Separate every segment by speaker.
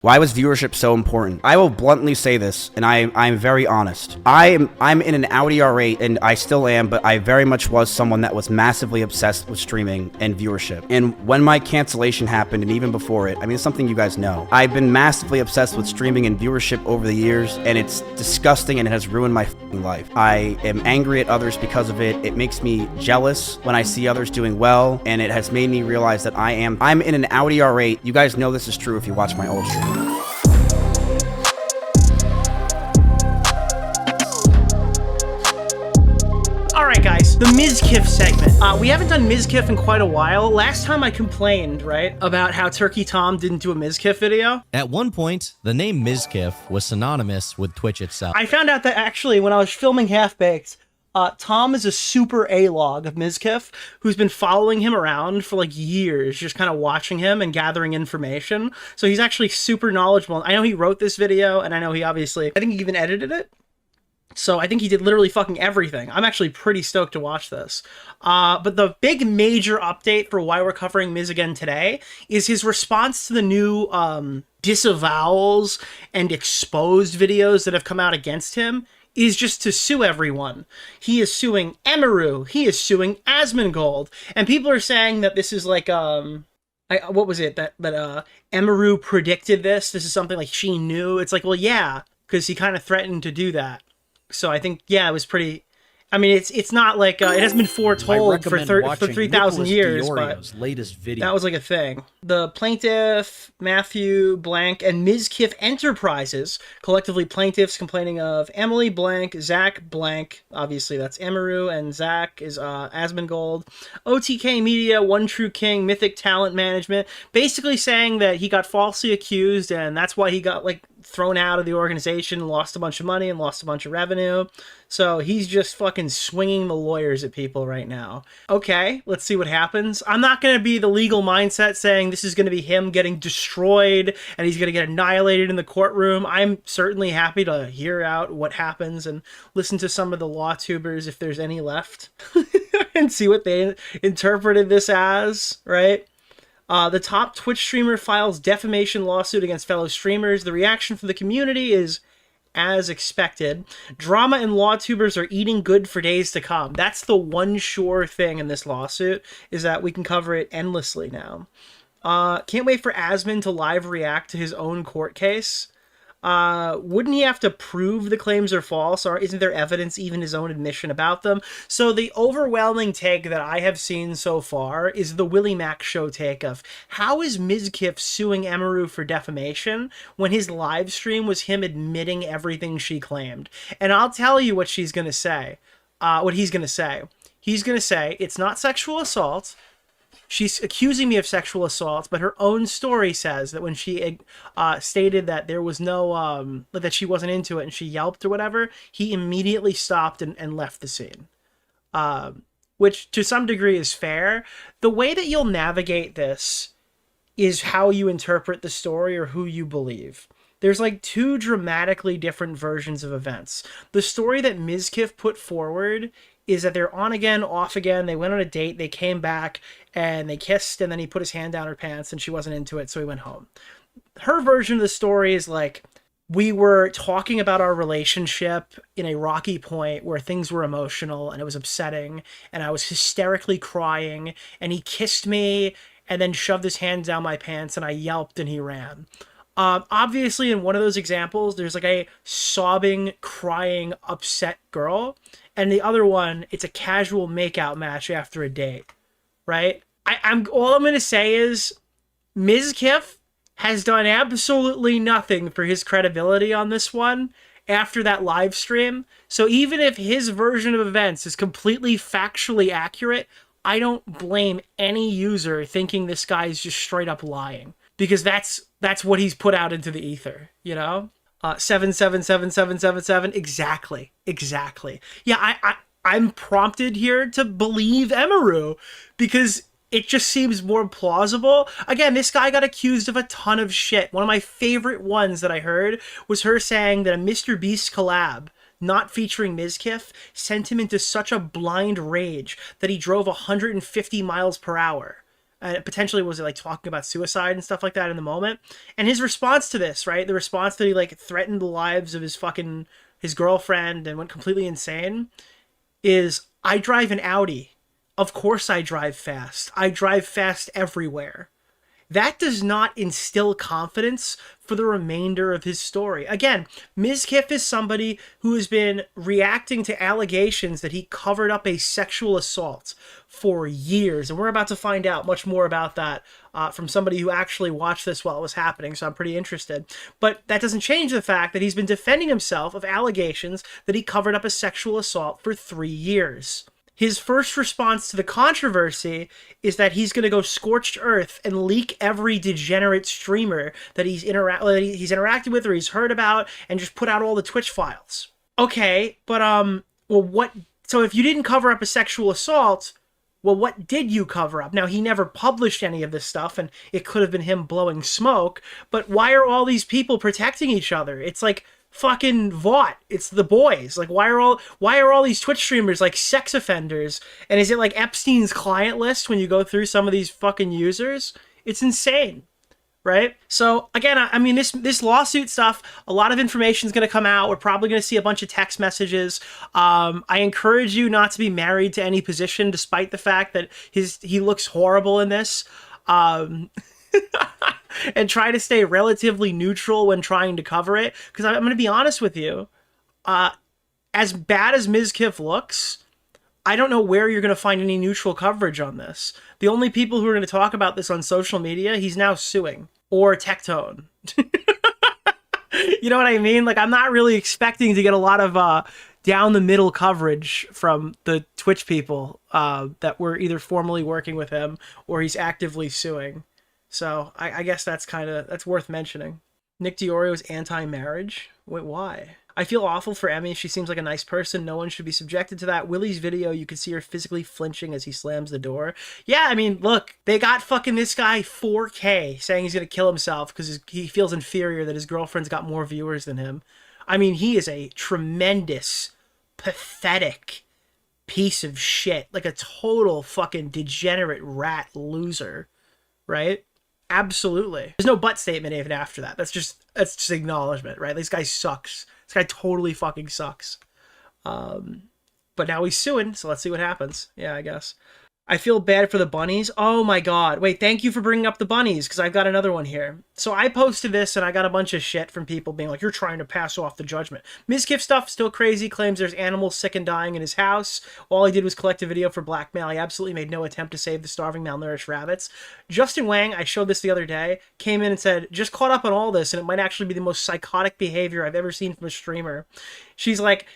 Speaker 1: Why was viewership so important? I will bluntly say this, and I'm very honest. I'm in an Audi R8, and I still am, but I very much was someone that was massively obsessed with streaming and viewership. And when my cancellation happened, and even before it, I mean, it's something you guys know. I've been massively obsessed with streaming and viewership over the years, and it's disgusting, and it has ruined my life. I am angry at others because of it. It makes me jealous when I see others doing well, and it has made me realize that I'm in an Audi R8. You guys know this is true if you watch my old stream.
Speaker 2: Alright guys, the Mizkif segment. We haven't done Mizkif in quite a while. Last time I complained, right, about how Turkey Tom didn't do a Mizkif video.
Speaker 3: At one point, the name Mizkif was synonymous with Twitch itself.
Speaker 2: I found out that actually when I was filming Half Baked, Tom is a super A-log of Mizkif who's been following him around for like years, just kind of watching him and gathering information. So he's actually super knowledgeable. I know he wrote this video, and I know I think he even edited it. So I think he did literally fucking everything. I'm actually pretty stoked to watch this. But the big major update for why we're covering Miz again today is his response to the new disavowals and exposed videos that have come out against him is just to sue everyone. He is suing Emiru. He is suing Asmongold. And people are saying that this is like, what was it? That Emiru predicted this? This is something like she knew? It's like, well, yeah, because he kind of threatened to do that. So I think, yeah, it was pretty... I mean, it's not like... it has been foretold for 3,000 years, but
Speaker 4: latest video.
Speaker 2: that was like a thing. The plaintiff, Matthew Blank, and Mizkif Enterprises, collectively plaintiffs complaining of Emily Blank, Zach Blank, obviously that's Emiru, and Zach is Asmongold, OTK Media, One True King, Mythic Talent Management, basically saying that he got falsely accused, and that's why he got, like, thrown out of the organization, lost a bunch of money, and lost a bunch of revenue. So he's just fucking swinging the lawyers at people right now. Okay, let's see what happens. I'm not going to be the legal mindset saying this is going to be him getting destroyed and he's going to get annihilated in the courtroom. I'm certainly happy to hear out what happens and listen to some of the law tubers, if there's any left, and see what they interpreted this as, right? The top Twitch streamer files defamation lawsuit against fellow streamers. The reaction from the community is as expected. Drama and law tubers are eating good for days to come. That's the one sure thing in this lawsuit, is that we can cover it endlessly now. Can't wait for Asmon to live react to his own court case. Wouldn't he have to prove the claims are false, or isn't there evidence, even his own admission about them? So the overwhelming take that I have seen so far is the Willie Mac show take of, how is Mizkif suing Emiru for defamation when his live stream was him admitting everything she claimed? And I'll tell you what she's gonna say, what he's gonna say. He's gonna say, it's not sexual assault. She's accusing me of sexual assault, but her own story says that when she stated that there was no, that she wasn't into it and she yelped or whatever, he immediately stopped and left the scene. Which to some degree is fair. The way that you'll navigate this is how you interpret the story or who you believe. There's like two dramatically different versions of events. The story that Mizkif put forward is that they're on again, off again, they went on a date, they came back, and they kissed, and then he put his hand down her pants, and she wasn't into it, so he went home. Her version of the story is like, we were talking about our relationship in a rocky point where things were emotional, and it was upsetting, and I was hysterically crying, and he kissed me, and then shoved his hand down my pants, and I yelped, and he ran. Obviously, in one of those examples, there's like a sobbing, crying, upset girl, and the other one, it's a casual makeout match after a date, right? All I'm gonna say is, Mizkif has done absolutely nothing for his credibility on this one after that live stream. So even if his version of events is completely factually accurate, I don't blame any user thinking this guy is just straight up lying, because that's what he's put out into the ether, you know? 7777777. Exactly. Yeah, I'm prompted here to believe Emiru because it just seems more plausible. Again, this guy got accused of a ton of shit. One of my favorite ones that I heard was her saying that a Mr. Beast collab, not featuring Mizkif, sent him into such a blind rage that he drove 150 miles per hour. potentially was like talking about suicide and stuff like that in the moment. And his response to this, right? The response that he like threatened the lives of his girlfriend and went completely insane is, I drive an Audi. Of course I drive fast. I drive fast everywhere. That does not instill confidence for the remainder of his story. Again, Mizkif is somebody who has been reacting to allegations that he covered up a sexual assault for years. And we're about to find out much more about that from somebody who actually watched this while it was happening, so I'm pretty interested. But that doesn't change the fact that he's been defending himself of allegations that he covered up a sexual assault for 3 years. His first response to the controversy is that he's going to go scorched earth and leak every degenerate streamer that he's interacted with or he's heard about, and just put out all the Twitch files. Okay, but well, what? So if you didn't cover up a sexual assault, well, what did you cover up? Now, he never published any of this stuff, and it could have been him blowing smoke, but why are all these people protecting each other? It's like fucking Vod. It's the boys. Like, why are all these Twitch streamers like sex offenders? And is it like Epstein's client list when you go through some of these fucking users? It's insane, right? So again, I mean, this lawsuit stuff, a lot of information is going to come out. We're probably going to see a bunch of text messages. I encourage you not to be married to any position, despite the fact that he looks horrible in this. And try to stay relatively neutral when trying to cover it. Because I'm going to be honest with you. As bad as Mizkif looks, I don't know where you're going to find any neutral coverage on this. The only people who are going to talk about this on social media, he's now suing. Or Tectone. You know what I mean? Like, I'm not really expecting to get a lot of down the middle coverage from the Twitch people that were either formally working with him or he's actively suing. So I guess that's worth mentioning. Nick DeOrio's anti-marriage? Wait, why? I feel awful for Emmy. She seems like a nice person. No one should be subjected to that. Willie's video, you can see her physically flinching as he slams the door. Yeah, I mean, look, they got fucking this guy 4K saying he's going to kill himself because he feels inferior that his girlfriend's got more viewers than him. I mean, he is a tremendous, pathetic piece of shit. Like a total fucking degenerate rat loser, right? Absolutely. There's no but statement even after that. That's just acknowledgement, right? This guy sucks. This guy totally fucking sucks. But now he's suing, so let's see what happens. Yeah, I guess. I feel bad for the bunnies. Oh my god. Wait, thank you for bringing up the bunnies, because I've got another one here. So I posted this, and I got a bunch of shit from people being like, you're trying to pass off the judgment. Mizkif stuff, still crazy, claims there's animals sick and dying in his house. All he did was collect a video for blackmail. He absolutely made no attempt to save the starving, malnourished rabbits. Justin Wang, I showed this the other day, came in and said, just caught up on all this, and it might actually be the most psychotic behavior I've ever seen from a streamer. She's like,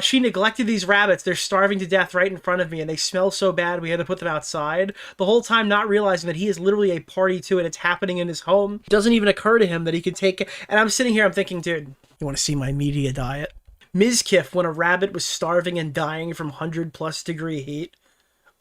Speaker 2: she neglected these rabbits. They're starving to death right in front of me, and they smell so bad we had to put them outside. The whole time not realizing that he is literally a party to it. It's happening in his home. It doesn't even occur to him that he could take it. And I'm sitting here, I'm thinking, dude, you want to see my media diet? Mizkif, when a rabbit was starving and dying from 100+ degree heat,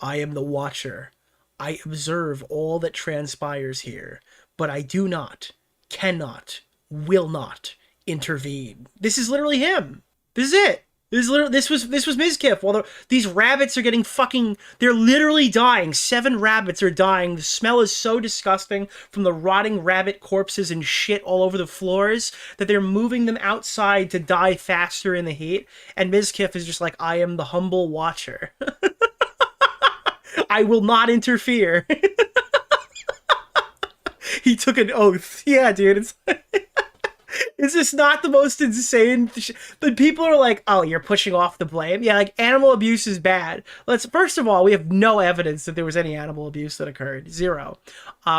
Speaker 2: I am the watcher. I observe all that transpires here, but I do not, cannot, will not intervene. This is literally him. This is it. This was Mizkif. While these rabbits are getting fucking, they're literally dying. 7 rabbits are dying. The smell is so disgusting from the rotting rabbit corpses and shit all over the floors that they're moving them outside to die faster in the heat. And Mizkif is just like, I am the humble watcher. I will not interfere. He took an oath. Yeah, dude. It's is this not the most insane But people are like, oh, you're pushing off the blame? Yeah, like, animal abuse is bad. First of all, we have no evidence that there was any animal abuse that occurred. 0.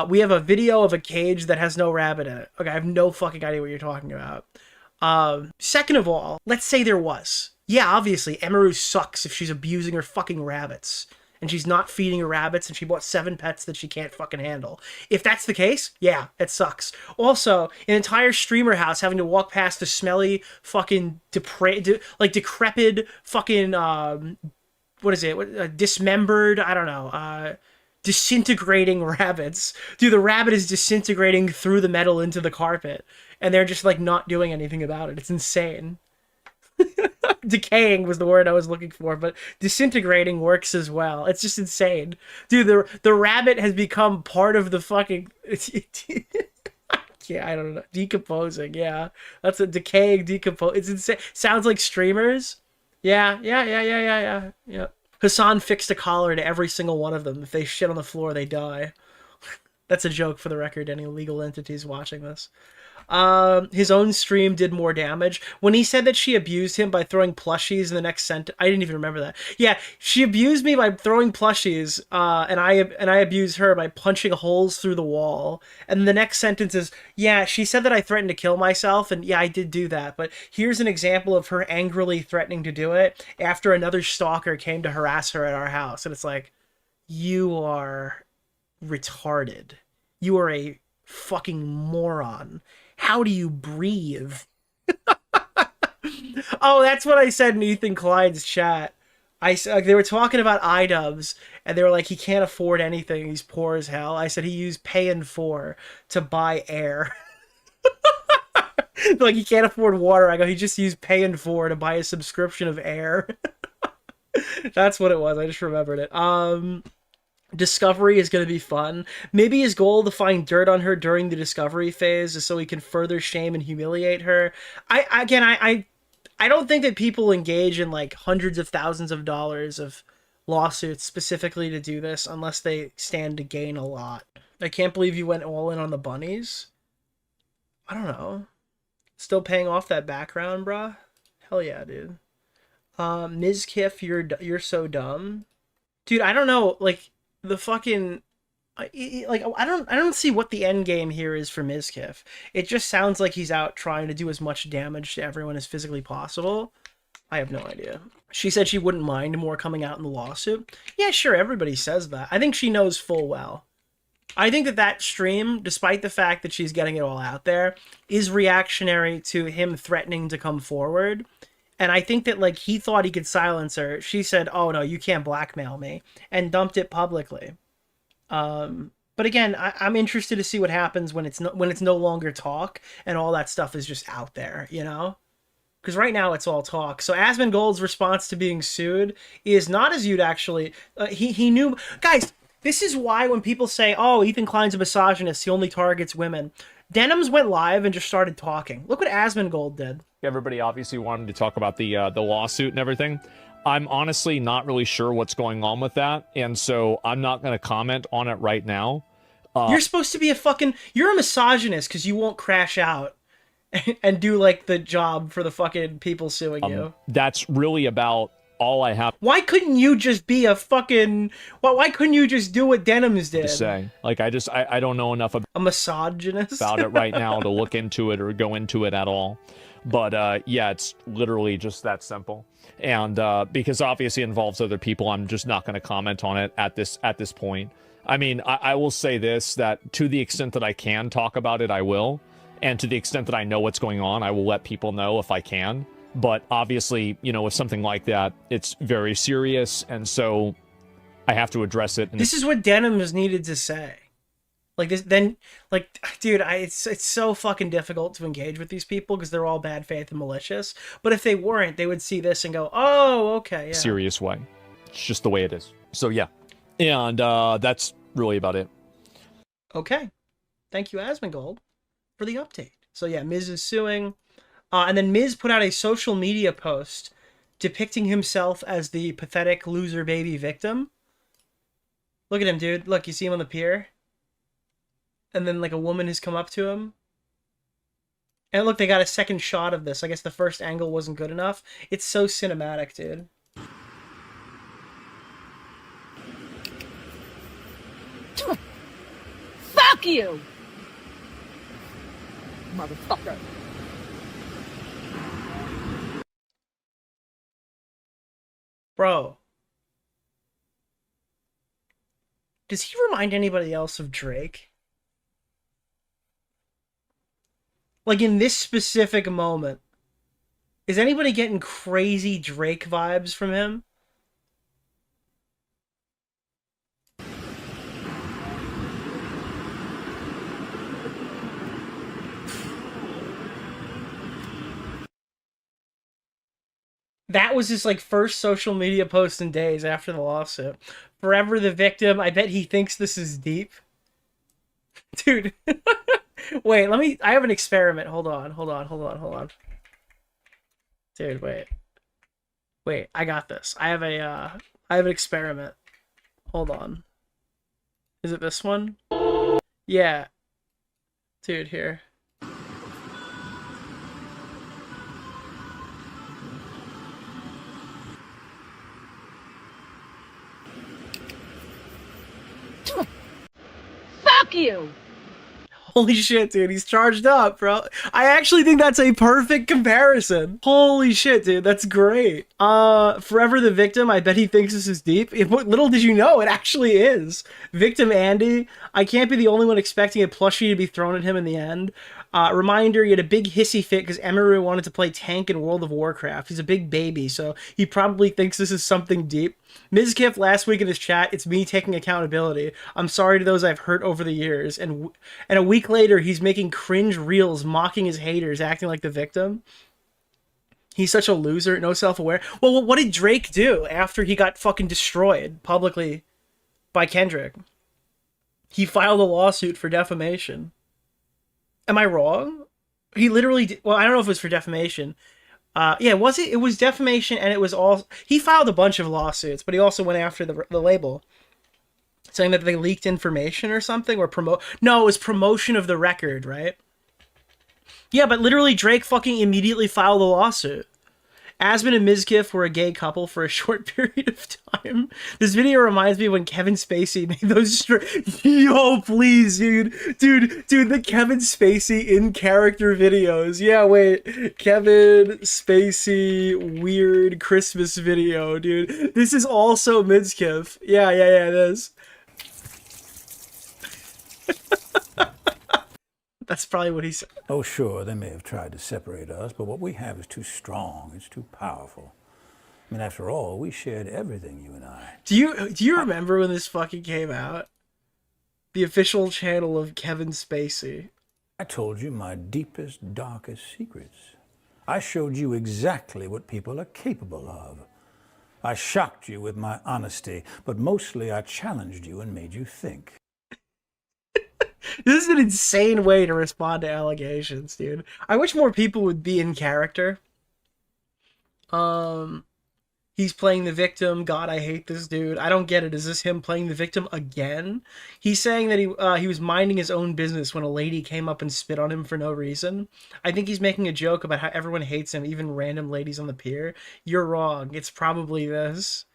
Speaker 2: We have a video of a cage that has no rabbit in it. Okay, I have no fucking idea what you're talking about. Second of all, let's say there was. Yeah, obviously, Emiru sucks if she's abusing her fucking rabbits. And she's not feeding her rabbits, and she bought 7 pets that she can't fucking handle. If that's the case, yeah, it sucks. Also, an entire streamer house having to walk past the smelly, fucking, decrepit, fucking, what is it? Dismembered, I don't know, disintegrating rabbits. Dude, the rabbit is disintegrating through the metal into the carpet, and they're just, like, not doing anything about it. It's insane. decaying was the word I was looking for, but disintegrating works as well. It's just insane. Dude, the rabbit has become part of the fucking yeah, I don't know. Decomposing, yeah. That's a decaying decompose. It's insane. Sounds like streamers. Yeah. Hassan fixed a collar to every single one of them. If they shit on the floor, they die. That's a joke for the record, any legal entities watching this. His own stream did more damage. When he said that she abused him by throwing plushies in the next sentence, I didn't even remember that. Yeah, she abused me by throwing plushies, and I abused her by punching holes through the wall. And the next sentence is, yeah, she said that I threatened to kill myself, and yeah, I did do that. But here's an example of her angrily threatening to do it after another stalker came to harass her at our house. And it's like, you are retarded. You are a fucking moron. How do you breathe? Oh, that's what I said in Ethan Klein's chat. They were talking about iDubbbz, and they were like, he can't afford anything. He's poor as hell. I said he used Pay in 4 to buy air. Like, he can't afford water. I go, he just used Pay in 4 to buy a subscription of air. That's what it was. I just remembered it. Discovery is going to be fun. Maybe his goal to find dirt on her during the discovery phase is so he can further shame and humiliate her. I don't think that people engage in like hundreds of thousands of dollars of lawsuits specifically to do this unless they stand to gain a lot. I can't believe you went all in on the bunnies. I don't know. Still paying off that background, bruh? Hell yeah, dude. Mizkif, you're so dumb. Dude, I don't know, like, the fucking, like, I don't see what the end game here is for Mizkif. It just sounds like he's out trying to do as much damage to everyone as physically possible. I have no idea. She said she wouldn't mind more coming out in the lawsuit. Yeah, sure, everybody says that. I think she knows full well. I think that stream, despite the fact that she's getting it all out there, is reactionary to him threatening to come forward. And I think that, like, he thought he could silence her. She said, oh, no, you can't blackmail me, and dumped it publicly. But again, I'm interested to see what happens when it's no longer talk, and all that stuff is just out there, you know? Because right now it's all talk. So Asmongold's response to being sued is not as you'd actually... he knew... Guys, this is why when people say, oh, Ethan Klein's a misogynist, he only targets women... Denims went live and just started talking. Look what Asmongold did.
Speaker 4: Everybody obviously wanted to talk about the lawsuit and everything. I'm honestly not really sure what's going on with that, and so I'm not going to comment on it right now.
Speaker 2: You're supposed to be you're a misogynist because you won't crash out and do, like, the job for the fucking people suing you.
Speaker 4: That's really about all I have.
Speaker 2: Why couldn't you just be a fucking... Why couldn't you just do what Denims did?
Speaker 4: To say. Like, I don't know enough
Speaker 2: a misogynist
Speaker 4: about it right now to look into it or go into it at all. But yeah, it's literally just that simple. And because obviously it involves other people, I'm just not going to comment on it at this point. I mean, I will say this, that to the extent that I can talk about it, I will. And to the extent that I know what's going on, I will let people know if I can. But obviously, you know, with something like that, it's very serious, and so I have to address it.
Speaker 2: This is what Denims needed to say. Like, this, then, like, dude, it's so fucking difficult to engage with these people because they're all bad faith and malicious. But if they weren't, they would see this and go, oh, okay, yeah.
Speaker 4: Serious way. It's just the way it is. So, yeah. And that's really about it.
Speaker 2: Okay. Thank you, Asmongold, for the update. So, yeah, Miz is suing. And then Miz put out a social media post depicting himself as the pathetic loser baby victim. Look at him, dude. Look, you see him on the pier? And then, like, a woman has come up to him. And look, they got a second shot of this. I guess the first angle wasn't good enough. It's so cinematic, dude.
Speaker 5: Fuck you! Motherfucker.
Speaker 2: Bro. Does he remind anybody else of Drake? Like, in this specific moment, is anybody getting crazy Drake vibes from him? That was his like first social media post in days after the lawsuit. Forever the victim. I bet he thinks this is deep. Dude. Wait, I have an experiment. Hold on. Dude, wait. Wait, I got this. I have an experiment. Hold on. Is it this one? Yeah. Dude, here.
Speaker 5: Fuck you!
Speaker 2: Holy shit, dude, he's charged up, bro. I actually think that's a perfect comparison. Holy shit, dude, that's great. Forever the victim, I bet he thinks this is deep. Little did you know, it actually is. Victim Andy, I can't be the only one expecting a plushie to be thrown at him in the end. Reminder, he had a big hissy fit because Emeru wanted to play tank in World of Warcraft. He's a big baby, so he probably thinks this is something deep. Mizkif last week in his chat, it's me taking accountability. I'm sorry to those I've hurt over the years. And a week later, he's making cringe reels mocking his haters, acting like the victim. He's such a loser, no self-aware. Well, what did Drake do after he got fucking destroyed publicly by Kendrick? He filed a lawsuit for defamation. Am I wrong? He literally did, well, I don't know if it was for defamation. Yeah, was it? It was defamation, and it was all... He filed a bunch of lawsuits, but he also went after the label, saying that they leaked information or something, or No, it was promotion of the record, right? Yeah, but literally Drake fucking immediately filed a lawsuit. Asmon and Mizkif were a gay couple for a short period of time. This video reminds me of when Kevin Spacey made those Yo, please, dude, the Kevin Spacey in-character videos. Yeah, wait. Kevin Spacey weird Christmas video, dude. This is also Mizkif. Yeah, it is. That's probably what he said.
Speaker 6: Oh, sure, they may have tried to separate us, but what we have is too strong, it's too powerful. I mean, after all, we shared everything, you and I.
Speaker 2: Do you remember when this fucking came out? The official channel of Kevin Spacey.
Speaker 6: I told you my deepest, darkest secrets. I showed you exactly what people are capable of. I shocked you with my honesty, but mostly I challenged you and made you think.
Speaker 2: This is an insane way to respond to allegations, dude. I wish more people would be in character. He's playing the victim. God, I hate this dude. I don't get it. Is this him playing the victim again? He's saying that he was minding his own business when a lady came up and spit on him for no reason. I think he's making a joke about how everyone hates him, even random ladies on the pier. You're wrong. It's probably this.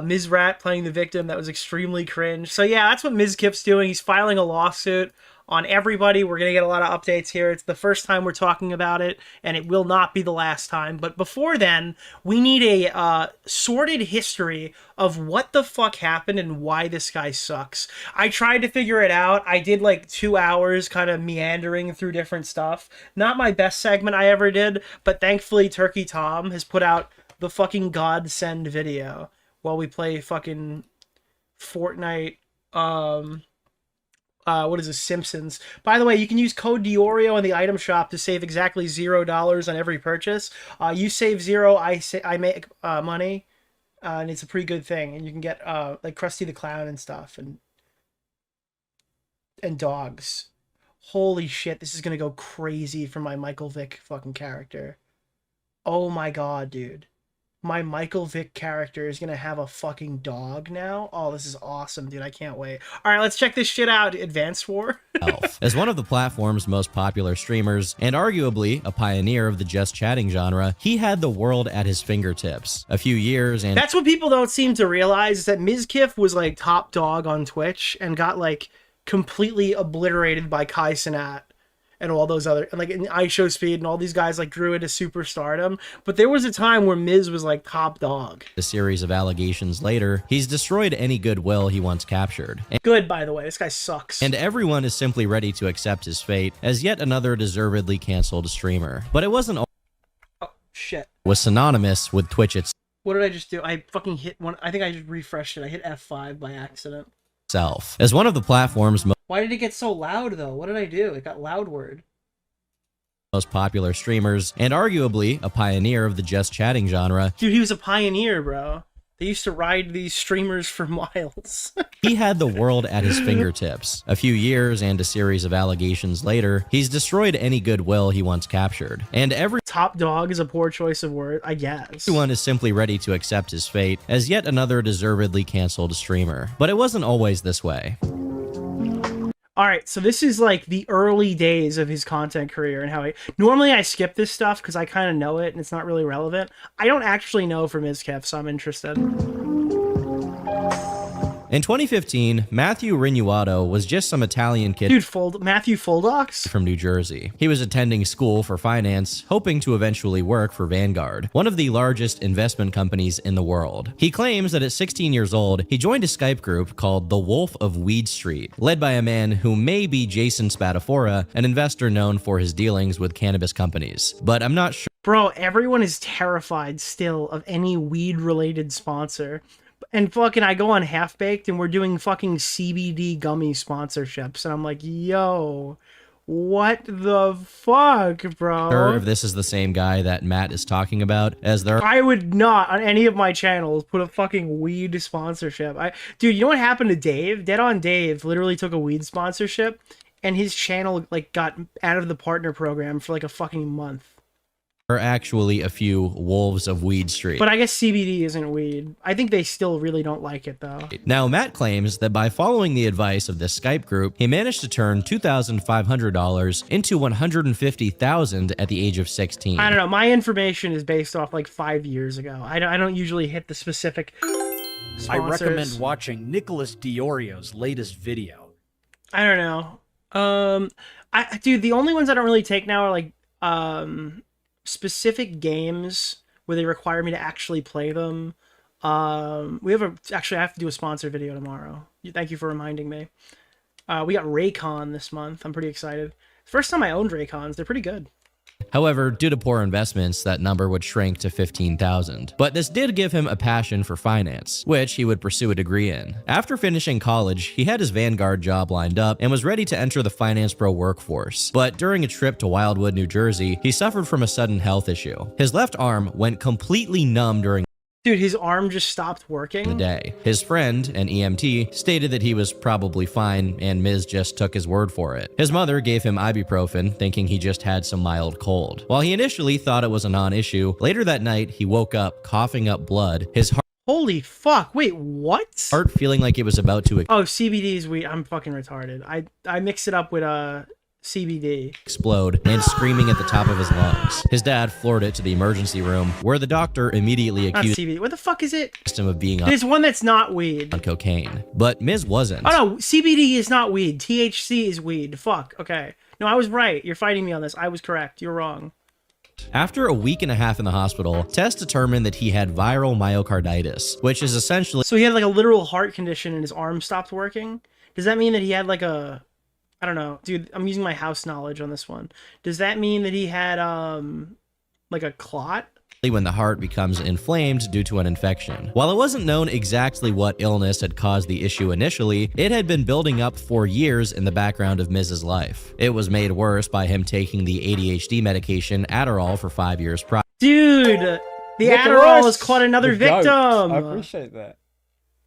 Speaker 2: Ms. Rat playing the victim. That was extremely cringe. So yeah, that's what Mizkif's doing. He's filing a lawsuit on everybody. We're going to get a lot of updates here. It's the first time we're talking about it, and it will not be the last time. But before then, we need a sordid history of what the fuck happened and why this guy sucks. I tried to figure it out. I did like 2 hours kind of meandering through different stuff. Not my best segment I ever did, but thankfully Turkey Tom has put out the fucking godsend video while we play fucking Fortnite, what is this, Simpsons. By the way, you can use code DeOrio in the item shop to save exactly $0 on every purchase. You save 0, I make money, and it's a pretty good thing. And you can get like Krusty the Clown and stuff, and dogs. Holy shit, this is gonna go crazy for my Michael Vick fucking character. Oh my god, dude. My Michael Vick character is gonna have a fucking dog now. Oh, this is awesome, dude. I can't wait. All right, let's check this shit out. Advanced War.
Speaker 3: As one of the platform's most popular streamers, and arguably a pioneer of the just chatting genre, he had the world at his fingertips. A few years and...
Speaker 2: That's what people don't seem to realize, is that Mizkif was like top dog on Twitch and got like completely obliterated by Kai Cenat and all those other, like in iShowSpeed and all these guys like grew into superstardom. But there was a time where Miz was like top dog.
Speaker 3: A series of allegations later, he's destroyed any goodwill he once captured.
Speaker 2: Good, by the way. This guy sucks.
Speaker 3: And everyone is simply ready to accept his fate as yet another deservedly canceled streamer. But it wasn't all...
Speaker 2: Oh, shit.
Speaker 3: Was synonymous with Twitch itself.
Speaker 2: What did I just do? I fucking hit one. I think I just refreshed it. I hit F5 by accident.
Speaker 3: As one of the platform's most...
Speaker 2: Why did it get so loud, though? What did I do? It got loud word.
Speaker 3: most popular streamers and arguably a pioneer of the just chatting genre.
Speaker 2: Dude, he was a pioneer, bro. They used to ride these streamers for miles.
Speaker 3: He had the world at his fingertips. A few years and a series of allegations later, he's destroyed any goodwill he once captured. And
Speaker 2: Top dog is a poor choice of word, I guess.
Speaker 3: everyone is simply ready to accept his fate as yet another deservedly canceled streamer. But it wasn't always this way.
Speaker 2: All right, so this is like the early days of his content career and how normally I skip this stuff because I kind of know it and it's not really relevant. I don't actually know for Mizkif, so I'm interested.
Speaker 3: In 2015, Matthew Rinuato was just some Italian kid
Speaker 2: Matthew Fuldox?
Speaker 3: from New Jersey. He was attending school for finance, hoping to eventually work for Vanguard, one of the largest investment companies in the world. He claims that at 16 years old, he joined a Skype group called The Wolf of Weed Street, led by a man who may be Jason Spatafora, an investor known for his dealings with cannabis companies. But I'm not sure.
Speaker 2: Bro, everyone is terrified still of any weed-related sponsor. And fucking, I go on Half Baked and we're doing fucking CBD gummy sponsorships. And I'm like, yo, what the fuck, bro?
Speaker 3: Sure if this is the same guy that Matt is talking about, as there
Speaker 2: I would not, on any of my channels, put a fucking weed sponsorship. Dude, you know what happened to Dave? Dead on Dave literally took a weed sponsorship and his channel, like, got out of the partner program for, like, a fucking month.
Speaker 3: are actually a few wolves of Weed Street.
Speaker 2: But I guess CBD isn't weed. I think they still really don't like it, though.
Speaker 3: Now, Matt claims that by following the advice of this Skype group, he managed to turn $2,500 into $150,000 at the age of 16.
Speaker 2: I don't know. My information is based off, like, 5 years ago. I don't usually hit the specific sponsors.
Speaker 7: I recommend watching Nicholas DeOrio's latest video.
Speaker 2: I don't know. Dude, the only ones I don't really take now are, like, specific games where they require me to actually play them. Actually, I have to do a sponsor video tomorrow. Thank you for reminding me. We got Raycon this month. I'm pretty excited. First time I owned Raycons. They're pretty good.
Speaker 3: However, due to poor investments, that number would shrink to $15,000. But this did give him a passion for finance, which he would pursue a degree in. After finishing college, he had his Vanguard job lined up and was ready to enter the finance pro workforce. But during a trip to Wildwood, New Jersey, he suffered from a sudden health issue. His left arm went completely numb during
Speaker 2: Dude, his arm just stopped working?
Speaker 3: the day. His friend, an EMT, stated that he was probably fine, and Miz just took his word for it. His mother gave him ibuprofen, thinking he just had some mild cold. While he initially thought it was a non-issue, later that night, he woke up coughing up blood, his
Speaker 2: Holy fuck. Wait, what?
Speaker 3: heart feeling like it was about to
Speaker 2: Oh, CBD is weed. I'm fucking retarded. I mix it up with CBD.
Speaker 3: explode and screaming at the top of his lungs. His dad floored it to the emergency room, where the doctor immediately
Speaker 2: Not
Speaker 3: accused
Speaker 2: CBD. What the fuck is it?
Speaker 3: him of being on
Speaker 2: There's one that's not weed.
Speaker 3: cocaine. But Miz wasn't.
Speaker 2: Oh no, CBD is not weed. THC is weed. Fuck. Okay. No, I was right. You're fighting me on this. I was correct. You're wrong.
Speaker 3: After a week and a half in the hospital, tests determined that he had viral myocarditis, which is essentially
Speaker 2: So he had like a literal heart condition and his arm stopped working? Does that mean that he had like a... I don't know. Dude, I'm using my house knowledge on this one. Does that mean that he had, like a clot?
Speaker 3: when the heart becomes inflamed due to an infection. While it wasn't known exactly what illness had caused the issue initially, it had been building up for years in the background of Miz's life. It was made worse by him taking the ADHD medication Adderall for 5 years prior.
Speaker 2: Dude, the Adderall has caught another victim.
Speaker 8: I appreciate that.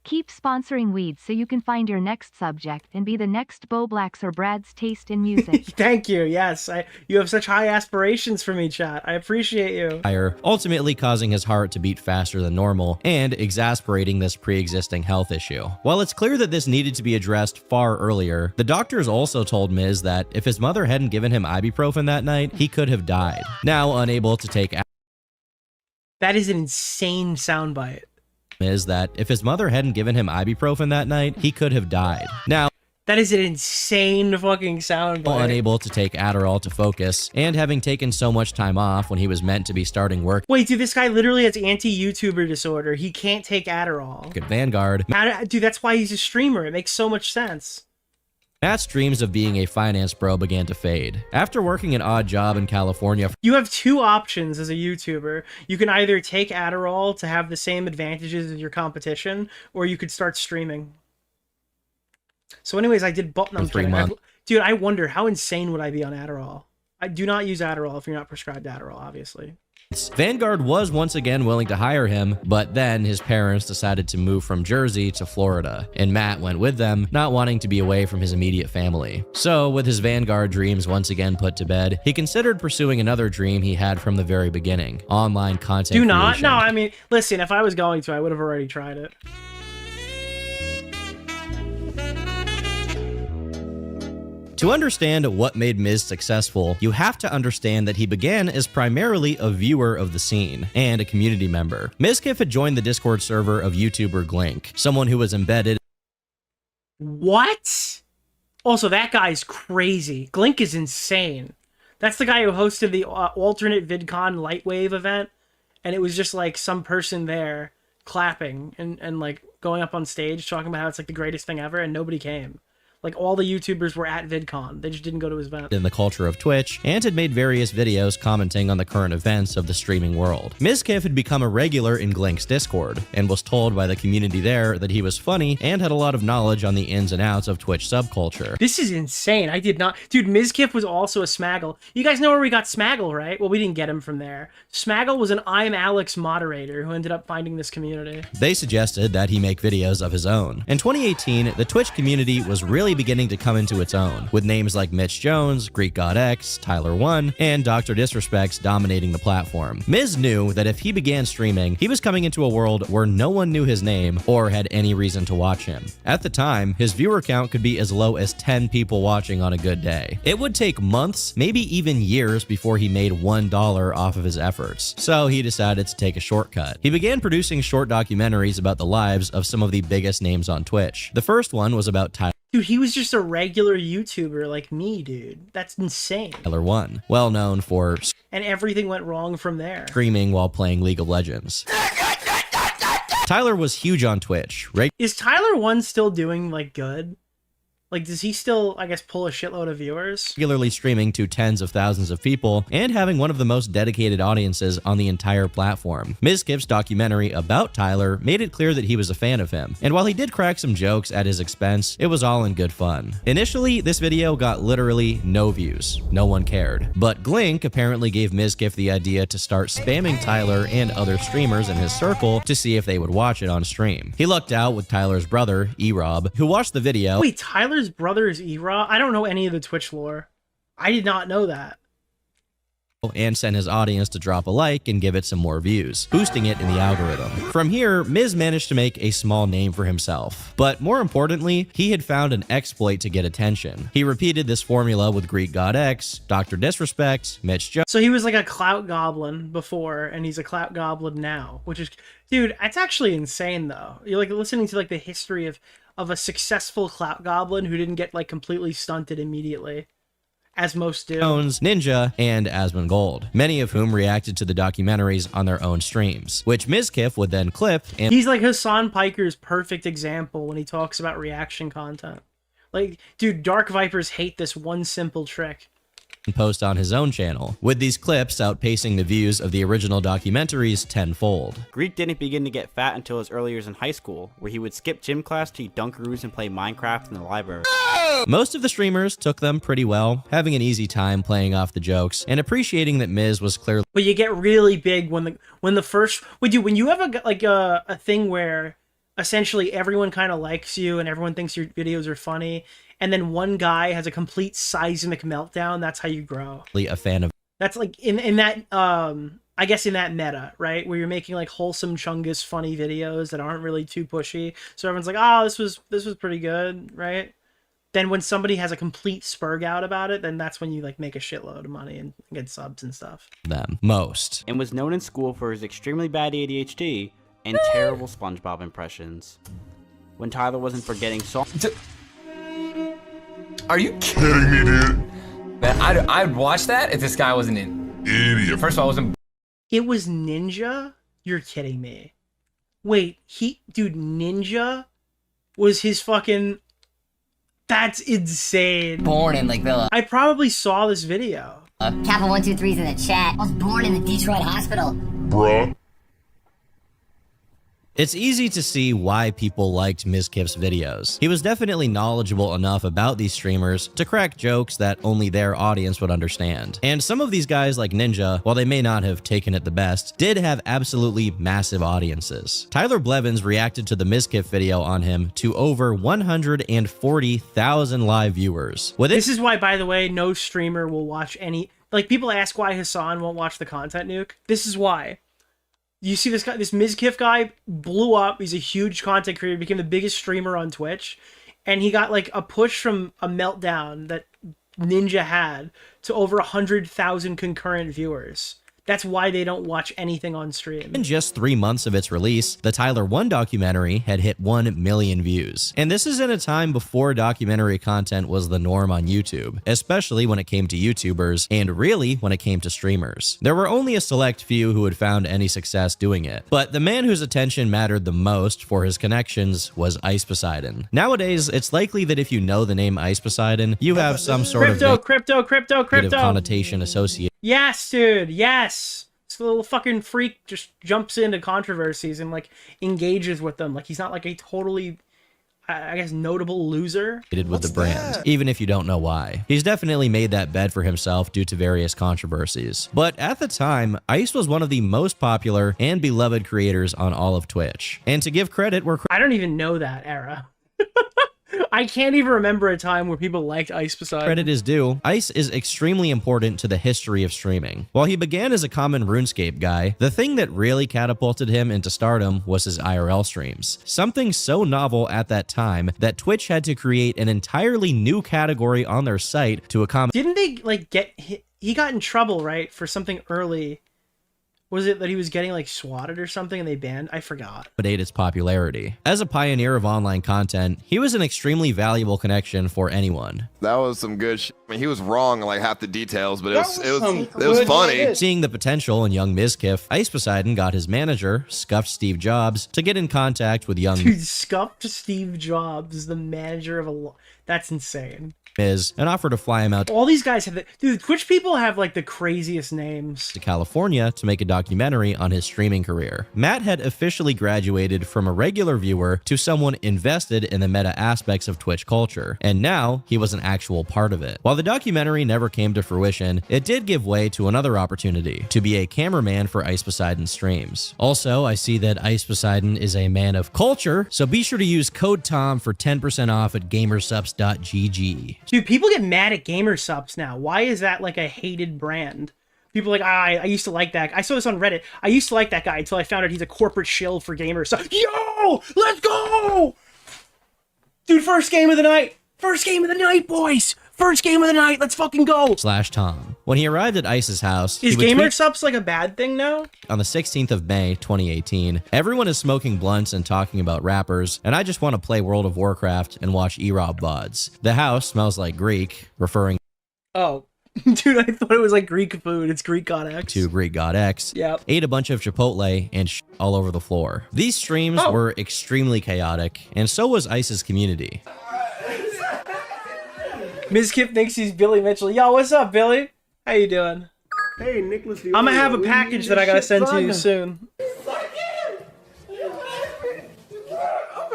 Speaker 9: Keep sponsoring weeds so you can find your next subject and be the next Bo Black's or Brad's taste in music.
Speaker 2: Thank you. Yes, you have such high aspirations for me, chat. I appreciate you.
Speaker 3: Ultimately causing his heart to beat faster than normal and exasperating this pre-existing health issue. While it's clear that this needed to be addressed far earlier, the doctors also told Miz that if his mother hadn't given him ibuprofen that night, he could have died. Now unable to take
Speaker 2: That is an insane soundbite.
Speaker 3: Is that if his mother hadn't given him ibuprofen that night, he could have died. Now,
Speaker 2: that is an insane fucking soundbite.
Speaker 3: Unable to take Adderall to focus, and having taken so much time off when he was meant to be starting work.
Speaker 2: Wait, dude, this guy literally has anti-YouTuber disorder. He can't take Adderall.
Speaker 3: At Vanguard.
Speaker 2: Dude, that's why he's a streamer. It makes so much sense.
Speaker 3: Matt's dreams of being a finance bro began to fade. After working an odd job in California,
Speaker 2: you have two options as a YouTuber. You can either take Adderall to have the same advantages as your competition, or you could start streaming. So anyways, I did button.
Speaker 3: For 3 months.
Speaker 2: Dude, I wonder how insane would I be on Adderall? I do not use Adderall if you're not prescribed Adderall, obviously.
Speaker 3: Vanguard was once again willing to hire him, but then his parents decided to move from Jersey to Florida, and Matt went with them, not wanting to be away from his immediate family. So, with his Vanguard dreams once again put to bed, he considered pursuing another dream he had from the very beginning: online content
Speaker 2: Do not?
Speaker 3: creation.
Speaker 2: No, I mean, listen, if I was going to, I would have already tried it.
Speaker 3: To understand what made Miz successful, you have to understand that he began as primarily a viewer of the scene and a community member. Mizkif had joined the Discord server of YouTuber Glink, someone who was embedded.
Speaker 2: What? Also, that guy's crazy. Glink is insane. That's the guy who hosted the alternate VidCon Lightwave event, and it was just like some person there clapping and like going up on stage talking about how it's like the greatest thing ever, and nobody came. Like, all the YouTubers were at VidCon. They just didn't go to his event.
Speaker 3: In the culture of Twitch, and had made various videos commenting on the current events of the streaming world. Mizkif had become a regular in Glink's Discord, and was told by the community there that he was funny and had a lot of knowledge on the ins and outs of Twitch subculture.
Speaker 2: This is insane. I did not... Dude, Mizkif was also a Smaggle. You guys know where we got Smaggle, right? Well, we didn't get him from there. Smaggle was an I'm Alex moderator who ended up finding this community.
Speaker 3: They suggested that he make videos of his own. In 2018, the Twitch community was really beginning to come into its own, with names like Mitch Jones, Greek God X, Tyler1, and Dr. Disrespects dominating the platform. Miz knew that if he began streaming, he was coming into a world where no one knew his name or had any reason to watch him. At the time, his viewer count could be as low as 10 people watching on a good day. It would take months, maybe even years, before he made $1 off of his efforts, so he decided to take a shortcut. He began producing short documentaries about the lives of some of the biggest names on Twitch. The first one was about
Speaker 2: Dude, he was just a regular YouTuber like me, dude. That's insane.
Speaker 3: Tyler1, well known for
Speaker 2: And everything went wrong from there.
Speaker 3: screaming while playing League of Legends. Tyler was huge on Twitch.
Speaker 2: Is Tyler1 still doing, like, good? Like, does he still, I guess, pull a shitload of viewers?
Speaker 3: Regularly streaming to tens of thousands of people and having one of the most dedicated audiences on the entire platform. Mizkif's documentary about Tyler made it clear that he was a fan of him, and while he did crack some jokes at his expense, it was all in good fun. Initially, this video got literally no views. No one cared. But Glink apparently gave Mizkif the idea to start spamming Tyler and other streamers in his circle to see if they would watch it on stream. He lucked out with Tyler's brother, E-Rob, who watched the video.
Speaker 2: Wait, Tyler's brother is E-Raw? I don't know any of the Twitch lore. I did not know that.
Speaker 3: And sent his audience to drop a like and give it some more views, boosting it in the algorithm. From here, Miz managed to make a small name for himself. But more importantly, he had found an exploit to get attention. He repeated this formula with Greek God X, Dr. Disrespect, Mitch Jones.
Speaker 2: So he was like a clout goblin before, and he's a clout goblin now, which is... Dude, that's actually insane, though. You're like listening to like the history of a successful clout goblin who didn't get like completely stunted immediately, as most do.
Speaker 3: Jones, Ninja, and Asmongold, many of whom reacted to the documentaries on their own streams, which Mizkif would then clip and
Speaker 2: He's like Hassan Piker's perfect example when he talks about reaction content. Like, dude, Dark Vipers hate this one simple trick.
Speaker 3: post on his own channel, with these clips outpacing the views of the original documentaries tenfold.
Speaker 1: Greek didn't begin to get fat until his early years in high school, where he would skip gym class to eat Dunkaroos and play Minecraft in the library.
Speaker 3: Most of the streamers took them pretty well, having an easy time playing off the jokes and appreciating that Miz was clearly
Speaker 2: But you get really big when the first when you have a thing where essentially everyone kind of likes you and everyone thinks your videos are funny, and then one guy has a complete seismic meltdown. That's how you grow.
Speaker 3: a fan of.
Speaker 2: That's like in that I guess in that meta, right, where you're making like wholesome chungus funny videos that aren't really too pushy, so everyone's like, oh, this was pretty good, right? Then when somebody has a complete spurg out about it, then that's when you like make a shitload of money and get subs and stuff.
Speaker 3: Them most.
Speaker 1: And was known in school for his extremely bad ADHD and terrible SpongeBob impressions. When Tyler wasn't forgetting songs.
Speaker 8: Are you kidding me, dude? Man, I'd watch that if this guy wasn't an idiot. First of all, I wasn't.
Speaker 2: It was Ninja? You're kidding me. Wait, dude, Ninja was his fucking... That's insane.
Speaker 10: Born in Lake Villa.
Speaker 2: I probably saw this video.
Speaker 10: Kappa 123's in the chat. I was born in the Detroit hospital.
Speaker 11: Bruh.
Speaker 3: It's easy to see why people liked Mizkif's videos. He was definitely knowledgeable enough about these streamers to crack jokes that only their audience would understand. And some of these guys like Ninja, while they may not have taken it the best, did have absolutely massive audiences. Tyler Blevins reacted to the Mizkif video on him to over 140,000 live viewers.
Speaker 2: This is why, by the way, no streamer will watch any... Like, people ask why Hassan won't watch the content nuke. This is why. You see this guy, this Mizkif guy blew up. He's a huge content creator, became the biggest streamer on Twitch. And he got like a push from a meltdown that Ninja had to over 100,000 concurrent viewers. That's why they don't watch anything on stream.
Speaker 3: In just 3 months of its release, the Tyler 1 documentary had hit 1 million views. And this is in a time before documentary content was the norm on YouTube, especially when it came to YouTubers, and really when it came to streamers. There were only a select few who had found any success doing it. But the man whose attention mattered the most for his connections was Ice Poseidon. Nowadays, it's likely that if you know the name Ice Poseidon, you have some sort of
Speaker 2: crypto
Speaker 3: connotation associated.
Speaker 2: Yes, dude. Yes. This little fucking freak just jumps into controversies and like engages with them. Like he's not like a totally, I guess, notable loser.
Speaker 3: With the brand, even if you don't know why. He's definitely made that bed for himself due to various controversies. But at the time, Ice was one of the most popular and beloved creators on all of Twitch. And to give credit where
Speaker 2: I don't even know that era. I can't even remember a time where people liked Ice Poseidon.
Speaker 3: credit is due, Ice is extremely important to the history of streaming. While he began as a common RuneScape guy, the thing that really catapulted him into stardom was his IRL streams. Something so novel at that time that Twitch had to create an entirely new category on their site to accommodate.
Speaker 2: Didn't they like he got in trouble, right, for something early? Was it that he was getting like swatted or something and they banned? I forgot.
Speaker 3: Its popularity. As a pioneer of online content, he was an extremely valuable connection for anyone.
Speaker 10: That was some good shit. I mean, he was wrong in like half the details, but it was funny.
Speaker 3: Seeing the potential in young Mizkif, Ice Poseidon got his manager, Scuffed Steve Jobs, to get in contact with young
Speaker 2: Scuffed Steve Jobs, the manager of a... That's insane.
Speaker 3: Miz, and offered to fly him out.
Speaker 2: All these guys have dude, Twitch people have like the craziest names.
Speaker 3: To California to make a documentary on his streaming career. Matt had officially graduated from a regular viewer to someone invested in the meta aspects of Twitch culture, and now he was an actual part of it. While the documentary never came to fruition, it did give way to another opportunity to be a cameraman for Ice Poseidon's streams. Also, I see that Ice Poseidon is a man of culture, so be sure to use code TOM for 10% off at gamersubs.gg.
Speaker 2: Dude, people get mad at Gamersubs now. Why is that like a hated brand? People are like, I used to like that. I saw this on Reddit. I used to like that guy until I found out he's a corporate shill for Gamersubs. Yo, let's go! Dude, first game of the night. First game of the night, boys. First game of the night. Let's fucking go.
Speaker 3: /Tom. When he arrived at Ice's house,
Speaker 2: is Gamersubs like a bad thing now?
Speaker 3: On the 16th of May, 2018, everyone is smoking blunts and talking about rappers, and I just want to play World of Warcraft and watch E-Rob Vods. The house smells like Greek, referring
Speaker 2: oh. Dude, I thought it was like Greek food. It's Greek God X.
Speaker 3: To Greek God X.
Speaker 2: Yep.
Speaker 3: Ate a bunch of Chipotle and all over the floor. These streams were extremely chaotic, and so was Ice's community.
Speaker 2: Mizkif thinks he's Billy Mitchell. Yo, what's up, Billy? How you doing?
Speaker 11: Hey, Nicholas DeOrio.
Speaker 2: I'm gonna have a package that I gotta send to you soon.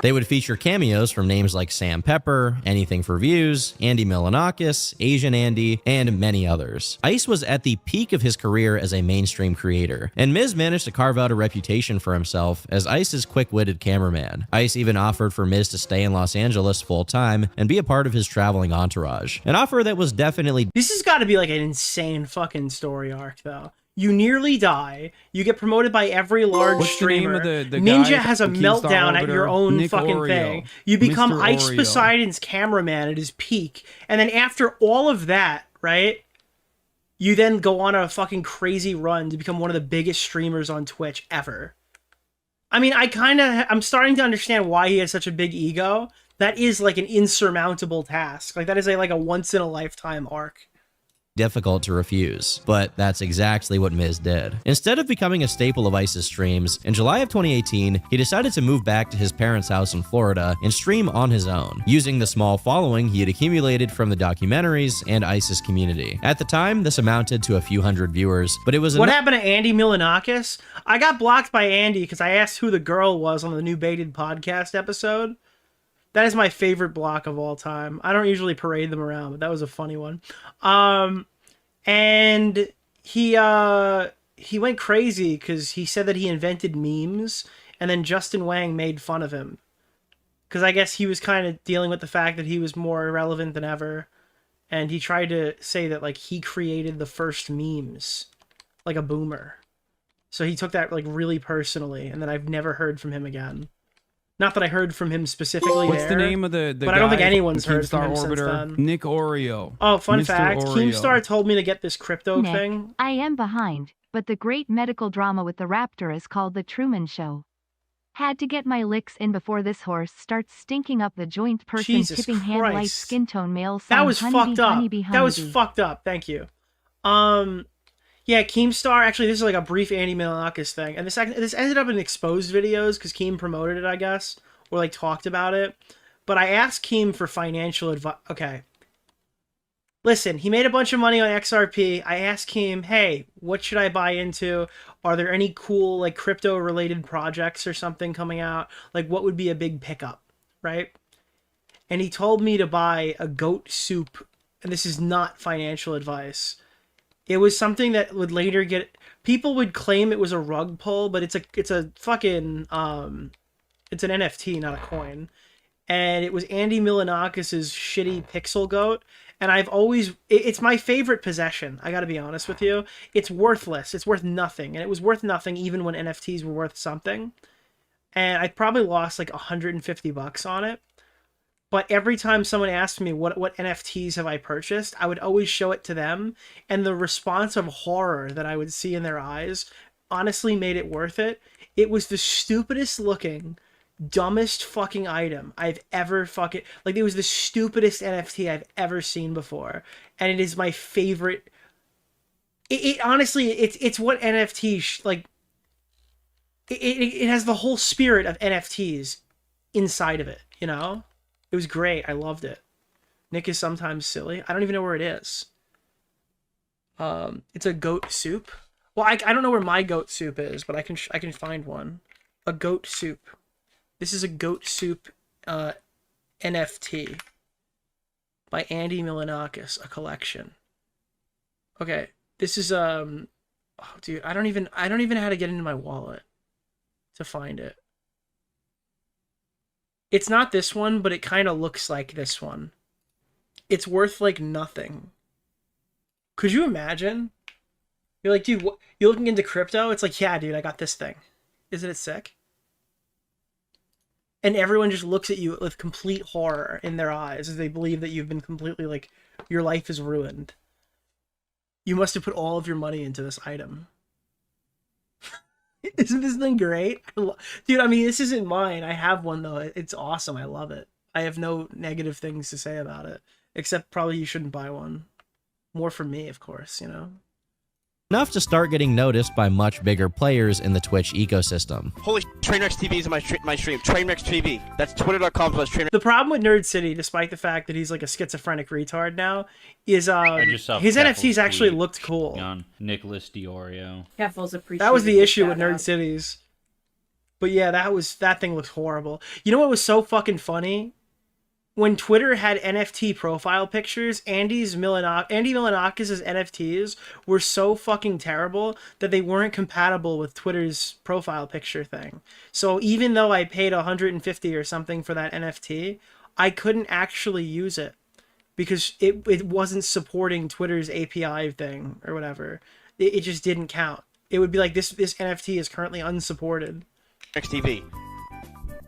Speaker 3: They would feature cameos from names like Sam Pepper, Anything for Views, Andy Milanakis, Asian Andy, and many others. Ice was at the peak of his career as a mainstream creator, and Miz managed to carve out a reputation for himself as Ice's quick-witted cameraman. Ice even offered for Miz to stay in Los Angeles full-time and be a part of his traveling entourage, an offer that was definitely...
Speaker 2: This has got to be like an insane fucking story arc, though. You nearly die. You get promoted by every large streamer. Ninja has a meltdown at your own fucking thing. You become Ice Poseidon's cameraman at his peak. And then after all of that, right? You then go on a fucking crazy run to become one of the biggest streamers on Twitch ever. I mean, I'm starting to understand why he has such a big ego. That is like an insurmountable task. Like that is like a once in a lifetime arc.
Speaker 3: difficult to refuse. But that's exactly what Miz did. Instead of becoming a staple of ISIS streams, in July of 2018, he decided to move back to his parents' house in Florida and stream on his own, using the small following he had accumulated from the documentaries and ISIS community. At the time, this amounted to a few hundred viewers, but it was
Speaker 2: What happened to Andy Milanakis? I got blocked by Andy because I asked who the girl was on the new Baited podcast episode. That is my favorite block of all time. I don't usually parade them around, but that was a funny one. And he went crazy because he said that he invented memes, and then Justin Wang made fun of him. Because I guess he was kind of dealing with the fact that he was more irrelevant than ever. And he tried to say that, like, he created the first memes. Like a boomer. So he took that, like, really personally. And then I've never heard from him again. Not that I heard from him specifically.
Speaker 11: What's the name of the
Speaker 2: but
Speaker 11: guy,
Speaker 2: I don't think anyone's heard from him
Speaker 11: Orbiter?
Speaker 2: since then.
Speaker 11: Nick Oreo.
Speaker 2: Oh, fun
Speaker 11: Mr.
Speaker 2: fact.
Speaker 11: Oreo.
Speaker 2: Keemstar told me to get this crypto
Speaker 9: Nick,
Speaker 2: thing.
Speaker 9: I am behind, but the great medical drama with the raptor is called The Truman Show. Had to get my licks in before this horse starts stinking up the joint. Person
Speaker 2: Jesus
Speaker 9: tipping hand light
Speaker 2: Christ.
Speaker 9: skin tone male
Speaker 2: That
Speaker 9: sign,
Speaker 2: was
Speaker 9: honeybee,
Speaker 2: fucked up.
Speaker 9: honeybee,
Speaker 2: That was
Speaker 9: honeybee.
Speaker 2: fucked up. Thank you. Yeah, Keemstar, actually, this is like a brief Andy Milanakis thing. And this ended up in exposed videos because Keem promoted it, I guess. Or like talked about it. But I asked Keem for financial advice. Okay. Listen, he made a bunch of money on XRP. I asked Keem, hey, what should I buy into? Are there any cool like crypto related projects or something coming out? Like what would be a big pickup, right? And he told me to buy a goat soup. And this is not financial advice. It was something that would later get... People would claim it was a rug pull, but it's a fucking... It's an NFT, not a coin. And it was Andy Milanakis' shitty pixel goat. And I've always... It's my favorite possession, I gotta be honest with you. It's worthless. It's worth nothing. And it was worth nothing even when NFTs were worth something. And I probably lost like $150 on it. But every time someone asked me what NFTs have I purchased, I would always show it to them. And the response of horror that I would see in their eyes honestly made it worth it. It was the stupidest looking, dumbest fucking item I've ever fucking... Like, it was the stupidest NFT I've ever seen before. And it is my favorite... It honestly, it's what NFTs... Like, it has the whole spirit of NFTs inside of it, you know? It was great. I loved it. Nick is sometimes silly. I don't even know where it is. It's a goat soup. Well, I don't know where my goat soup is, but I can find one. A goat soup. This is a goat soup NFT by Andy Milanakis, a collection. Okay, this is oh dude, I don't even know how to get into my wallet to find it. It's not this one, but it kind of looks like this one. It's worth like nothing. Could you imagine? You're like, dude, what? You're looking into crypto? It's like, yeah, dude, I got this thing. Isn't it sick? And everyone just looks at you with complete horror in their eyes as they believe that you've been completely, like, your life is ruined. You must have put all of your money into this item. Isn't this thing great? Dude, I mean, this isn't mine. I have one, though. It's awesome. I love it. I have no negative things to say about it. Except probably you shouldn't buy one. More for me, of course, you know?
Speaker 3: Enough to start getting noticed by much bigger players in the Twitch ecosystem.
Speaker 12: Holy Trainwrecks TV is my stream. Trainwrecks TV. That's twitter.com/Trainwrecks.
Speaker 2: The problem with Nerd City, despite the fact that he's like a schizophrenic retard now, is his NFTs actually looked cool.
Speaker 13: On Nicholas DeOrio.
Speaker 5: Kefel's appreciated.
Speaker 2: That was the issue with Nerd Cities. But yeah, that thing looked horrible. You know what was so fucking funny? When Twitter had NFT profile pictures, Andy Milanakis' NFTs were so fucking terrible that they weren't compatible with Twitter's profile picture thing. So even though I paid $150 or something for that NFT, I couldn't actually use it because it wasn't supporting Twitter's API thing or whatever. It just didn't count. It would be like this NFT is currently unsupported.
Speaker 12: Trainwrecks TV.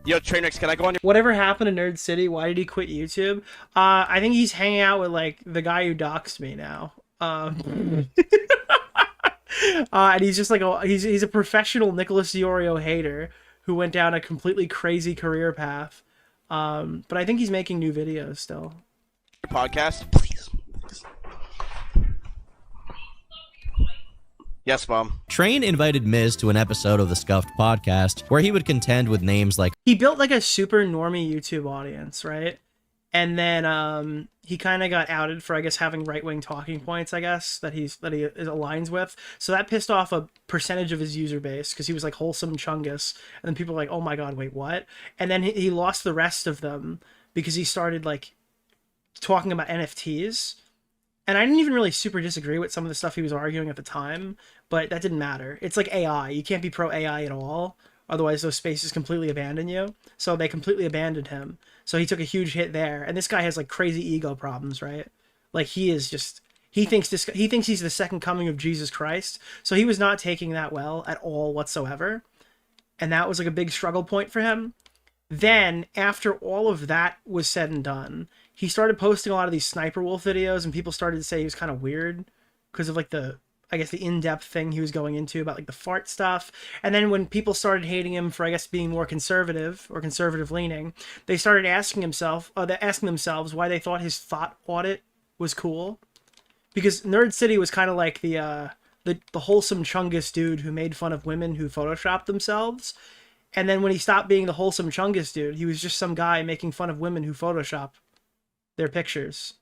Speaker 12: Yo, Trainwrecks, can I go on your...
Speaker 2: Whatever happened to Nerd City? Why did he quit YouTube? I think he's hanging out with, like, the guy who doxed me now. And he's just like, he's a professional Nicholas DeOrio hater who went down a completely crazy career path. But I think he's making new videos still.
Speaker 12: Podcast? Please. Yes, Mom.
Speaker 3: Train invited Miz to an episode of the Scuffed podcast where he would contend with names like
Speaker 2: he built like a super normie YouTube audience, right? And then he kind of got outed for, I guess, having right-wing talking points, I guess, that he aligns with. So that pissed off a percentage of his user base because he was like wholesome Chungus. And then people were like, oh my god, wait, what? And then he lost the rest of them because he started like talking about NFTs. And I didn't even really super disagree with some of the stuff he was arguing at the time, but that didn't matter. It's like AI. You can't be pro AI at all. Otherwise, those spaces completely abandon you. So they completely abandoned him. So he took a huge hit there. And this guy has like crazy ego problems, right? Like he thinks he's the second coming of Jesus Christ. So he was not taking that well at all whatsoever. And that was like a big struggle point for him. Then, after all of that was said and done, he started posting a lot of these Sniper Wolf videos, and people started to say he was kind of weird because of like the in-depth thing he was going into about like the fart stuff. And then when people started hating him for, I guess, being more conservative or conservative leaning, they started asking themselves why they thought his thought audit was cool. Because Nerd City was kind of like the wholesome Chungus dude who made fun of women who photoshopped themselves. And then when he stopped being the wholesome Chungus dude, he was just some guy making fun of women who Photoshop their pictures.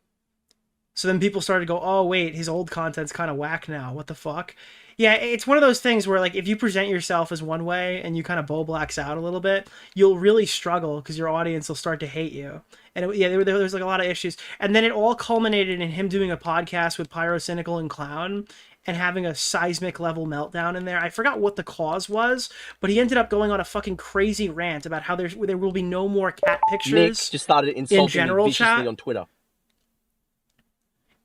Speaker 2: So then people started to go, oh, wait, his old content's kind of whack now. What the fuck? Yeah, it's one of those things where, like, if you present yourself as one way and you kind of bow blacks out a little bit, you'll really struggle because your audience will start to hate you. And there was like a lot of issues. And then it all culminated in him doing a podcast with Pyrocynical and Clown and having a seismic level meltdown in there. I forgot what the cause was, but he ended up going on a fucking crazy rant about how there will be no more cat pictures.
Speaker 12: Nick just started insulting
Speaker 2: in general
Speaker 12: me viciously
Speaker 2: chat
Speaker 12: on Twitter.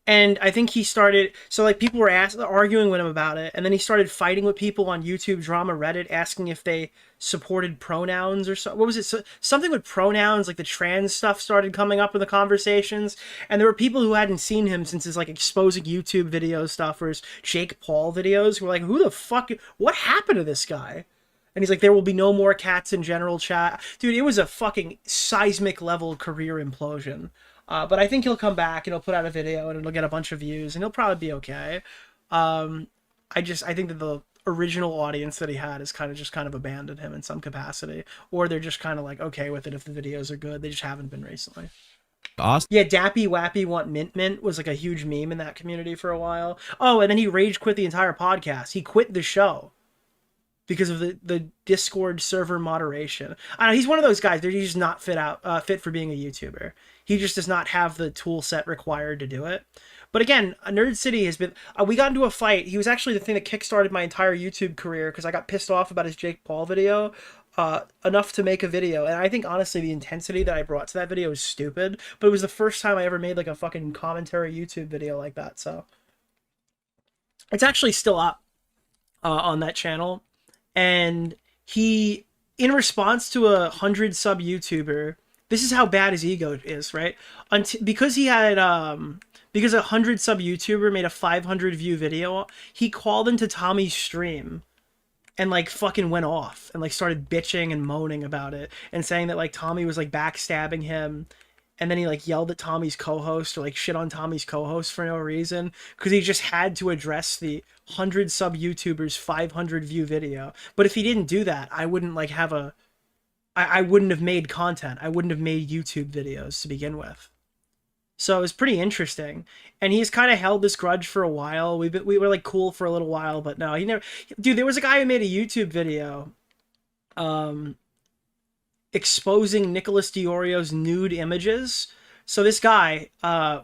Speaker 2: And I think he started, so like people were arguing with him about it, and then he started fighting with people on YouTube Drama Reddit, asking if they supported pronouns or so. What was it? So, something with pronouns, like the trans stuff started coming up in the conversations, and there were people who hadn't seen him since his like exposing YouTube video stuff or his Jake Paul videos who were like, who the fuck, what happened to this guy? And he's like, there will be no more cats in general chat. Dude, it was a fucking seismic level career implosion. But I think he'll come back and he'll put out a video and it'll get a bunch of views and he'll probably be okay. I think that the original audience that he had is kind of abandoned him in some capacity, or they're just kind of like okay with it if the videos are good. They just haven't been recently.
Speaker 3: Awesome.
Speaker 2: Yeah, Dappy Wappy Want Mint Mint was like a huge meme in that community for a while. Oh, and then he rage quit the entire podcast. He quit the show because of the Discord server moderation. I know he's one of those guys. He's just not fit for being a YouTuber. He just does not have the tool set required to do it. But again, Nerd City has been... we got into a fight. He was actually the thing that kickstarted my entire YouTube career because I got pissed off about his Jake Paul video enough to make a video. And I think, honestly, the intensity that I brought to that video is stupid. But it was the first time I ever made like a fucking commentary YouTube video like that. So it's actually still up on that channel. And he, in response to a 100 sub YouTuber... This is how bad his ego is, right? Because he had, because a 100 sub YouTuber made a 500 view video, he called into Tommy's stream and like fucking went off and like started bitching and moaning about it and saying that like Tommy was like backstabbing him. And then he like yelled at Tommy's co-host or like shit on Tommy's co-host for no reason because he just had to address the 100 sub YouTuber's 500 view video. But if he didn't do that, I wouldn't like have I wouldn't have made content. I wouldn't have made YouTube videos to begin with. So it was pretty interesting. And he's kind of held this grudge for a while. We were like cool for a little while, but no, he never... Dude, there was a guy who made a YouTube video exposing Nicholas DeOrio's nude images. So this guy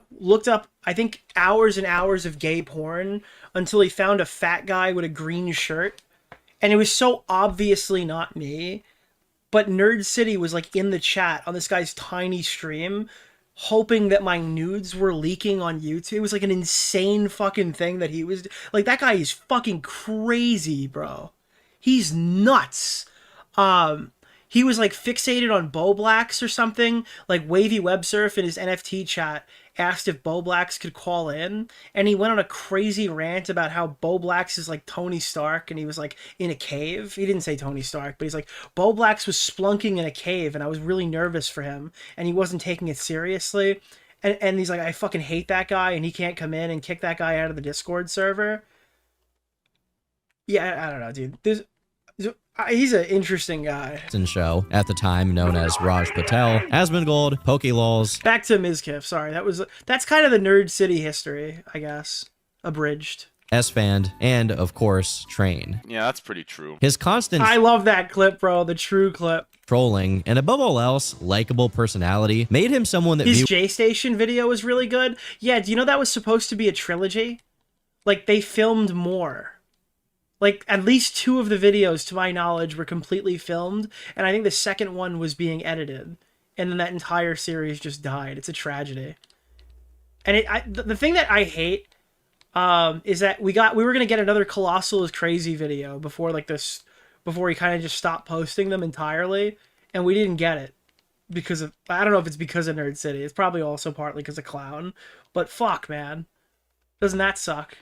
Speaker 2: looked up, I think, hours and hours of gay porn until he found a fat guy with a green shirt. And it was so obviously not me. But Nerd City was like in the chat on this guy's tiny stream, hoping that my nudes were leaking on YouTube. It was like an insane fucking thing that he was like. That guy is fucking crazy, bro. He's nuts. He was like fixated on Bo Blacks or something. Like Wavy Websurf in his NFT chat asked if Bo Blacks could call in, and he went on a crazy rant about how Bo Blacks is like Tony Stark and he was like in a cave. He didn't say Tony Stark, but he's like, Bo Blacks was splunking in a cave and I was really nervous for him and he wasn't taking it seriously. And he's like, I fucking hate that guy and he can't come in, and kick that guy out of the Discord server. Yeah, I don't know, dude. He's an interesting guy.
Speaker 3: Show at the time known as Raj Patel, Asmongold, Pokelols.
Speaker 2: Back to Mizkif. Sorry, that's kind of the Nerd City history, I guess, abridged.
Speaker 3: S-Fand, and of course, Train.
Speaker 11: Yeah, that's pretty true.
Speaker 3: His constant
Speaker 2: I love that clip, bro. The true clip.
Speaker 3: Trolling, and above all else, likable personality made him someone that
Speaker 2: his J-Station video was really good. Yeah, do you know that was supposed to be a trilogy? Like, they filmed more. Like, at least 2 of the videos, to my knowledge, were completely filmed, and I think the second one was being edited. And then that entire series just died. It's a tragedy. And the thing that I hate is that we were gonna get another Colossal is Crazy video before he kind of just stopped posting them entirely, and we didn't get it because of, I don't know if it's because of Nerd City. It's probably also partly because of Clown, but fuck, man, doesn't that suck?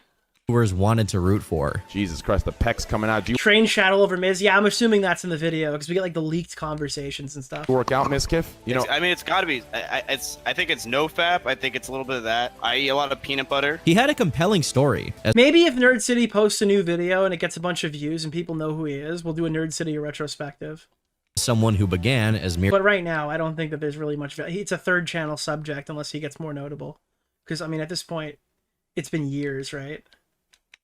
Speaker 3: Viewers wanted to root for.
Speaker 11: Jesus Christ, the pecs coming out. Do you
Speaker 2: Train Shadow over Miz? Yeah, I'm assuming that's in the video because we get like the leaked conversations and stuff.
Speaker 11: work out, Mizkif? You know,
Speaker 12: I mean, it's got to be. I think it's no fap. I think it's a little bit of that. I eat a lot of peanut butter.
Speaker 3: He had a compelling story.
Speaker 2: Maybe if Nerd City posts a new video and it gets a bunch of views and people know who he is, we'll do a Nerd City retrospective.
Speaker 3: Someone who began as mere.
Speaker 2: But right now, I don't think that there's really much. It's a third channel subject unless he gets more notable. Because I mean, at this point, it's been years, right?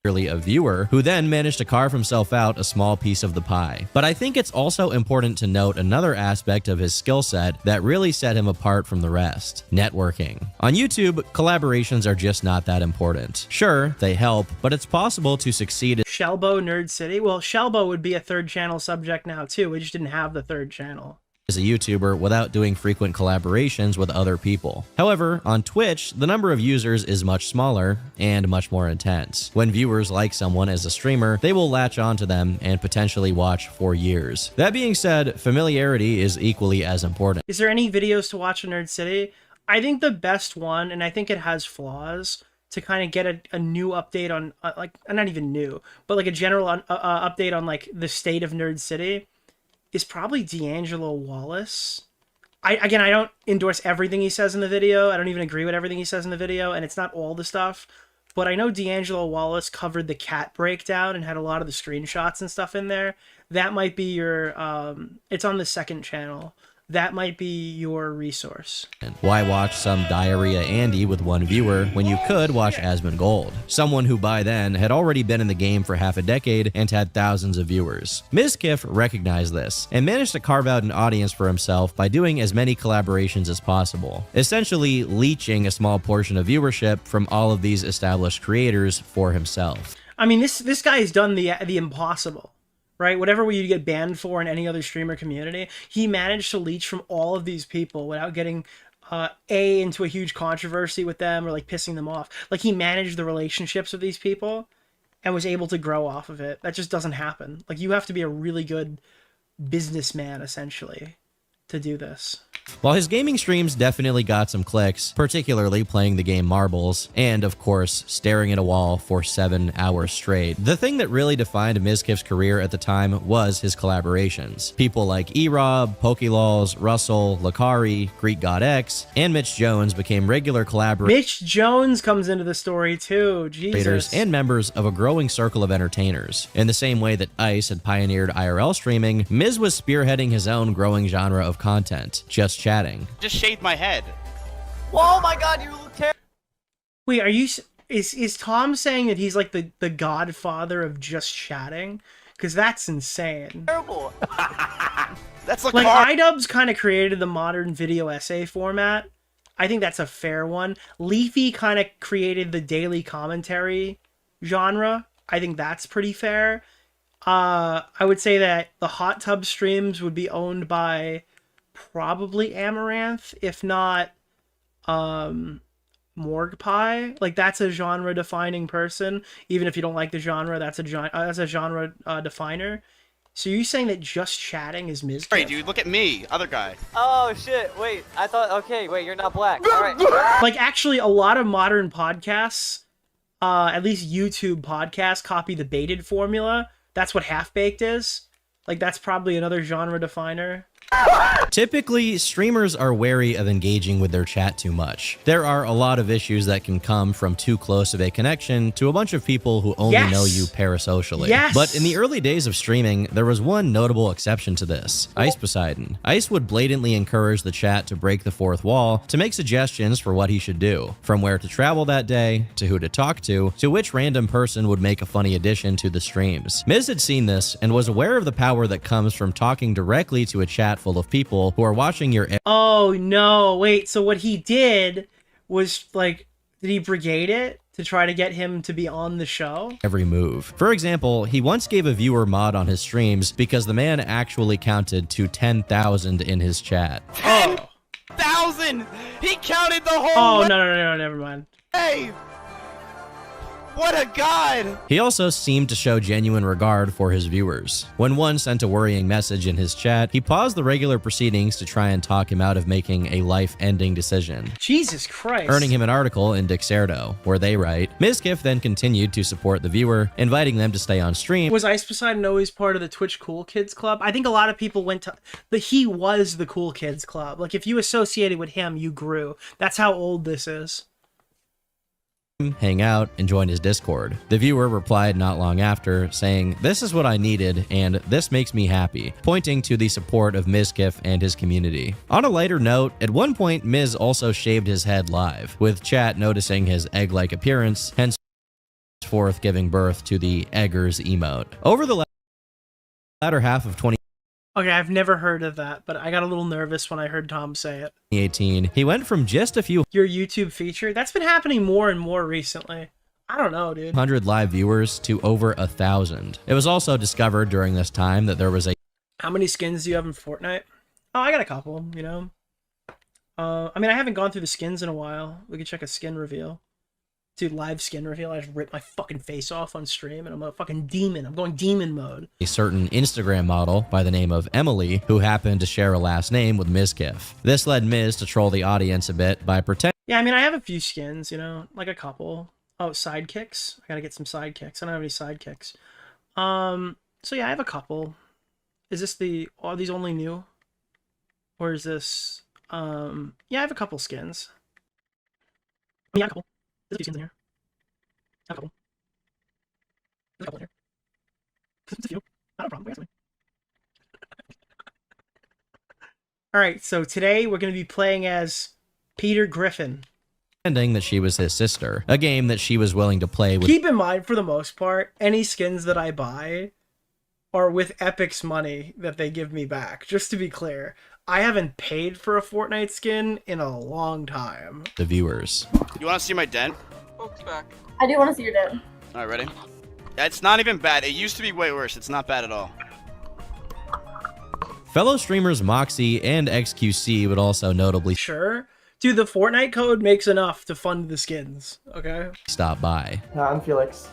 Speaker 3: A viewer who then managed to carve himself out a small piece of the pie. But I think it's also important to note another aspect of his skill set that really set him apart from the rest: networking. On YouTube, collaborations are just not that important. Sure, they help, but it's possible to succeed.
Speaker 2: Shelbo Nerd City? Well, Shelbo would be a third channel subject now too. We just didn't have the third channel
Speaker 3: as a YouTuber without doing frequent collaborations with other people. However, on Twitch, the number of users is much smaller and much more intense. When viewers like someone as a streamer, they will latch onto them and potentially watch for years. That being said, familiarity is equally as important.
Speaker 2: Is there any videos to watch in Nerd City? I think the best one, and I think it has flaws, to kind of get a new update on, like, not even new, but like a general update on like the state of Nerd City, is probably D'Angelo Wallace. I don't endorse everything he says in the video. I don't even agree with everything he says in the video, and it's not all the stuff. But I know D'Angelo Wallace covered the cat breakdown and had a lot of the screenshots and stuff in there. That might be your... it's on the second channel. That might be your resource.
Speaker 3: Why watch some Diarrhea Andy with one viewer when you could watch Asmongold, someone who by then had already been in the game for half a decade and had thousands of viewers? Mizkif recognized this and managed to carve out an audience for himself by doing as many collaborations as possible, essentially leeching a small portion of viewership from all of these established creators for himself.
Speaker 2: I mean, this guy has done the impossible. Right? Whatever you get banned for in any other streamer community, he managed to leech from all of these people without getting into a huge controversy with them or like pissing them off. Like, he managed the relationships with these people and was able to grow off of it. That just doesn't happen. Like, you have to be a really good businessman, essentially, to do this.
Speaker 3: While his gaming streams definitely got some clicks, particularly playing the game Marbles, and of course, staring at a wall for 7 hours straight, the thing that really defined Mizkif's career at the time was his collaborations. People like E-Rob, Pokelols, Russell, Lakari, Greek God X, and Mitch Jones became regular collaborators.
Speaker 2: Mitch Jones comes into the story too, Jesus.
Speaker 3: And members of a growing circle of entertainers. In the same way that Ice had pioneered IRL streaming, Miz was spearheading his own growing genre of content, just chatting.
Speaker 12: Just shaved my head.
Speaker 14: Oh my god, you look terrible.
Speaker 2: Wait, are you... Is Tom saying that he's like the godfather of just chatting? Because that's insane.
Speaker 14: Terrible.
Speaker 12: That's
Speaker 2: like iDubbbz kind of created the modern video essay format. I think that's a fair one. Leafy kind of created the daily commentary genre. I think that's pretty fair. I would say that the hot tub streams would be owned by probably Amaranth, if not Morgue Pie. Like, that's a genre defining person. Even if you don't like the genre, that's a genre definer. So you're saying that just chatting is Mizkif?
Speaker 12: Hey, dude, look at me, other guy.
Speaker 14: Oh shit! Wait, I thought. Okay, wait, you're not black. All right.
Speaker 2: Like, actually, a lot of modern podcasts, at least YouTube podcasts, copy the baited formula. That's what Half Baked is. Like, that's probably another genre definer.
Speaker 3: Typically, streamers are wary of engaging with their chat too much. There are a lot of issues that can come from too close of a connection to a bunch of people who only know you parasocially. But in the early days of streaming, there was one notable exception to this: Ice Poseidon. Ice would blatantly encourage the chat to break the fourth wall, to make suggestions for what he should do, from where to travel that day, to who to talk to which random person would make a funny addition to the streams. Miz had seen this and was aware of the power that comes from talking directly to a chat full of people who are watching your.
Speaker 2: Oh no, wait, so what he did was, like, did he brigade it to try to get him to be on the show?
Speaker 3: Every move. For example, he once gave a viewer mod on his streams because the man actually counted to 10,000 in his chat.
Speaker 12: 10,000! He counted the whole.
Speaker 2: Oh, no, never mind.
Speaker 12: Hey! What a god!
Speaker 3: He also seemed to show genuine regard for his viewers. When one sent a worrying message in his chat, he paused the regular proceedings to try and talk him out of making a life-ending decision.
Speaker 2: Jesus Christ.
Speaker 3: Earning him an article in Dixerdo, where they write, Mizkif then continued to support the viewer, inviting them to stay on stream.
Speaker 2: Was Ice Poseidon always part of the Twitch Cool Kids Club? I think a lot of people went to... He was the Cool Kids Club. Like, if you associated with him, you grew. That's how old this is.
Speaker 3: Hang out, and join his Discord. The viewer replied not long after, saying, "This is what I needed, and this makes me happy," pointing to the support of Mizkif and his community. On a lighter note, at one point, Miz also shaved his head live, with chat noticing his egg-like appearance, henceforth giving birth to the Eggers emote. Over the latter half of 2018,
Speaker 2: Okay, I've never heard of that, but I got a little nervous when I heard Tom say it.
Speaker 3: he went from just a few
Speaker 2: Your YouTube feature? That's been happening more and more recently. I don't know, dude.
Speaker 3: 100 live viewers to over 1,000. It was also discovered during this time that there was a...
Speaker 2: How many skins do you have in Fortnite? Oh, I got a couple, you know? I mean, I haven't gone through the skins in a while. We could check a skin reveal. Dude, live skin reveal. I just ripped my fucking face off on stream, and I'm a fucking demon. I'm going demon mode.
Speaker 3: A certain Instagram model by the name of Emily, who happened to share a last name with Mizkif. This led Miz to troll the audience a bit by pretending...
Speaker 2: Yeah, I mean, I have a few skins, you know? Like a couple. Oh, sidekicks? I gotta get some sidekicks. I don't have any sidekicks. So yeah, I have a couple. Is this the... Are these only new? Or is this... Yeah, I have a couple skins. Yeah, a couple. There's a few skins in here. A couple. There's a couple in here. There's a few. Not a problem. We got something. Alright, so today we're going to be playing as Peter Griffin.
Speaker 3: That she was his sister. A game that she was willing to play with...
Speaker 2: Keep in mind, for the most part, any skins that I buy are with Epic's money that they give me back. Just to be clear, I haven't paid for a Fortnite skin in a long time.
Speaker 3: The viewers.
Speaker 12: You want to see my dent?
Speaker 5: Back. I do want to see your dent.
Speaker 12: Alright, ready? It's not even bad. It used to be way worse. It's not bad at all.
Speaker 3: Fellow streamers Moxie and XQC would also notably...
Speaker 2: Sure. Dude, the Fortnite code makes enough to fund the skins, okay?
Speaker 3: Stop by.
Speaker 15: I'm Felix.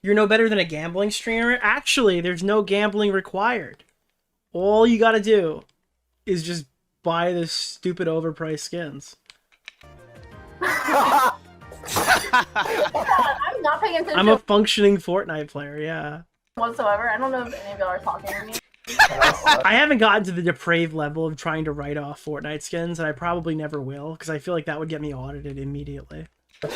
Speaker 2: You're no better than a gambling streamer? Actually, there's no gambling required. All you gotta do is just buy the stupid overpriced skins.
Speaker 5: I'm not paying attention
Speaker 2: I'm a functioning Fortnite player, yeah.
Speaker 5: whatsoever. I don't know if any of y'all are talking to me.
Speaker 2: I haven't gotten to the depraved level of trying to write off Fortnite skins, and I probably never will, because I feel like that would get me audited immediately.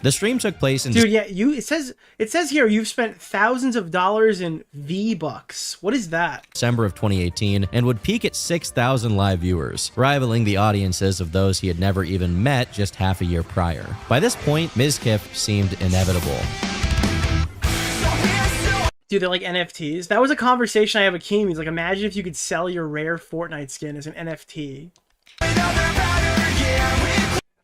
Speaker 3: The stream took place in...
Speaker 2: Dude, yeah, it says here you've spent thousands of dollars in V-Bucks. What is that?
Speaker 3: December of 2018, and would peak at 6,000 live viewers, rivaling the audiences of those he had never even met just half a year prior. By this point, Mizkif seemed inevitable.
Speaker 2: Dude, they're like NFTs. That was a conversation I had with Keem. He's like, imagine if you could sell your rare Fortnite skin as an NFT.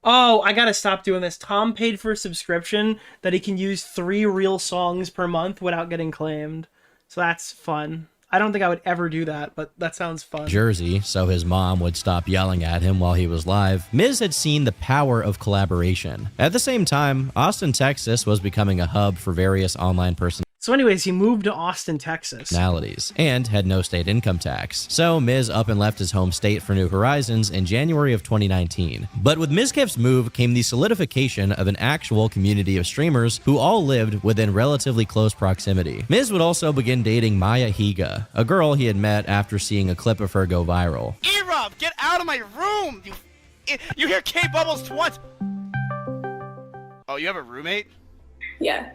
Speaker 2: Oh, I gotta stop doing this. Tom paid for a subscription that he can use 3 real songs per month without getting claimed. So that's fun. I don't think I would ever do that, but that sounds fun.
Speaker 3: Jersey, so his mom would stop yelling at him while he was live. Miz had seen the power of collaboration. At the same time, Austin, Texas was becoming a hub for various online personalities.
Speaker 2: So anyways, he moved to Austin, Texas.
Speaker 3: And had no state income tax. So Miz up and left his home state for New Horizons in January of 2019. But with Mizkif's move came the solidification of an actual community of streamers who all lived within relatively close proximity. Miz would also begin dating Maya Higa, a girl he had met after seeing a clip of her go viral.
Speaker 12: E-Rob, get out of my room! You hear K-Bubbles once! Oh, you have a roommate?
Speaker 5: Yeah.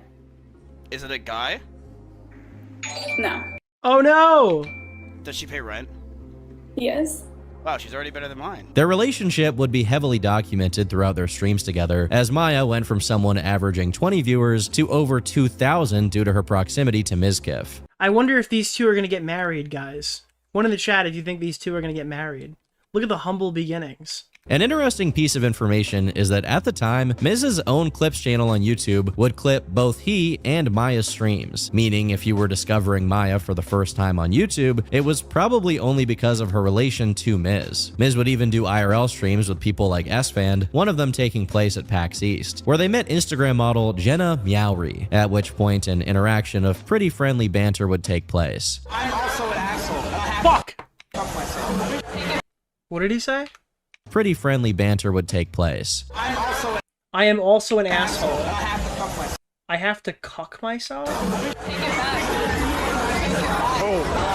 Speaker 12: Is it a guy?
Speaker 5: No.
Speaker 2: Oh no!
Speaker 12: Does she pay rent?
Speaker 5: Yes.
Speaker 12: Wow, she's already better than mine.
Speaker 3: Their relationship would be heavily documented throughout their streams together, as Maya went from someone averaging 20 viewers to over 2,000 due to her proximity to Mizkif.
Speaker 2: I wonder if these two are gonna get married, guys. One in the chat if you think these two are gonna get married. Look at the humble beginnings.
Speaker 3: An interesting piece of information is that at the time, Miz's own clips channel on YouTube would clip both he and Maya's streams, meaning if you were discovering Maya for the first time on YouTube, it was probably only because of her relation to Miz. Miz would even do IRL streams with people like S-Fan, one of them taking place at PAX East, where they met Instagram model Jenna Meowry, at which point an interaction of pretty friendly banter would take place.
Speaker 12: I'm also an asshole.
Speaker 2: Fuck!
Speaker 12: Fuck myself.
Speaker 2: What did he say?
Speaker 3: Pretty friendly banter would take place.
Speaker 2: I am also an asshole. I have to cuck myself?
Speaker 5: Oh.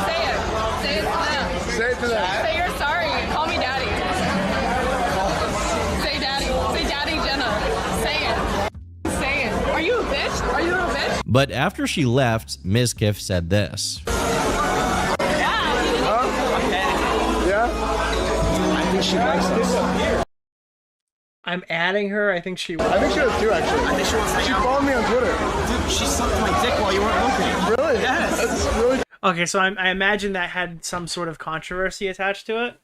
Speaker 5: Say it. Say it to them.
Speaker 15: Say it to them.
Speaker 5: Say you're sorry. Call me daddy. Say daddy. Say daddy, Jenna. Say it. Say it. Are you a bitch? Are you a bitch?
Speaker 3: But after she left, Mizkif said this.
Speaker 2: I'm adding her. I think she.
Speaker 15: I think she does too, actually.
Speaker 12: I think she wants to hang
Speaker 15: She
Speaker 12: out.
Speaker 15: followed me on Twitter.
Speaker 12: Dude, she sucked my dick while you weren't looking.
Speaker 15: Really?
Speaker 12: Yes.
Speaker 15: That's really.
Speaker 2: Okay, so I imagine that had some sort of controversy attached to it.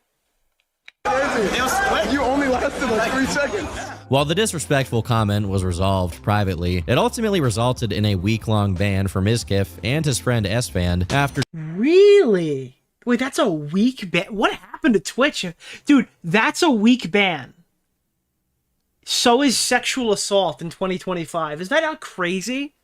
Speaker 15: Crazy. You only lasted like 3 seconds.
Speaker 3: While the disrespectful comment was resolved privately, it ultimately resulted in a week-long ban for Mizkif and his friend S-Fan after—
Speaker 2: Really? Wait, that's a week ban? What happened to Twitch? Dude, that's a week ban. So is sexual assault in 2025. Is that not crazy?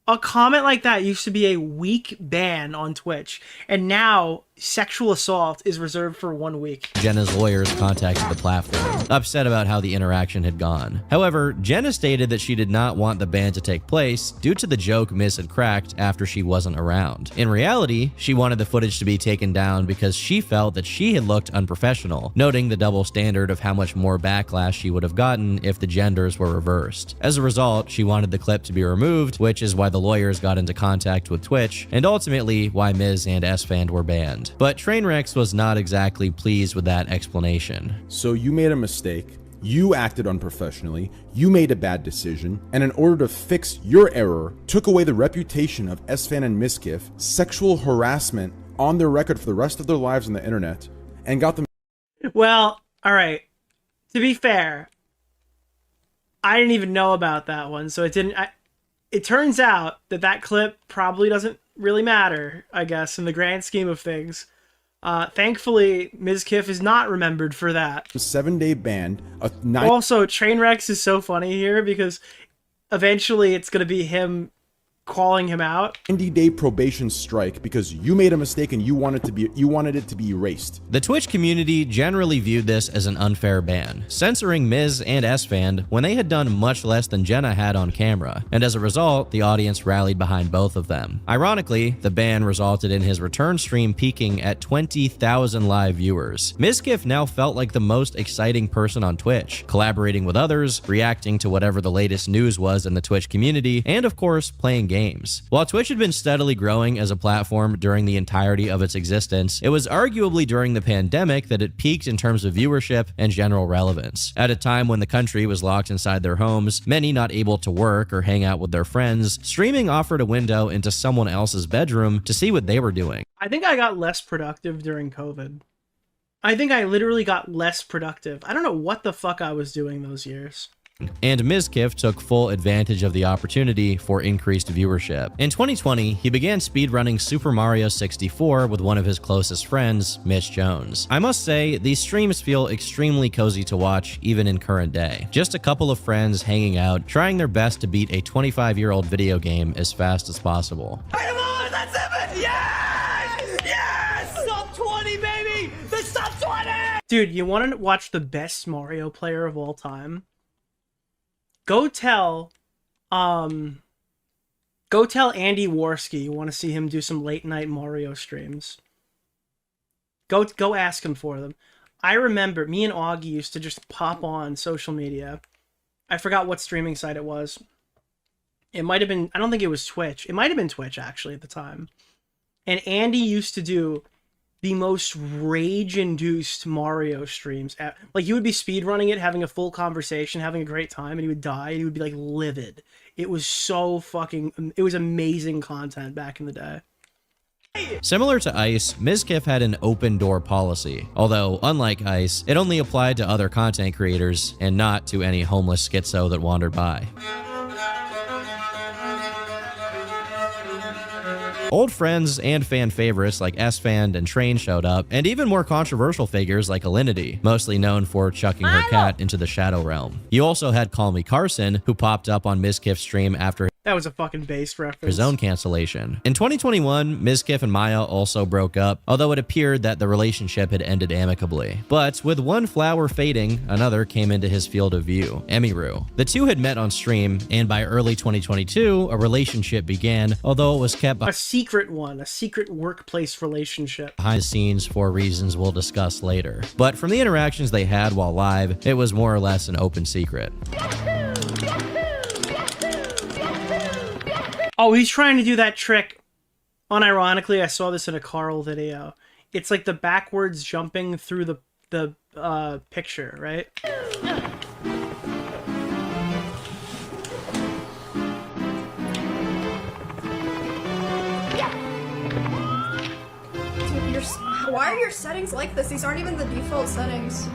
Speaker 2: A comment like that used to be a week ban on Twitch, and now sexual assault is reserved for 1 week.
Speaker 3: Jenna's lawyers contacted the platform, upset about how the interaction had gone. However, Jenna stated that she did not want the ban to take place due to the joke Miz had cracked after she wasn't around. In reality, she wanted the footage to be taken down because she felt that she had looked unprofessional, noting the double standard of how much more backlash she would have gotten if the genders were reversed. As a result, she wanted the clip to be removed, which is why the lawyers got into contact with Twitch, and ultimately why Miz and S-Fan were banned. But Trainwrecks was not exactly pleased with that explanation.
Speaker 11: So you made a mistake, you acted unprofessionally, you made a bad decision, and in order to fix your error, took away the reputation of S-Fan and Mizkif, sexual harassment on their record for the rest of their lives on the internet, and got them—
Speaker 2: Well, alright. To be fair, I didn't even know about that one, so it didn't... It turns out that that clip probably doesn't really matter, I guess, in the grand scheme of things. Thankfully, Mizkif is not remembered for that.
Speaker 11: 7-day ban.
Speaker 2: Also, Trainwrecks is so funny here because eventually it's going to be him calling him out.
Speaker 11: 90-day probation strike because you made a mistake and you wanted it to be erased.
Speaker 3: The Twitch community generally viewed this as an unfair ban, censoring Miz and S-Fan when they had done much less than Jenna had on camera, and as a result, the audience rallied behind both of them. Ironically, the ban resulted in his return stream peaking at 20,000 live viewers. Mizkif now felt like the most exciting person on Twitch, collaborating with others, reacting to whatever the latest news was in the Twitch community, and of course, playing games. While Twitch had been steadily growing as a platform during the entirety of its existence, it was arguably during the pandemic that it peaked in terms of viewership and general relevance. At a time when the country was locked inside their homes, many not able to work or hang out with their friends, streaming offered a window into someone else's bedroom to see what they were doing.
Speaker 2: I think I got less productive during COVID. I think I literally got less productive. I don't know what the fuck I was doing those years.
Speaker 3: and Mizkif took full advantage of the opportunity for increased viewership. In 2020, he began speedrunning Super Mario 64 with one of his closest friends, Mitch Jones. I must say, these streams feel extremely cozy to watch even in current day. Just a couple of friends hanging out, trying their best to beat a 25-year-old video game as fast as possible.
Speaker 15: Come on, that's it! Yes! Yes! Sub 20, baby! The sub 20!
Speaker 2: Dude, you want to watch the best Mario player of all time? Go tell Andy Warski you want to see him do some late night Mario streams. Go ask him for them. I remember me and Augie used to just pop on social media. I forgot what streaming site it was. It might have been, I don't think it was Twitch. It might have been Twitch actually at the time. And Andy used to do the most rage-induced Mario streams. Like, you would be speedrunning it, having a full conversation, having a great time, and he would die, and he would be, like, livid. It was so fucking... It was amazing content back in the day.
Speaker 3: Similar to ICE, Mizkif had an open door policy, although, unlike ICE, it only applied to other content creators and not to any homeless schizo that wandered by. Old friends and fan favorites like S-Fan and Train showed up, and even more controversial figures like Alinity, mostly known for chucking her cat into the Shadow Realm. You also had Call Me Carson, who popped up on Mizkif's stream after
Speaker 2: that was a fucking base reference.
Speaker 3: His own cancellation. In 2021, Mizkif and Maya also broke up, although it appeared that the relationship had ended amicably. But with one flower fading, another came into his field of view, Emiru. The two had met on stream, and by early 2022, a relationship began, although it was kept
Speaker 2: a secret workplace relationship.
Speaker 3: Behind the scenes for reasons we'll discuss later. But from the interactions they had while live, it was more or less an open secret.
Speaker 2: Oh, he's trying to do that trick. Unironically, I saw this in a Carl video. It's like the backwards jumping through the picture, right?
Speaker 16: Dude, why are your settings like this? These aren't even the default settings.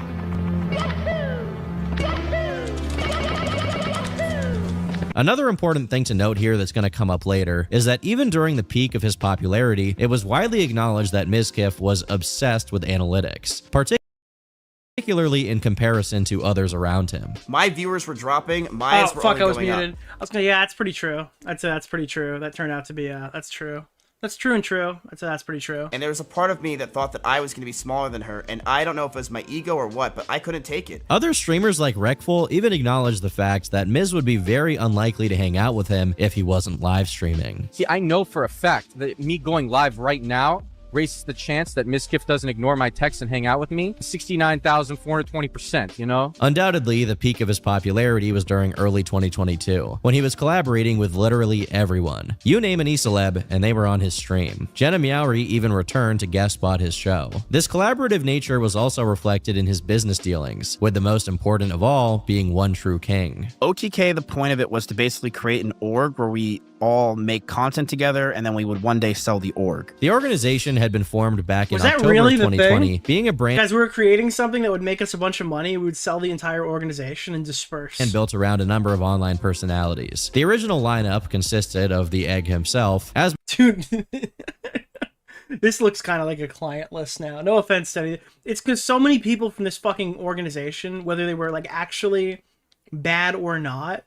Speaker 3: Another important thing to note here that's going to come up later is that even during the peak of his popularity, it was widely acknowledged that Mizkif was obsessed with analytics, particularly in comparison to others around him.
Speaker 1: My viewers were dropping, mine were only
Speaker 2: I was
Speaker 1: going
Speaker 2: muted.
Speaker 1: up.
Speaker 2: I was gonna, yeah, that's pretty true. I'd say that's pretty true. That turned out to be, that's true. That's true and true. I'd say that's pretty true.
Speaker 1: And there was a part of me that thought that I was going to be smaller than her, and I don't know if it was my ego or what, but I couldn't take it.
Speaker 3: Other streamers like Rekful even acknowledged the fact that Miz would be very unlikely to hang out with him if he wasn't live streaming.
Speaker 17: See, I know for a fact that me going live right now raises the chance that Mizkif doesn't ignore my text and hang out with me 69,420%, you know?
Speaker 3: Undoubtedly, the peak of his popularity was during early 2022, when he was collaborating with literally everyone. You name an e-celeb, and they were on his stream. Jenna Miauri even returned to guest spot his show. This collaborative nature was also reflected in his business dealings, with the most important of all being One True King.
Speaker 1: OTK, the point of it was to basically create an org where we all make content together, and then we would one day sell the org.
Speaker 3: The organization had been formed back in October
Speaker 2: really
Speaker 3: of 2020, being a brand.
Speaker 2: Guys, we were creating something that would make us a bunch of money. We would sell the entire organization and disperse.
Speaker 3: And built around a number of online personalities. The original lineup consisted of the Egg himself, as
Speaker 2: dude. This looks kind of like a client list now. No offense to any. It's because so many people from this fucking organization, whether they were like actually bad or not,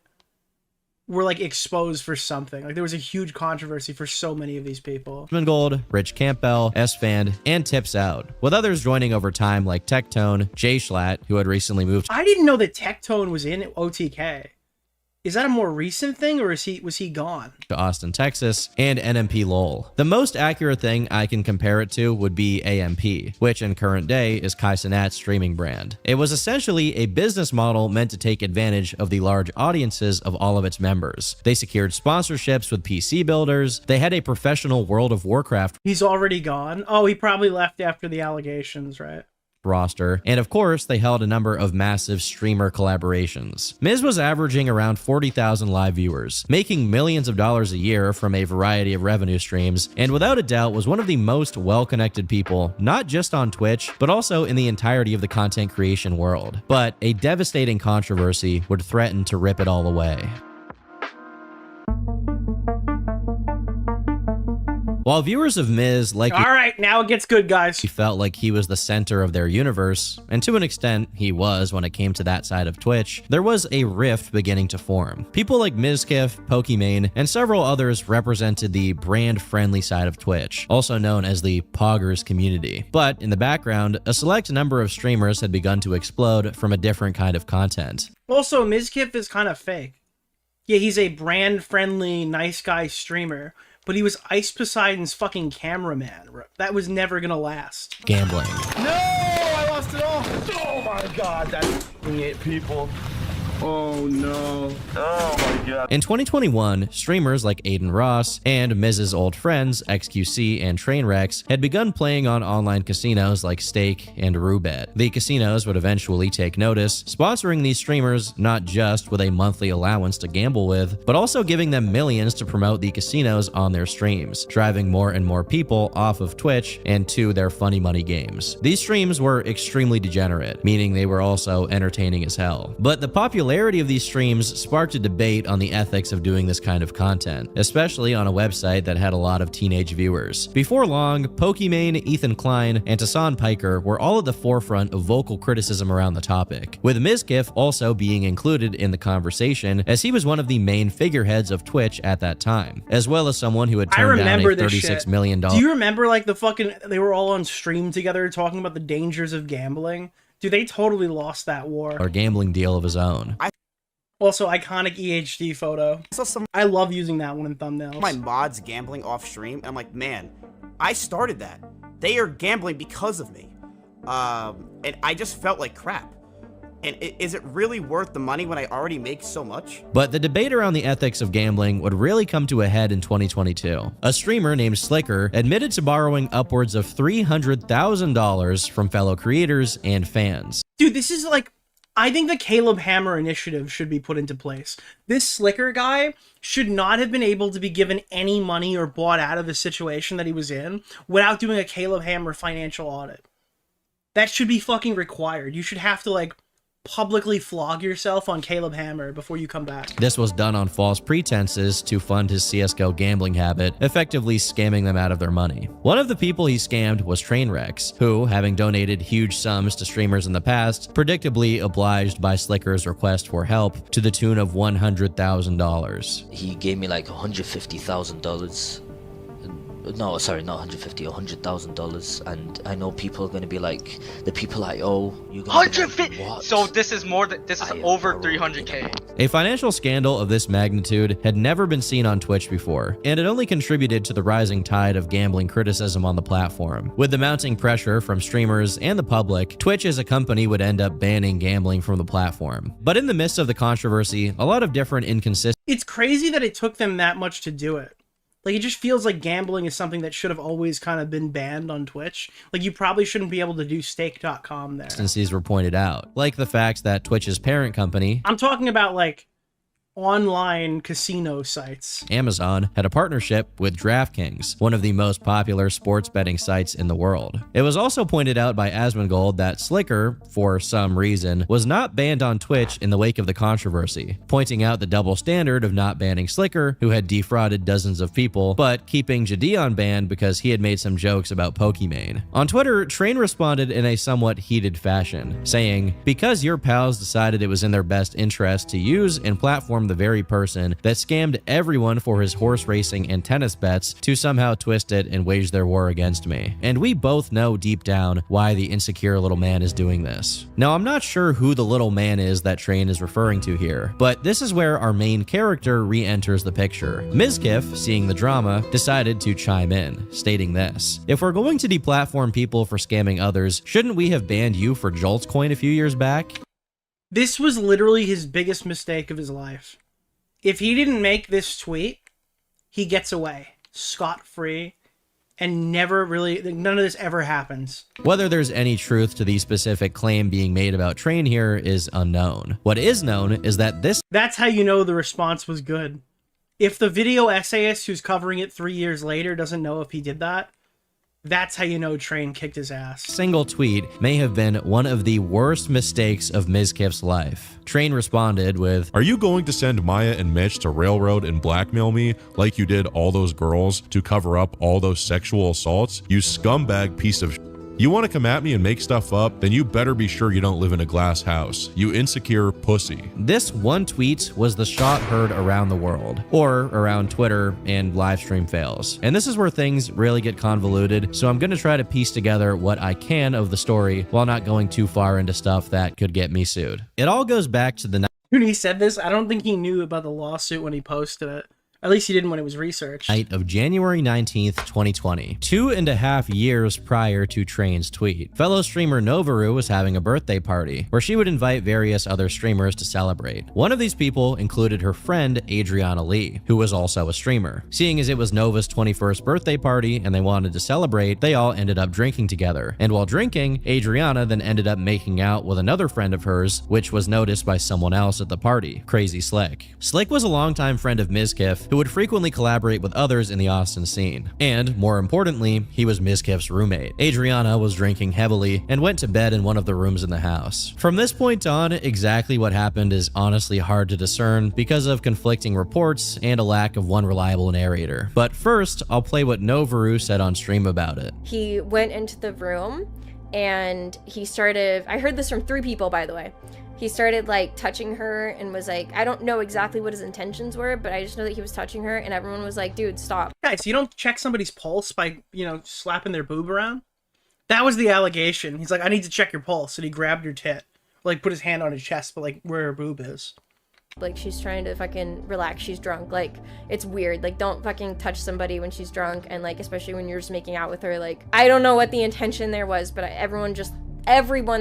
Speaker 2: were like exposed for something. Like there was a huge controversy for so many of these people.
Speaker 3: Gold, Rich Campbell, S-Fan, and Tips Out, with others joining over time like Tectone, Jay Schlatt, who had recently moved.
Speaker 2: I didn't know that Tectone was in OTK. Is that a more recent thing, or was he gone?
Speaker 3: To Austin, Texas, and NMP LOL. The most accurate thing I can compare it to would be AMP, which in current day is Kai Cenat's streaming brand. It was essentially a business model meant to take advantage of the large audiences of all of its members. They secured sponsorships with PC builders. They had a professional World of Warcraft.
Speaker 2: He's already gone? Oh, he probably left after the allegations, right?
Speaker 3: roster, and of course, they held a number of massive streamer collaborations. Miz was averaging around 40,000 live viewers, making millions of dollars a year from a variety of revenue streams, and without a doubt was one of the most well-connected people, not just on Twitch, but also in the entirety of the content creation world. But a devastating controversy would threaten to rip it all away. While viewers of Miz likely
Speaker 2: all right, now it gets good, guys.
Speaker 3: felt like he was the center of their universe, and to an extent, he was when it came to that side of Twitch, there was a rift beginning to form. People like Mizkif, Pokimane, and several others represented the brand-friendly side of Twitch, also known as the Poggers community. But in the background, a select number of streamers had begun to explode from a different kind of content.
Speaker 2: Also, Mizkif is kind of fake. Yeah, he's a brand-friendly, nice guy streamer, but he was Ice Poseidon's fucking cameraman. That was never gonna last.
Speaker 3: Gambling.
Speaker 15: No, I lost it all. Oh my god, that's people. Oh no. Oh my god.
Speaker 3: In 2021, streamers like Aiden Ross and Miz's old friends, XQC and Trainwrecks, had begun playing on online casinos like Stake and Roobet. The casinos would eventually take notice, sponsoring these streamers not just with a monthly allowance to gamble with, but also giving them millions to promote the casinos on their streams, driving more and more people off of Twitch and to their funny money games. These streams were extremely degenerate, meaning they were also entertaining as hell. But the popularity of these streams sparked a debate on the ethics of doing this kind of content, especially on a website that had a lot of teenage viewers. Before long, Pokimane, Ethan Klein, and Tassan Piker were all at the forefront of vocal criticism around the topic, with Mizkif also being included in the conversation as he was one of the main figureheads of Twitch at that time, as well as someone who had turned down a $36 million.
Speaker 2: Do you remember like they were all on stream together talking about the dangers of gambling? Dude, they totally lost that war.
Speaker 3: Or gambling deal of his own.
Speaker 2: Also, iconic EHD photo. I love using that one in thumbnails.
Speaker 1: My mods gambling off stream, and I'm like, man, I started that. They are gambling because of me. And I just felt like crap. And is it really worth the money when I already make so much?
Speaker 3: But the debate around the ethics of gambling would really come to a head in 2022. A streamer named Slicker admitted to borrowing upwards of $300,000 from fellow creators and fans.
Speaker 2: Dude, this is like, I think the Caleb Hammer initiative should be put into place. This Slicker guy should not have been able to be given any money or bought out of the situation that he was in without doing a Caleb Hammer financial audit. That should be fucking required. You should have to like publicly flog yourself on Caleb Hammer before you come back.
Speaker 3: This was done on false pretenses to fund his CSGO gambling habit, effectively scamming them out of their money. One of the people he scammed was Trainwrecks, who, having donated huge sums to streamers in the past, predictably obliged by Slicker's request for help to the tune of $100,000.
Speaker 18: He gave me like $150,000. No, sorry, not 150, $100,000, and I know people are going to be like, the people I owe, you
Speaker 12: 150. So this is more than this is over 300K.
Speaker 3: A financial scandal of this magnitude had never been seen on Twitch before, and it only contributed to the rising tide of gambling criticism on the platform. With the mounting pressure from streamers and the public, Twitch as a company would end up banning gambling from the platform. But in the midst of the controversy, a lot of different inconsistencies.
Speaker 2: It's crazy that it took them that much to do it. Like, it just feels like gambling is something that should have always kind of been banned on Twitch. Like, you probably shouldn't be able to do stake.com there.
Speaker 3: Instances were pointed out, like the fact that Twitch's parent company,
Speaker 2: I'm talking about, like, online casino sites.
Speaker 3: Amazon, had a partnership with DraftKings, one of the most popular sports betting sites in the world. It was also pointed out by Asmongold that Slicker, for some reason, was not banned on Twitch in the wake of the controversy, pointing out the double standard of not banning Slicker, who had defrauded dozens of people, but keeping Jadeon banned because he had made some jokes about Pokimane. On Twitter, Train responded in a somewhat heated fashion, saying, "Because your pals decided it was in their best interest to use and platform the very person that scammed everyone for his horse racing and tennis bets to somehow twist it and wage their war against me. And we both know deep down why the insecure little man is doing this." Now, I'm not sure who the little man is that Train is referring to here, but this is where our main character re-enters the picture. Mizkif, seeing the drama, decided to chime in, stating this: "If we're going to deplatform people for scamming others, shouldn't we have banned you for Jolt's coin a few years back?"
Speaker 2: This was literally his biggest mistake of his life. If he didn't make this tweet, he gets away scot-free and never really, none of this ever happens.
Speaker 3: Whether there's any truth to the specific claim being made about Train here is unknown. What is known is that
Speaker 2: That's how you know the response was good. If the video essayist who's covering it 3 years later doesn't know if he did that, that's how you know Train kicked his ass.
Speaker 3: single tweet may have been one of the worst mistakes of Mizkif's life. Train responded with,
Speaker 19: "Are you going to send Maya and Mitch to railroad and blackmail me like you did all those girls to cover up all those sexual assaults? You scumbag piece of You want to come at me and make stuff up? Then you better be sure you don't live in a glass house. You insecure pussy."
Speaker 3: This one tweet was the shot heard around the world, or around Twitter and livestream fails. And this is where things really get convoluted, so I'm going to try to piece together what I can of the story while not going too far into stuff that could get me sued. It all goes back to the
Speaker 2: When he said this, I don't think he knew about the lawsuit when he posted it. At least he didn't when it was researched.
Speaker 3: night of January 19th, 2020, 2.5 years prior to Train's tweet. Fellow streamer Novaru was having a birthday party where she would invite various other streamers to celebrate. One of these people included her friend Adriana Lee, who was also a streamer. Seeing as it was Nova's 21st birthday party and they wanted to celebrate, they all ended up drinking together. And while drinking, Adriana then ended up making out with another friend of hers, which was noticed by someone else at the party, Crazy Slick. Slick was a longtime friend of Mizkif, who would frequently collaborate with others in the Austin scene. And, more importantly, he was Mizkif's roommate. Adriana was drinking heavily and went to bed in one of the rooms in the house. From this point on, exactly what happened is honestly hard to discern because of conflicting reports and a lack of one reliable narrator. But first, I'll play what Novaru said on stream about it.
Speaker 20: He went into the room and he started, I heard this from 3 people, by the way. He started like touching her and was like, I don't know exactly what his intentions were, but I just know that he was touching her and everyone was like, dude, stop.
Speaker 2: Guys, you don't check somebody's pulse by, slapping their boob around? That was the allegation. He's like, I need to check your pulse. And he grabbed her tit. Like, put his hand on her chest, but like where her boob is.
Speaker 20: Like, she's trying to fucking relax. She's drunk. Like, it's weird. Like, don't fucking touch somebody when she's drunk. And like, especially when you're just making out with her. Like, I don't know what the intention there was, but everyone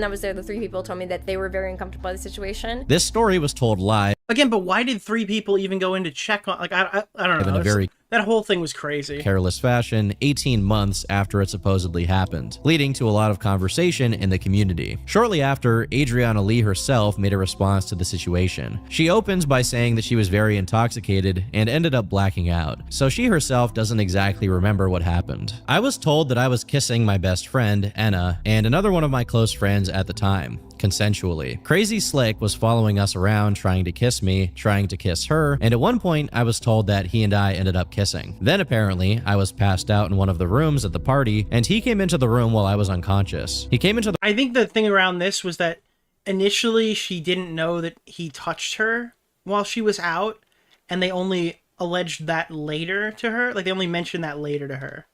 Speaker 20: that was there, the 3 people told me that they were very uncomfortable by the situation.
Speaker 3: This story was told live.
Speaker 2: Again, but why did 3 people even go in to check on, like, I don't know.
Speaker 3: In a very
Speaker 2: that whole thing was crazy.
Speaker 3: Careless fashion 18 months after it supposedly happened, leading to a lot of conversation in the community. Shortly after, Adriana Lee herself made a response to the situation. She opens by saying that she was very intoxicated and ended up blacking out, so she herself doesn't exactly remember what happened. I was told that I was kissing my best friend, Enna, and another one of my close friends at the time, consensually. Crazy Slick was following us around trying to kiss me, trying to kiss her, and at one point I was told that he and I ended up kissing. Then apparently I was passed out in one of the rooms at the party and he came into the room while I was unconscious. He came into the—
Speaker 2: I think the thing around this was that initially she didn't know that he touched her while she was out, and they only alleged that later to her. Like, they only mentioned that later to her.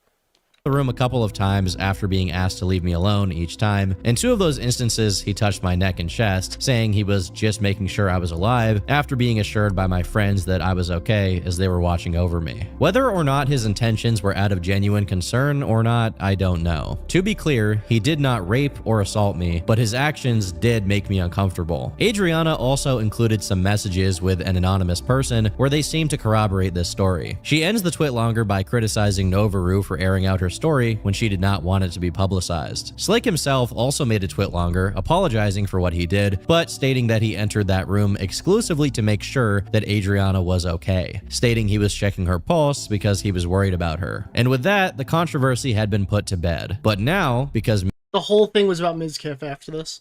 Speaker 3: the room a couple of times after being asked to leave me alone each time. In 2 of those instances, he touched my neck and chest, saying he was just making sure I was alive after being assured by my friends that I was okay as they were watching over me. Whether or not his intentions were out of genuine concern or not, I don't know. To be clear, he did not rape or assault me, but his actions did make me uncomfortable. Adriana also included some messages with an anonymous person where they seem to corroborate this story. She ends the twit longer by criticizing Novaru for airing out her story when she did not want it to be publicized. Slick himself also made a twit longer, apologizing for what he did, but stating that he entered that room exclusively to make sure that Adriana was okay, stating he was checking her pulse because he was worried about her. And with that, the controversy had been put to bed. But now, because
Speaker 2: the whole thing was about Mizkif after this.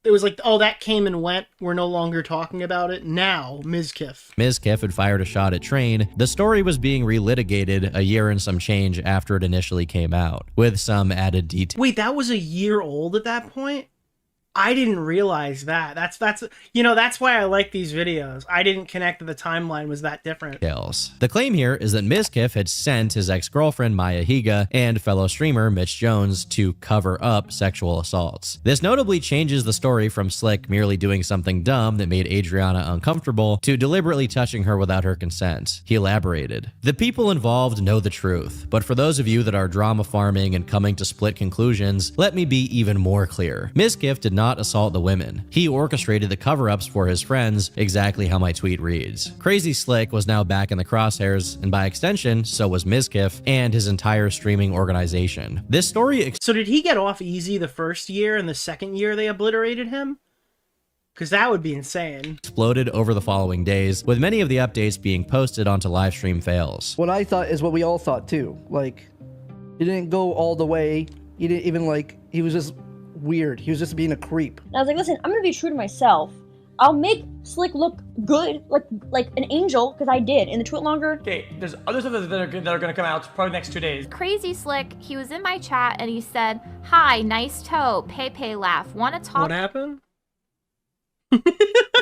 Speaker 2: It was like, oh, that came and went. We're no longer talking about it. Now, Mizkif
Speaker 3: had fired a shot at Train, the story was being relitigated a year and some change after it initially came out, with some added details.
Speaker 2: Wait, that was a year old at that point? I didn't realize that. That's you know, that's why I like these videos. I didn't connect that the timeline was that different.
Speaker 3: The claim here is that Mizkif had sent his ex-girlfriend Maya Higa and fellow streamer Mitch Jones to cover up sexual assaults. This notably changes the story from Slick merely doing something dumb that made Adriana uncomfortable to deliberately touching her without her consent. He elaborated, "The people involved know the truth, but for those of you that are drama farming and coming to split conclusions, let me be even more clear. Mizkif did not not assault the women. He orchestrated the cover-ups for his friends, exactly how my tweet reads. Crazy Slick was now back in the crosshairs, and by extension, so was Mizkif and his entire streaming organization. This story...
Speaker 2: So did he get off easy the first year, and the second year they obliterated him? Because that would be insane.
Speaker 3: Exploded over the following days, with many of the updates being posted onto livestream fails.
Speaker 21: What I thought is what we all thought too. Like, he didn't go all the way. He didn't even like, he was just weird. He was just being a creep.
Speaker 22: And I was like, listen, I'm gonna be true to myself. I'll make Slick look good, like an angel, because I did in the tweet longer.
Speaker 23: Okay, there's other stuff that are gonna come out probably next 2 days.
Speaker 24: Crazy Slick, he was in my chat and he said, "Hi, nice toe, pay laugh. Want to talk?"
Speaker 2: What happened?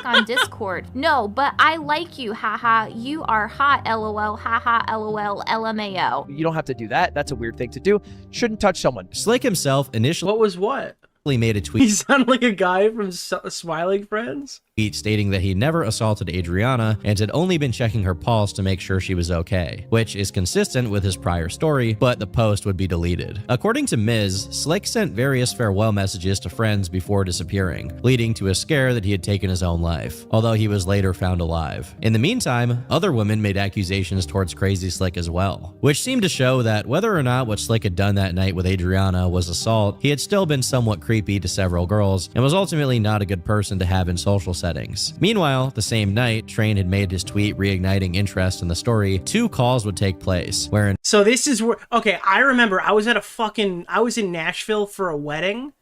Speaker 24: On Discord. No, but I like you, haha. You are hot, lol, haha, lol, lmao.
Speaker 25: You don't have to do that. That's a weird thing to do. Shouldn't touch someone.
Speaker 3: Slick himself initially...
Speaker 2: What was what?
Speaker 3: Made a tweet.
Speaker 2: He sounded like a guy from Smiling Friends.
Speaker 3: Stating that he never assaulted Adriana and had only been checking her pulse to make sure she was okay, which is consistent with his prior story, but the post would be deleted. According to Miz, Slick sent various farewell messages to friends before disappearing, leading to a scare that he had taken his own life, although he was later found alive. In the meantime, other women made accusations towards Crazy Slick as well, which seemed to show that whether or not what Slick had done that night with Adriana was assault, he had still been somewhat creepy to several girls and was ultimately not a good person to have in social settings. Meanwhile, the same night, Train had made his tweet reigniting interest in the story. 2 calls would take place, wherein...
Speaker 2: So this is where... Okay, I remember I was in Nashville for a wedding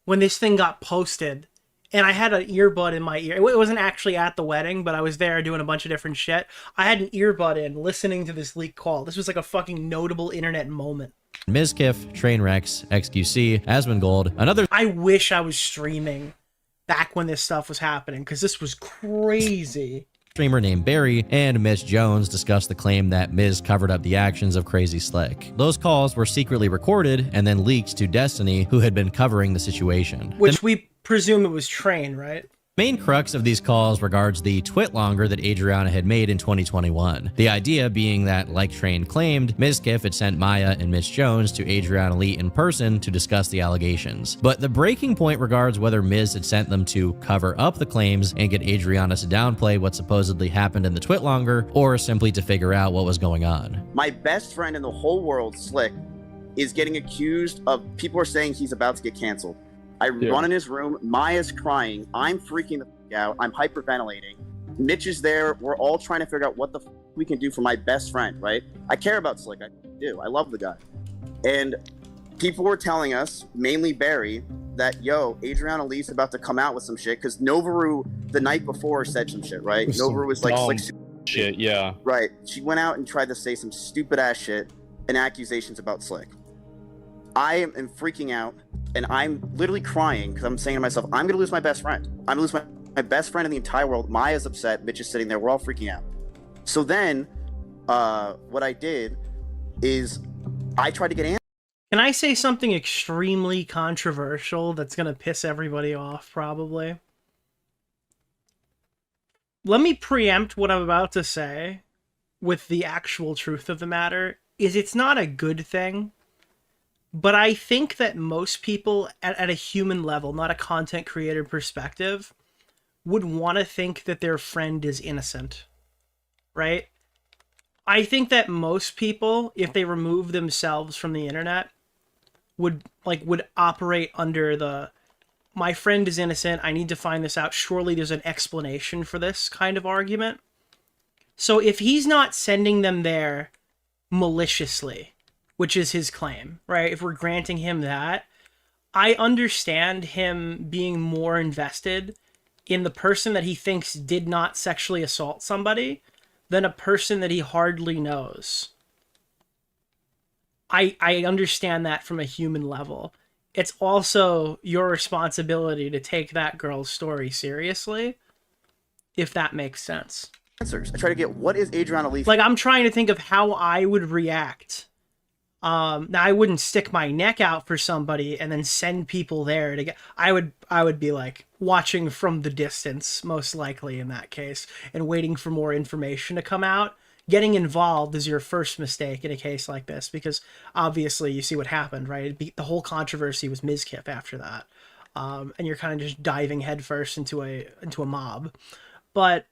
Speaker 2: when this thing got posted, and I had an earbud in my ear. It wasn't actually at the wedding, but I was there doing a bunch of different shit. I had an earbud in listening to this leaked call. This was like a fucking notable internet moment.
Speaker 3: Mizkif, Trainwrecks, XQC, Asmongold, another...
Speaker 2: I wish I was streaming back when this stuff was happening, because this was crazy.
Speaker 3: Streamer named Barry and Mitch Jones discussed the claim that Miz covered up the actions of Crazy Slick. Those calls were secretly recorded and then leaked to Destiny, who had been covering the situation.
Speaker 2: Which we presume it was Train, right?
Speaker 3: Main crux of these calls regards the twitlonger that Adriana had made in 2021. The idea being that, like Train claimed, Mizkif had sent Maya and Mitch Jones to Adriana Lee in person to discuss the allegations. But the breaking point regards whether Miz had sent them to cover up the claims and get Adriana to downplay what supposedly happened in the twitlonger, or simply to figure out what was going on.
Speaker 26: My best friend in the whole world, Slick, is getting accused of... People are saying he's about to get canceled. I run in his room. Maya's crying. I'm freaking the fuck out. I'm hyperventilating. Mitch is there. We're all trying to figure out what the fuck we can do for my best friend, right? I care about Slick. I do. I love the guy. And people were telling us, mainly Barry, that, yo, Adriana Lee's about to come out with some shit, because Novaru the night before said some shit, right? Novaru was like, Slick
Speaker 4: shit, yeah.
Speaker 26: Right. She went out and tried to say some stupid ass shit and accusations about Slick. I am freaking out, and I'm literally crying because I'm saying to myself, I'm going to lose my best friend. I'm going to lose my best friend in the entire world. Maya's upset. Mitch is sitting there. We're all freaking out. So then what I did is I tried to get answers.
Speaker 2: Can I say something extremely controversial that's going to piss everybody off, probably? Let me preempt what I'm about to say with the actual truth of the matter. It's not a good thing. But I think that most people at a human level, not a content creator perspective, would want to think that their friend is innocent, right? I think that most people, if they remove themselves from the internet, would operate under the, my friend is innocent, I need to find this out, surely there's an explanation for this kind of argument. So if he's not sending them there maliciously, which is his claim, right? If we're granting him that, I understand him being more invested in the person that he thinks did not sexually assault somebody than a person that he hardly knows. I understand that from a human level. It's also your responsibility to take that girl's story seriously, if that makes sense.
Speaker 26: Answers. I try to get, what is Adriana Lee?
Speaker 2: Like, I'm trying to think of how I would react. Now I wouldn't stick my neck out for somebody and then send people there to get, I would be like watching from the distance, most likely in that case, and waiting for more information to come out. Getting involved is your first mistake in a case like this, because obviously you see what happened, right? The whole controversy was Mizkif after that. and you're kind of just diving headfirst into a mob. But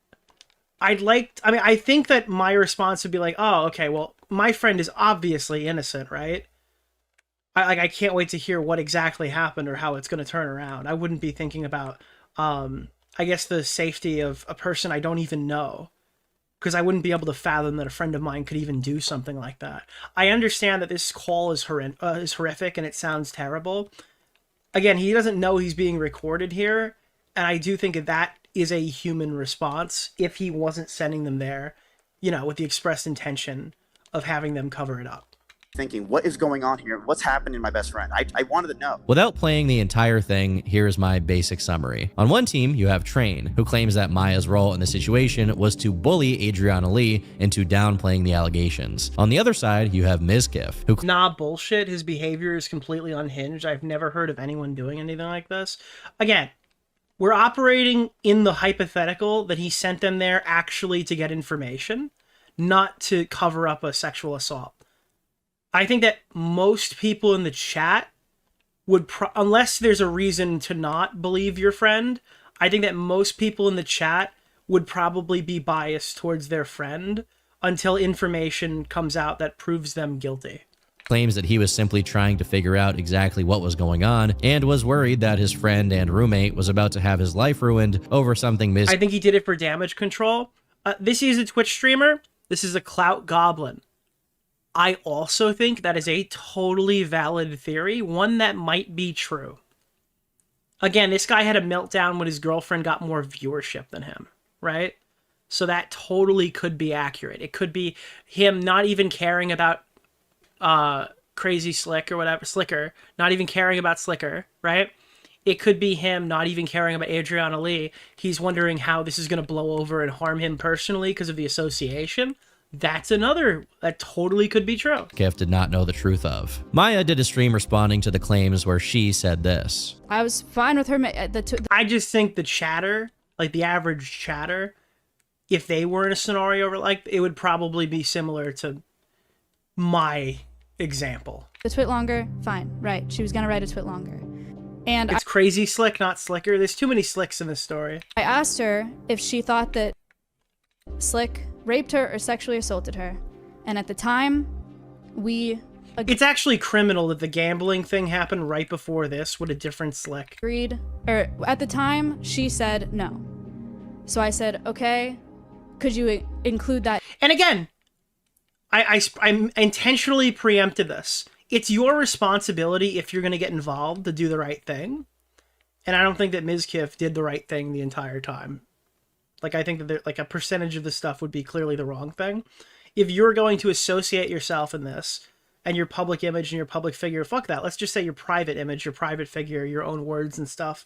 Speaker 2: I think that my response would be like, oh, okay, well, my friend is obviously innocent, right? I can't wait to hear what exactly happened or how it's going to turn around. I wouldn't be thinking about, I guess, the safety of a person I don't even know, because I wouldn't be able to fathom that a friend of mine could even do something like that. I understand that this call is horrific and it sounds terrible. Again, he doesn't know he's being recorded here, and I do think that is a human response if he wasn't sending them there, you know, with the expressed intention of having them cover it up.
Speaker 26: Thinking, what is going on here? What's happening to my best friend? I wanted to know.
Speaker 3: Without playing the entire thing, here's my basic summary. On one team, you have Train, who claims that Maya's role in the situation was to bully Adriana Lee into downplaying the allegations. On the other side, you have Mizkif, who—
Speaker 2: Nah, bullshit. His behavior is completely unhinged. I've never heard of anyone doing anything like this. Again, we're operating in the hypothetical that he sent them there actually to get information, not to cover up a sexual assault. I think that most people in the chat would, unless there's a reason to not believe your friend, I think that most people in the chat would probably be biased towards their friend until information comes out that proves them guilty.
Speaker 3: Claims that he was simply trying to figure out exactly what was going on and was worried that his friend and roommate was about to have his life ruined over something
Speaker 2: I think he did it for damage control. This is a Twitch streamer. This is a clout goblin. I also think that is a totally valid theory, one that might be true. Again, this guy had a meltdown when his girlfriend got more viewership than him, right? So that totally could be accurate. It could be him not even caring about Crazy Slick or whatever, Slicker, not even caring about Slicker, right? It could be him not even caring about Adriana Lee. He's wondering how this is going to blow over and harm him personally because of the association. That's another that totally could be true.
Speaker 3: Mizkif did not know the truth of. Maya did a stream responding to the claims where she said this.
Speaker 6: I was fine with her.
Speaker 2: I just think the chatter, like the average chatter, if they were in a scenario like, it would probably be similar to my example.
Speaker 6: The twit longer, fine, right. She was gonna write a twit longer. And
Speaker 2: it's Crazy Slick, not Slicker. There's too many Slicks in this story.
Speaker 6: I asked her if she thought that Slick raped her or sexually assaulted her. And at the time,
Speaker 2: it's actually criminal that the gambling thing happened right before this with a different Slick.
Speaker 6: Agreed. Or at the time, she said no. So I said, okay, could you include that?
Speaker 2: And again, I intentionally preempted this. It's your responsibility if you're going to get involved to do the right thing. And I don't think that Mizkif did the right thing the entire time. Like, I think that like a percentage of the stuff would be clearly the wrong thing. If you're going to associate yourself in this and your public image and your public figure, fuck that. Let's just say your private image, your private figure, your own words and stuff.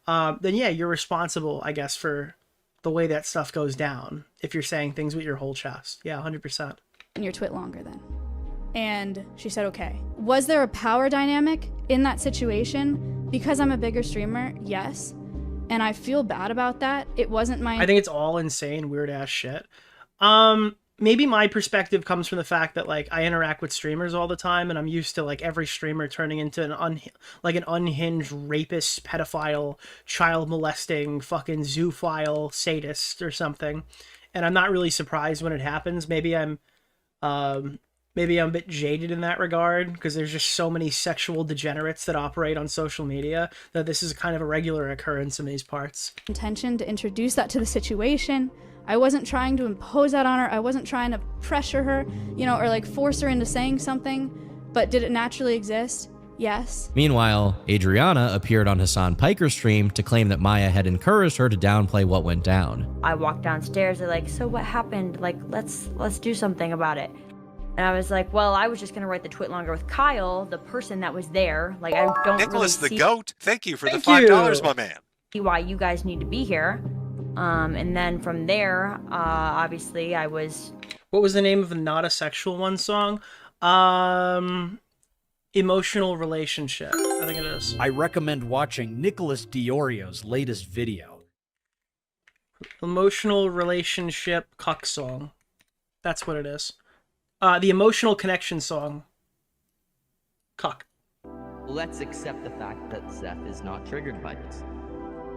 Speaker 2: Then yeah, you're responsible, I guess, for the way that stuff goes down. If you're saying things with your whole chest. Yeah, 100%.
Speaker 6: And your twit longer then. And she said, okay. Was there a power dynamic in that situation? Because I'm a bigger streamer, yes. And I feel bad about that. It wasn't my...
Speaker 2: I think it's all insane, weird-ass shit. Maybe my perspective comes from the fact that, like, I interact with streamers all the time, and I'm used to, like, every streamer turning into an unhinged rapist, pedophile, child-molesting, fucking zoophile sadist or something. And I'm not really surprised when it happens. Maybe I'm a bit jaded in that regard, because there's just so many sexual degenerates that operate on social media that this is kind of a regular occurrence in these parts.
Speaker 6: Intention to introduce that to the situation. I wasn't trying to impose that on her. I wasn't trying to pressure her, you know, or like force her into saying something. But did it naturally exist? Yes.
Speaker 3: Meanwhile, Adriana appeared on Hassan Piker's stream to claim that Maya had encouraged her to downplay what went down.
Speaker 7: I walked downstairs, they're like, so what happened? Like, let's do something about it. And I was like, well, I was just gonna write the twit longer with Kyle, the person that was there. Like, I don't
Speaker 8: Nicholas
Speaker 7: really
Speaker 8: the
Speaker 7: see
Speaker 8: goat, thank you for the $5, my man.
Speaker 7: why you guys need to be here. And then from there, obviously I was...
Speaker 2: What was the name of the Not a Sexual One song? Emotional Relationship. I think it is.
Speaker 9: I recommend watching Nicholas DeOrio's latest video.
Speaker 2: Emotional Relationship Cuck Song. That's what it is. The Emotional Connection Song. Cuck.
Speaker 5: let's accept the fact that Seth is not triggered by this.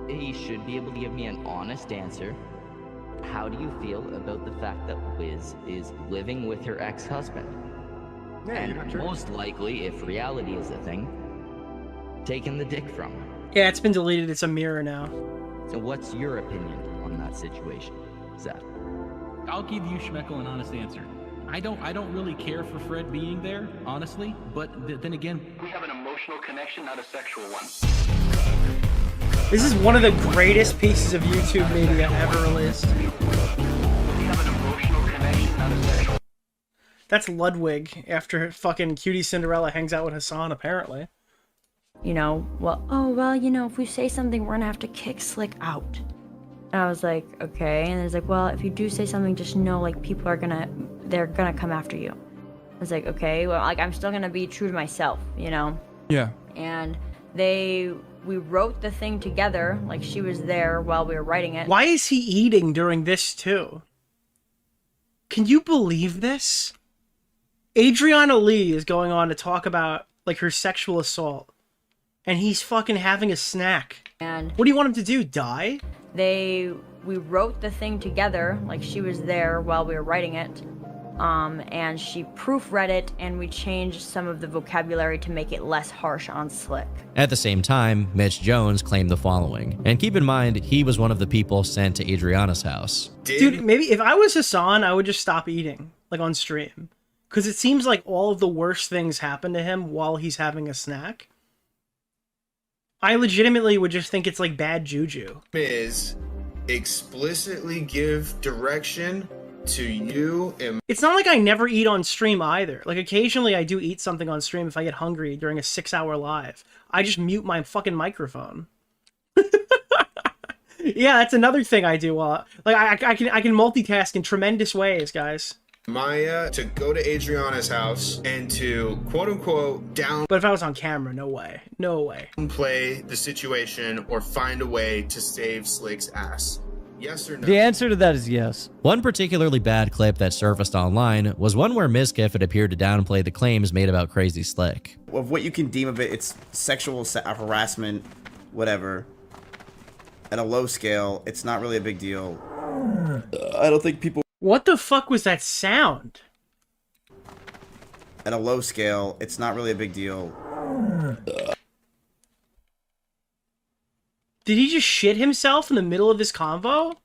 Speaker 5: He should be able to give me an honest answer. How do you feel about the fact that Wiz is living with her ex-husband? And most likely, if reality is a thing, taking the dick from her.
Speaker 2: Yeah, it's been deleted. It's a mirror now.
Speaker 5: So what's your opinion on that situation, Seth?
Speaker 10: I'll give you, Schmeckel, an honest answer. I don't really care for Fred being there, honestly, but then again, we have an emotional connection, not a sexual one.
Speaker 2: This is one of the greatest pieces of YouTube media ever released. That's Ludwig after fucking Cutie Cinderella hangs out with Hassan, apparently.
Speaker 7: You know, well, you know, if we say something, we're gonna have to kick Slick out. And I was like, okay. And it's like, well, if you do say something, just know, like, people are they're gonna come after you. I was like, okay, well, like, I'm still gonna be true to myself, you know?
Speaker 17: Yeah.
Speaker 7: And we wrote the thing together, like, she was there while we were writing it.
Speaker 2: Why is he eating during this, too? Can you believe this? Adriana Lee is going on to talk about, like, her sexual assault. And he's fucking having a snack.
Speaker 7: And
Speaker 2: what do you want him to do, die?
Speaker 7: We wrote the thing together, like, she was there while we were writing it. And she proofread it, and we changed some of the vocabulary to make it less harsh on Slick.
Speaker 3: At the same time, Mitch Jones claimed the following. And keep in mind, he was one of the people sent to Adriana's house.
Speaker 2: Dude, maybe if I was Hassan, I would just stop eating, like, on stream. Because it seems like all of the worst things happen to him while he's having a snack. I legitimately would just think it's like bad juju.
Speaker 15: Is explicitly give direction to you and
Speaker 2: it's not like I never eat on stream either. Like occasionally I do eat something on stream if I get hungry during a 6-hour live. I just mute my fucking microphone. Yeah, that's another thing I do. Like I can multitask in tremendous ways, guys.
Speaker 15: Maya to go to Adriana's house and to quote unquote down.
Speaker 2: But if I was on camera, no way. No way.
Speaker 15: Play the situation or find a way to save Slick's ass. Yes or no?
Speaker 11: The answer to that is yes.
Speaker 3: One particularly bad clip that surfaced online was one where Mizkif had appeared to downplay the claims made about Crazy Slick.
Speaker 1: Of what you can deem of it, it's sexual harassment, whatever. At a low scale, it's not really a big deal. I don't think people...
Speaker 2: What the fuck was that sound?
Speaker 1: At a low scale, it's not really a big deal.
Speaker 2: Did he just shit himself in the middle of his convo?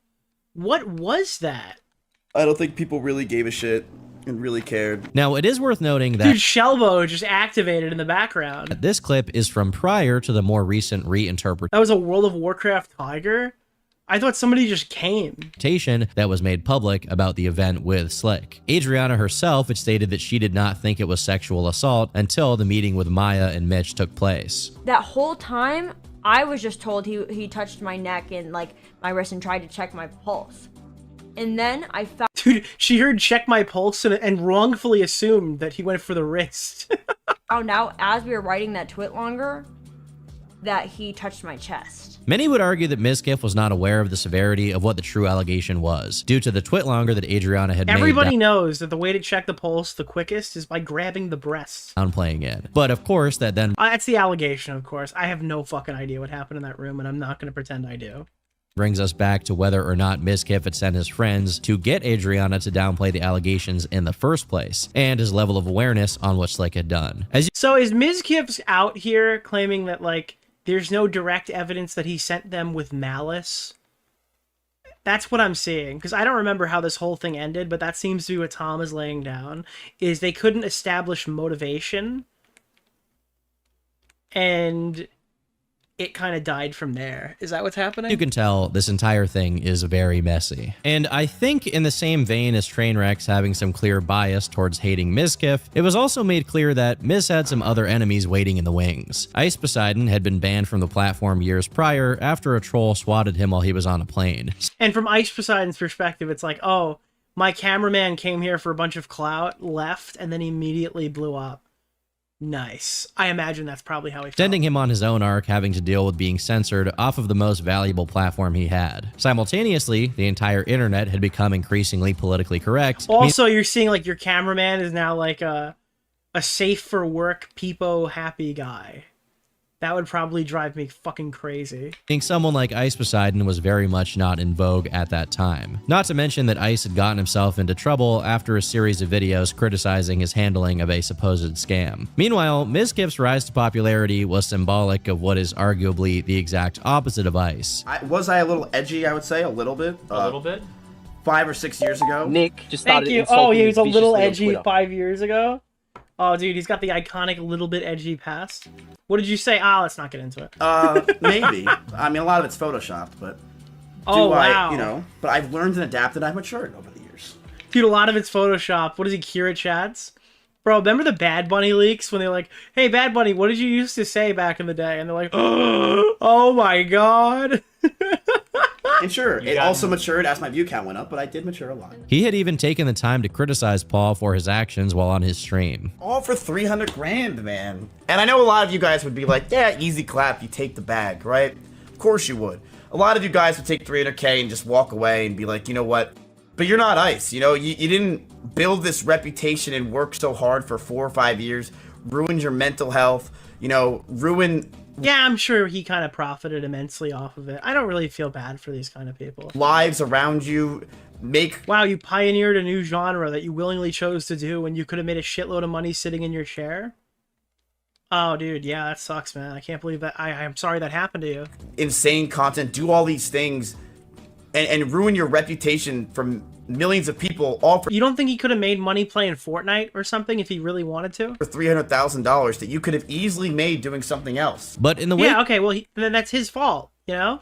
Speaker 2: What was that?
Speaker 1: I don't think people really gave a shit and really cared.
Speaker 3: Now, it is worth noting that...
Speaker 2: Dude, Shelbo just activated in the background.
Speaker 3: This clip is from prior to the more recent reinterpretation.
Speaker 2: That was a World of Warcraft tiger? I thought somebody just came.
Speaker 3: That was made public about the event with Slick. Adriana herself had stated that she did not think it was sexual assault until the meeting with Maya and Mitch took place.
Speaker 7: That whole time, I was just told he touched my neck and like my wrist and tried to check my pulse. And then I found...
Speaker 2: Dude, she heard check my pulse and wrongfully assumed that he went for the wrist.
Speaker 7: Found out as we were writing that twit longer that he touched my chest.
Speaker 3: Many would argue that Mizkif was not aware of the severity of what the true allegation was, due to the twit longer that Adriana had
Speaker 2: Everybody
Speaker 3: made
Speaker 2: knows that the way to check the pulse the quickest is by grabbing the breasts.
Speaker 3: downplaying it. But of course, that then
Speaker 2: That's the allegation, of course. I have no fucking idea what happened in that room, and I'm not going to pretend I do.
Speaker 3: brings us back to whether or not Mizkif had sent his friends to get Adriana to downplay the allegations in the first place, and his level of awareness on what Slick had done.
Speaker 2: So is Mizkif out here claiming that, like, there's no direct evidence that he sent them with malice? That's what I'm seeing, because I don't remember how this whole thing ended, but that seems to be what Tom is laying down, is they couldn't establish motivation, and it kind of died from there. Is that what's happening?
Speaker 3: You can tell this entire thing is very messy. And I think in the same vein as Trainwreck's having some clear bias towards hating Mizkif, it was also made clear that Miz had some other enemies waiting in the wings. Ice Poseidon had been banned from the platform years prior after a troll swatted him while he was on a plane.
Speaker 2: And from Ice Poseidon's perspective, it's like, oh, my cameraman came here for a bunch of clout, left, and then immediately blew up. Nice. I imagine that's probably how he felt.
Speaker 3: Sending him on his own arc, having to deal with being censored off of the most valuable platform he had. Simultaneously, the entire internet had become increasingly politically correct.
Speaker 2: Also, you're seeing like your cameraman is now like a safe for work, peepo happy guy. That would probably drive me fucking crazy.
Speaker 3: Being someone like Ice Poseidon was very much not in vogue at that time. Not to mention that Ice had gotten himself into trouble after a series of videos criticizing his handling of a supposed scam. Meanwhile, Mizkif's rise to popularity was symbolic of what is arguably the exact opposite of Ice.
Speaker 1: Was I a little edgy, I would say? A little bit?
Speaker 23: A little bit?
Speaker 1: 5 or 6 years ago.
Speaker 11: Nick just
Speaker 2: Thank
Speaker 11: started
Speaker 2: you.
Speaker 11: insulting
Speaker 2: Oh, he was a
Speaker 11: me
Speaker 2: little
Speaker 11: viciously on
Speaker 2: edgy
Speaker 11: Twitter.
Speaker 2: 5 years ago? Oh, dude, he's got the iconic little bit edgy past. What did you say? Ah, let's not get into it.
Speaker 1: Maybe. I mean, a lot of it's photoshopped, but...
Speaker 2: Oh, wow.
Speaker 1: You know, but I've learned and adapted. I've matured over the years.
Speaker 2: Dude, a lot of it's Photoshop. What is he, Kira Chads? Bro, remember the Bad Bunny leaks when they're like, hey, Bad Bunny, what did you used to say back in the day? And they're like, oh my god.
Speaker 1: And sure, it also matured as my view count went up, but I did mature a lot.
Speaker 3: He had even taken the time to criticize Paul for his actions while on his stream.
Speaker 1: All for 300 grand, man. And I know a lot of you guys would be like, yeah, easy clap, you take the bag, right? Of course you would. A lot of you guys would take 300K and just walk away and be like, you know what? But you're not Ice, you know? You didn't build this reputation and work so hard for 4 or 5 years, ruined your mental health, you know, ruin...
Speaker 2: Yeah, I'm sure he kind of profited immensely off of it. I don't really feel bad for these kind of people.
Speaker 1: Lives around you, make...
Speaker 2: Wow, you pioneered a new genre that you willingly chose to do when you could have made a shitload of money sitting in your chair? Oh, dude, yeah, that sucks, man. I can't believe that. I'm sorry that happened to you.
Speaker 1: Insane content, do all these things, and ruin your reputation from millions of people, all for...
Speaker 2: You don't think he could have made money playing Fortnite or something if he really wanted to?
Speaker 1: For $300,000 that you could have easily made doing something else.
Speaker 3: But in the way...
Speaker 2: Yeah, okay, well, then that's his fault, you know?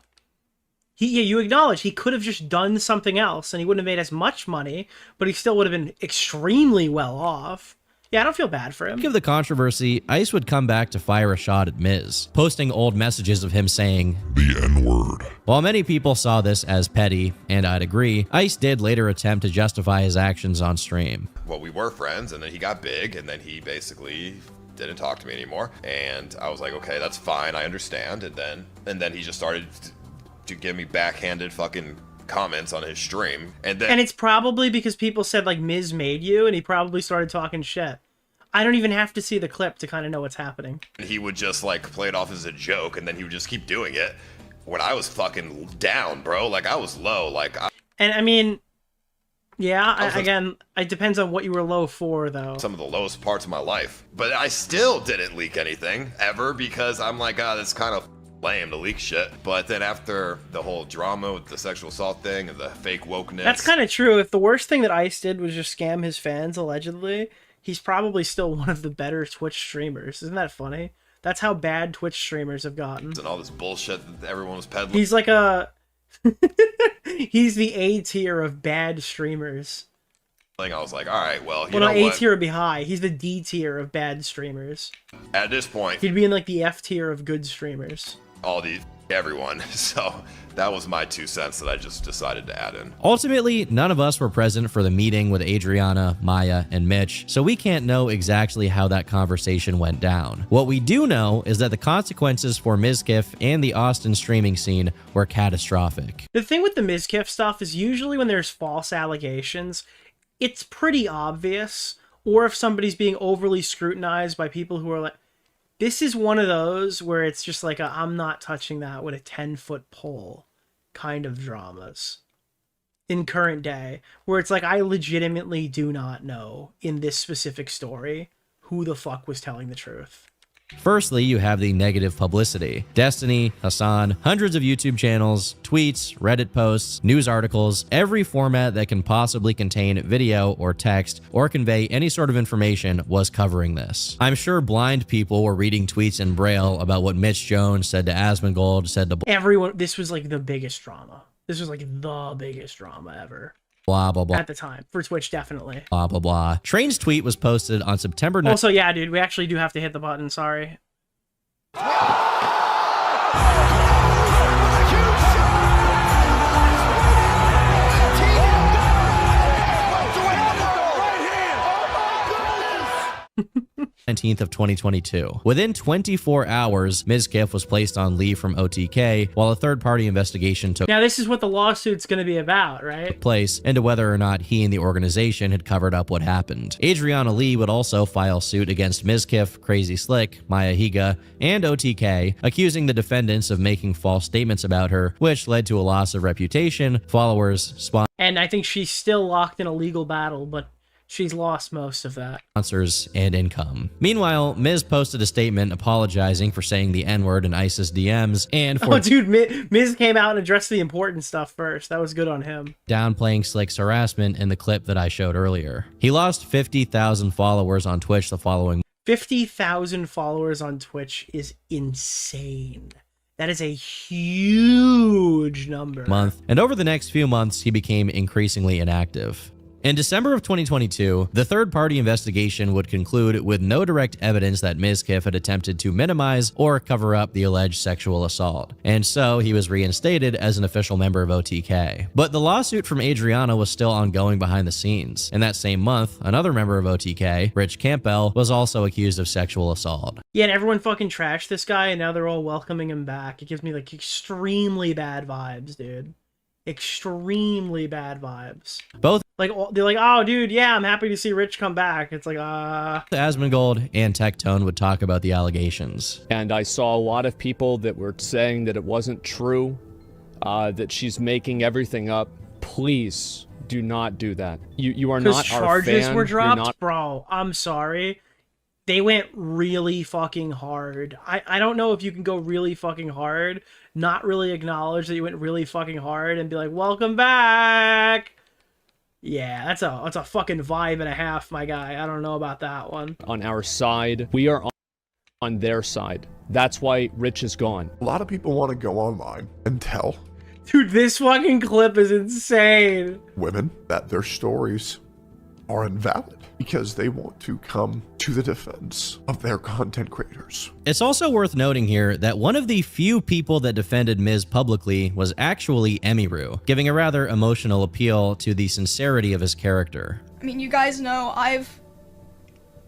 Speaker 2: You acknowledge he could have just done something else and he wouldn't have made as much money, but he still would have been extremely well off. Yeah, I don't feel bad for him.
Speaker 3: Of the controversy, Ice would come back to fire a shot at Miz, posting old messages of him saying
Speaker 19: the N-word.
Speaker 3: While many people saw this as petty, and I'd agree, Ice did later attempt to justify his actions on stream.
Speaker 12: Well, we were friends, and then he got big, and then he basically didn't talk to me anymore. And I was like, okay, that's fine, I understand. And then he just started to give me backhanded fucking comments on his stream, and
Speaker 2: it's probably because people said like Miz made you, and he probably started talking shit. I don't even have to see the clip to kind of know what's happening.
Speaker 12: He would just like play it off as a joke, and then he would just keep doing it when I was fucking down, bro. Like I was low,
Speaker 2: and I mean, yeah, again, it depends on what you were low for, though.
Speaker 12: Some of the lowest parts of my life, but I still didn't leak anything ever because I'm like, that's kind of lame to leak shit. But then after the whole drama with the sexual assault thing and the fake wokeness,
Speaker 2: that's kind of true. If the worst thing that Ice did was just scam his fans, allegedly, he's probably still one of the better Twitch streamers. Isn't that funny? That's how bad Twitch streamers have gotten.
Speaker 12: And all this bullshit that everyone was peddling.
Speaker 2: He's like he's the A tier of bad streamers.
Speaker 12: I was like, all right, well,
Speaker 2: no, A tier would be high. He's the D tier of bad streamers.
Speaker 12: At this point,
Speaker 2: he'd be in like the F tier of good streamers.
Speaker 12: Everyone. So that was my 2 cents that I just decided to add in.
Speaker 3: Ultimately, none of us were present for the meeting with Adriana, Maya, and Mitch, so we can't know exactly how that conversation went down. What we do know is that the consequences for Mizkif and the Austin streaming scene were catastrophic.
Speaker 2: The thing with the Mizkif stuff is usually when there's false allegations, it's pretty obvious, or if somebody's being overly scrutinized by people who are like, this is one of those where it's just like I'm not touching that with a 10-foot pole kind of dramas in current day, where it's like I legitimately do not know in this specific story who the fuck was telling the truth.
Speaker 3: Firstly, you have the negative publicity. Destiny, Hassan, hundreds of YouTube channels, tweets, Reddit posts, news articles, every format that can possibly contain video or text or convey any sort of information was covering this. I'm sure blind people were reading tweets in Braille about what Mitch Jones said to Asmongold, said to
Speaker 2: everyone. This was like the biggest drama. This was like the biggest drama ever.
Speaker 3: Blah, blah, blah.
Speaker 2: At the time. For Twitch, definitely.
Speaker 3: Blah, blah, blah. Train's tweet was posted on September 9th.
Speaker 2: Also, yeah, dude, we actually do have to hit the button. Sorry.
Speaker 3: 19th of 2022. Within 24 hours, Mizkif was placed on leave from OTK while a third-party investigation took
Speaker 2: Now, this is what the lawsuit's going to be about, right?
Speaker 3: place into whether or not he and the organization had covered up what happened. Adriana Lee would also file suit against Mizkif, Crazy Slick, Maya Higa, and OTK, accusing the defendants of making false statements about her, which led to a loss of reputation, followers,
Speaker 2: And I think she's still locked in a legal battle, but she's lost most of that.
Speaker 3: sponsors, and income. Meanwhile, Miz posted a statement apologizing for saying the N-word in ISIS DMs and for
Speaker 2: Oh, dude, Miz came out and addressed the important stuff first. That was good on him.
Speaker 3: downplaying Slick's harassment in the clip that I showed earlier. He lost 50,000 followers on Twitch the following
Speaker 2: 50,000 followers on Twitch is insane. That is a huge number.
Speaker 3: month, and over the next few months, he became increasingly inactive. In December of 2022, the third-party investigation would conclude with no direct evidence that Mizkif had attempted to minimize or cover up the alleged sexual assault, and so he was reinstated as an official member of OTK. But the lawsuit from Adriana was still ongoing behind the scenes. In that same month, another member of OTK, Rich Campbell, was also accused of sexual assault.
Speaker 2: Yeah, and everyone fucking trashed this guy, and now they're all welcoming him back. It gives me, like, extremely bad vibes, dude. Extremely bad vibes.
Speaker 3: Both
Speaker 2: like, they're like, oh, dude, yeah, I'm happy to see Rich come back. It's like,
Speaker 3: Asmongold and Tectone would talk about the allegations.
Speaker 4: And I saw a lot of people that were saying that it wasn't true, that she's making everything up. Please do not do that. You are not our fan.
Speaker 2: charges were dropped?
Speaker 4: You're not...
Speaker 2: Bro, I'm sorry. They went really fucking hard. I don't know if you can go really fucking hard, not really acknowledge that you went really fucking hard, and be like, welcome back. Yeah, that's a fucking vibe and a half, my guy. I don't know about that one.
Speaker 4: On our side, we are on their side. That's why Rich is gone.
Speaker 11: A lot of people want to go online and tell
Speaker 2: Dude, this fucking clip is insane.
Speaker 11: women that their stories are invalid because they want to come to the defense of their content creators.
Speaker 3: It's also worth noting here that one of the few people that defended Miz publicly was actually Emiru, giving a rather emotional appeal to the sincerity of his character.
Speaker 13: I mean, you guys know I've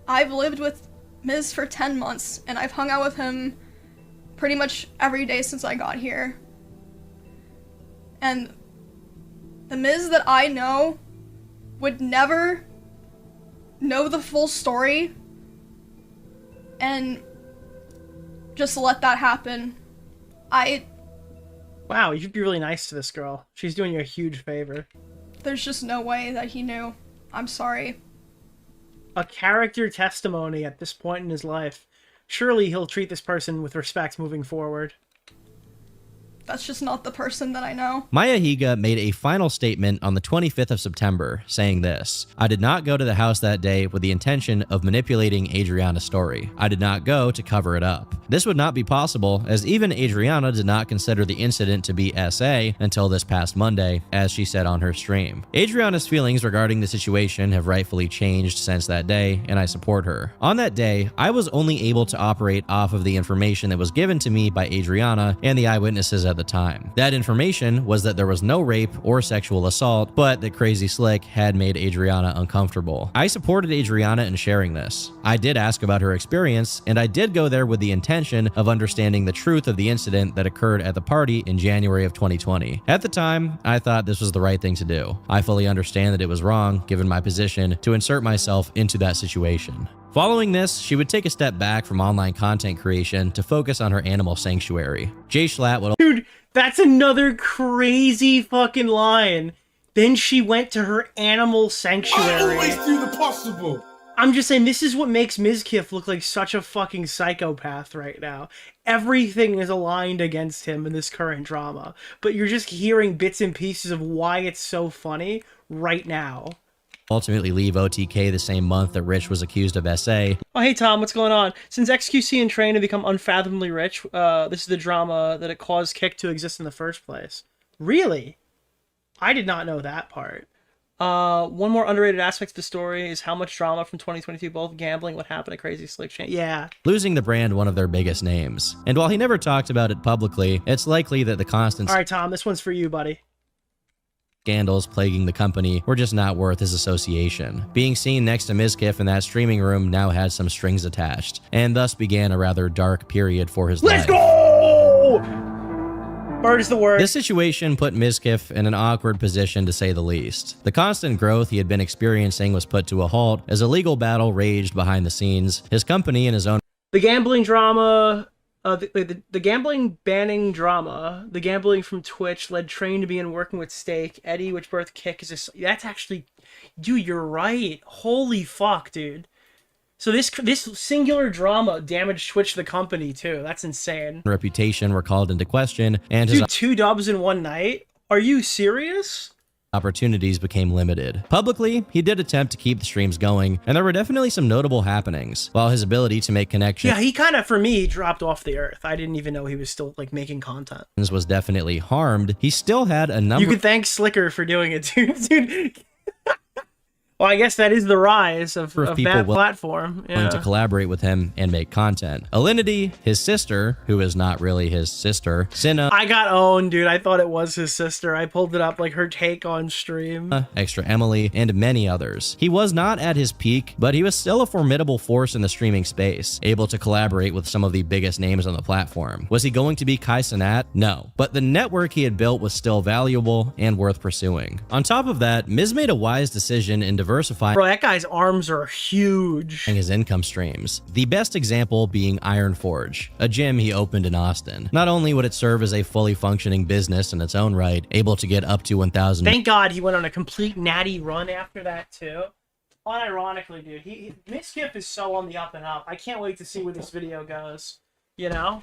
Speaker 13: lived with Miz for 10 months, and I've hung out with him pretty much every day since I got here. And the Miz that I know would never know the full story and just let that happen.
Speaker 2: Wow, you should be really nice to this girl. She's doing you a huge favor.
Speaker 13: There's just no way that he knew. I'm sorry.
Speaker 2: A character testimony at this point in his life. Surely he'll treat this person with respect moving forward.
Speaker 13: That's just not the person that I know.
Speaker 3: Maya Higa made a final statement on the 25th of September, saying this: I did not go to the house that day with the intention of manipulating Adriana's story. I did not go to cover it up. This would not be possible, as even Adriana did not consider the incident to be SA until this past Monday, as she said on her stream. Adriana's feelings regarding the situation have rightfully changed since that day, and I support her. On that day, I was only able to operate off of the information that was given to me by Adriana and the eyewitnesses at the time. That information was that there was no rape or sexual assault, but that Crazy Slick had made Adriana uncomfortable. I supported Adriana in sharing this. I did ask about her experience, and I did go there with the intention of understanding the truth of the incident that occurred at the party in January of 2020. At the time, I thought this was the right thing to do. I fully understand that it was wrong, given my position, to insert myself into that situation. Following this, she would take a step back from online content creation to focus on her animal sanctuary. Jay Schlatt would...
Speaker 2: Dude, that's another crazy fucking line. Then she went to her animal sanctuary.
Speaker 15: I always do the possible.
Speaker 2: I'm just saying, this is what makes Mizkif look like such a fucking psychopath right now. Everything is aligned against him in this current drama, but you're just hearing bits and pieces of why it's so funny right now.
Speaker 3: Ultimately leave OTK the same month that Rich was accused of SA.
Speaker 2: Oh, hey Tom, what's going on? Since XQC and Train have become unfathomably rich, this is the drama that it caused Kick to exist in the first place. Really? I did not know that part. One more underrated aspect of the story is how much drama from 2022, both gambling, what happened at Crazy Slick Chain. Yeah.
Speaker 3: Losing the brand one of their biggest names. And while he never talked about it publicly, it's likely that the constant...
Speaker 2: All right, Tom, this one's for you, buddy.
Speaker 3: scandals plaguing the company were just not worth his association. Being seen next to Mizkif in that streaming room now had some strings attached, and thus began a rather dark period for his life.
Speaker 2: Let's go! Bird is the word.
Speaker 3: This situation put Mizkif in an awkward position to say the least. The constant growth he had been experiencing was put to a halt as a legal battle raged behind the scenes. His company and his own
Speaker 2: The gambling drama, the gambling banning drama, the gambling from Twitch led Train to begin working with Stake. Eddie, which birth Kick is a, that's actually, dude, you're right. Holy fuck, dude. So this singular drama damaged Twitch the company too. That's insane.
Speaker 3: reputation were called into question, and his
Speaker 2: Dude, 2 dubs in one night? Are you serious?
Speaker 3: opportunities became limited. Publicly, he did attempt to keep the streams going, and there were definitely some notable happenings, while his ability to make connections
Speaker 2: Yeah, he kind of, for me, dropped off the earth. I didn't even know he was still, like, making content.
Speaker 3: was definitely harmed. He still had a number
Speaker 2: You could thank Slicker for doing it, dude. Well, I guess that is the rise of
Speaker 3: people
Speaker 2: that
Speaker 3: will-
Speaker 2: platform.
Speaker 3: willing
Speaker 2: Yeah.
Speaker 3: to collaborate with him and make content. Alinity, his sister, who is not really his sister, Cinna,
Speaker 2: I got owned, dude. I thought it was his sister. I pulled it up, like, her take on stream.
Speaker 3: Extra Emily, and many others. He was not at his peak, but he was still a formidable force in the streaming space, able to collaborate with some of the biggest names on the platform. Was he going to be Kai Cenat? No. But the network he had built was still valuable and worth pursuing. On top of that, Miz made a wise decision in diversifying
Speaker 2: Bro, that guy's arms are huge.
Speaker 3: his income streams. The best example being Iron Forge, a gym he opened in Austin. Not only would it serve as a fully functioning business in its own right, able to get up to 1,000
Speaker 2: Thank God he went on a complete natty run after that, too. Unironically, dude, Mizkif is so on the up and up. I can't wait to see where this video goes. You know?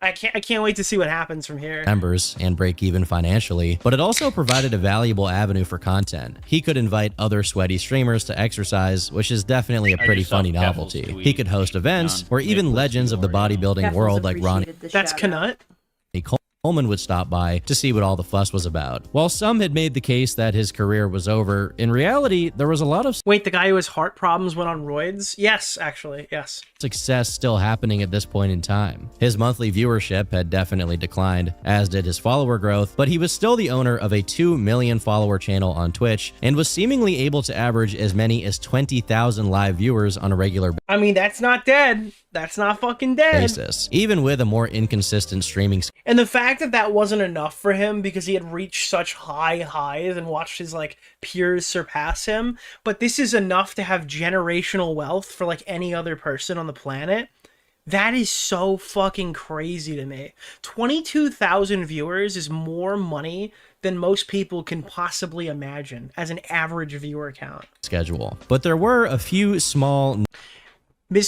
Speaker 2: I can't wait to see what happens from here.
Speaker 3: members and break even financially, but it also provided a valuable avenue for content. He could invite other sweaty streamers to exercise, which is definitely a pretty funny novelty. He could host events where even legends of the bodybuilding world like Ronnie
Speaker 2: That's Knut.
Speaker 3: Coleman would stop by to see what all the fuss was about. While some had made the case that his career was over, in reality, there was a lot of
Speaker 2: Wait, the guy who has heart problems went on roids? Yes, actually, yes.
Speaker 3: success still happening at this point in time. His monthly viewership had definitely declined, as did his follower growth, but he was still the owner of a 2 million follower channel on Twitch and was seemingly able to average as many as 20,000 live viewers on a regular
Speaker 2: I mean, that's not dead. That's not fucking dead.
Speaker 3: basis, even with a more inconsistent streaming
Speaker 2: And the fact that that wasn't enough for him because he had reached such high highs and watched his, like, peers surpass him, but this is enough to have generational wealth for, like, any other person on the planet. That is so fucking crazy to me. 22,000 viewers is more money than most people can possibly imagine as an average viewer count.
Speaker 3: schedule. But there were a few small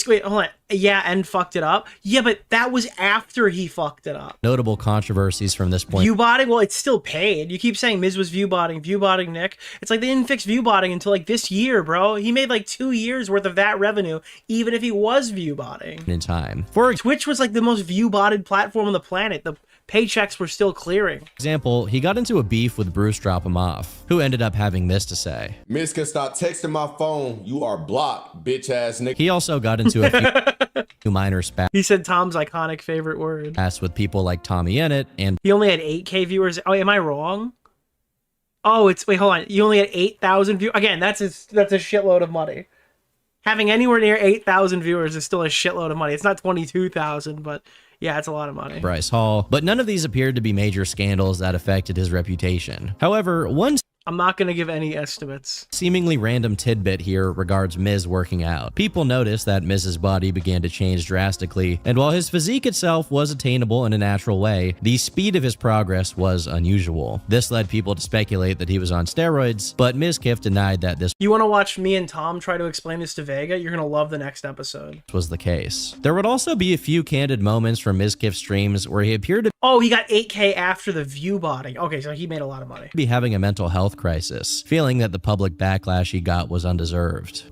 Speaker 2: Wait, hold on. Yeah, and fucked it up. Yeah, but that was after he fucked it up.
Speaker 3: notable controversies from this point.
Speaker 2: Viewbotting? Well, it's still paid. You keep saying Miz was viewbotting Nick. It's like they didn't fix viewbotting until like this year, bro. He made like 2 years worth of that revenue, even if he was viewbotting.
Speaker 3: In time.
Speaker 2: Twitch was like the most viewbotted platform on the planet. The paychecks were still clearing.
Speaker 3: Example, he got into a beef with Bruce Drop Him Off, who ended up having this to say.
Speaker 14: Miss can stop texting my phone. You are blocked, bitch ass nigga.
Speaker 3: He also got into a few minor spats
Speaker 2: He said Tom's iconic favorite word.
Speaker 3: with people like Tommy Ennett and
Speaker 2: He only had 8K viewers. Oh, am I wrong? Oh, wait, hold on. You only had 8,000 viewers. Again, that's a shitload of money. Having anywhere near 8,000 viewers is still a shitload of money. It's not 22,000, but yeah, it's a lot of money.
Speaker 3: Bryce Hall, but none of these appeared to be major scandals that affected his reputation. However, one
Speaker 2: I'm not going to give any estimates.
Speaker 3: seemingly random tidbit here regards Miz working out. People noticed that Miz's body began to change drastically, and while his physique itself was attainable in a natural way, the speed of his progress was unusual. This led people to speculate that he was on steroids, but Mizkif denied that this
Speaker 2: You want to watch me and Tom try to explain this to Vega? You're going to love the next episode.
Speaker 3: was the case. There would also be a few candid moments from Mizkif's streams where he appeared to
Speaker 2: Oh, he got 8K after the view botting. Okay, so he made a lot of money.
Speaker 3: be having a mental health crisis, feeling that the public backlash he got was undeserved.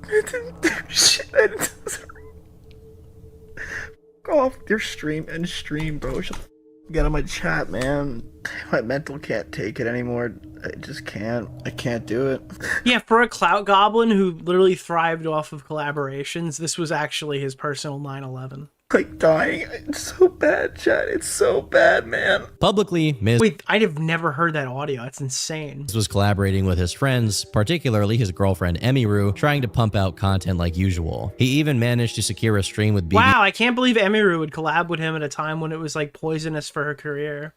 Speaker 16: Go off your stream and stream, bro. Get on my chat, man. My mental can't take it anymore. I just can't. I can't do it.
Speaker 2: Yeah, for a clout goblin who literally thrived off of collaborations, this was actually his personal 9/11.
Speaker 16: like dying. It's so bad, Chad. It's so bad, man.
Speaker 3: Publicly, Miz
Speaker 2: Wait, I'd have never heard that audio. That's insane.
Speaker 3: was collaborating with his friends, particularly his girlfriend Emiru, trying to pump out content like usual. He even managed to secure a stream with BB.
Speaker 2: Wow, I can't believe Emiru would collab with him at a time when it was like poisonous for her career.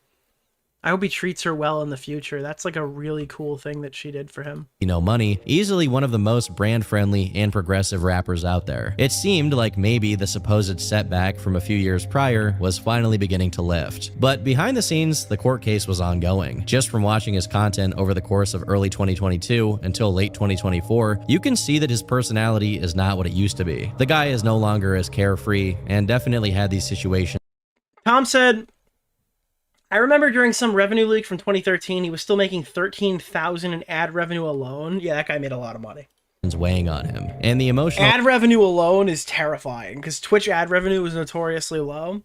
Speaker 2: I hope he treats her well in the future. That's like a really cool thing that she did for him.
Speaker 3: No Money, easily one of the most brand-friendly and progressive rappers out there. It seemed like maybe the supposed setback from a few years prior was finally beginning to lift. But behind the scenes, the court case was ongoing. Just from watching his content over the course of early 2022 until late 2024, you can see that his personality is not what it used to be. The guy is no longer as carefree and definitely had these situations.
Speaker 2: Tom said, I remember during some revenue leak from 2013, he was still making $13,000 in ad revenue alone. Yeah, that guy made a lot of money.
Speaker 3: Weighing on him. And the emotional
Speaker 2: ad revenue alone is terrifying because Twitch ad revenue was notoriously low.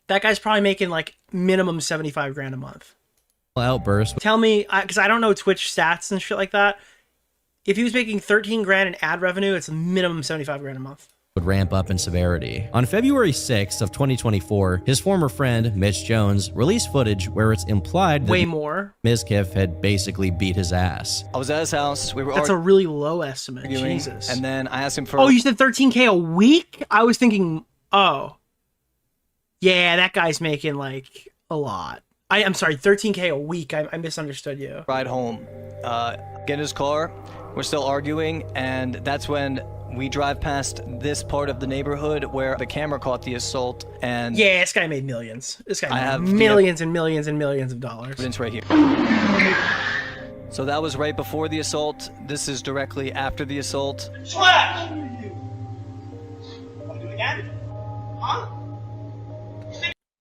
Speaker 2: That guy's probably making like minimum 75 grand a month.
Speaker 3: Outburst.
Speaker 2: Tell me, because I don't know Twitch stats and shit like that. If he was making 13 grand in ad revenue, it's minimum 75 grand a month.
Speaker 3: Would ramp up in severity. On February 6th of 2024, his former friend, Mitch Jones, released footage where it's implied that
Speaker 2: way more.
Speaker 3: Mizkif had basically beat his ass.
Speaker 18: I was at his house. We were
Speaker 2: That's a really low estimate. Jesus.
Speaker 18: And then I asked him for...
Speaker 2: Oh, you said 13K a week? I was thinking, oh. Yeah, that guy's making like a lot. I'm sorry, 13K a week. I misunderstood you.
Speaker 18: Ride home. Get in his car. We're still arguing. And that's when we drive past this part of the neighborhood where the camera caught the assault, and
Speaker 2: yeah, this guy made millions. This guy made millions and millions and millions of dollars.
Speaker 18: Evidence right here. So that was right before the assault. This is directly after the assault.
Speaker 20: Slash! Want to do it again? Huh?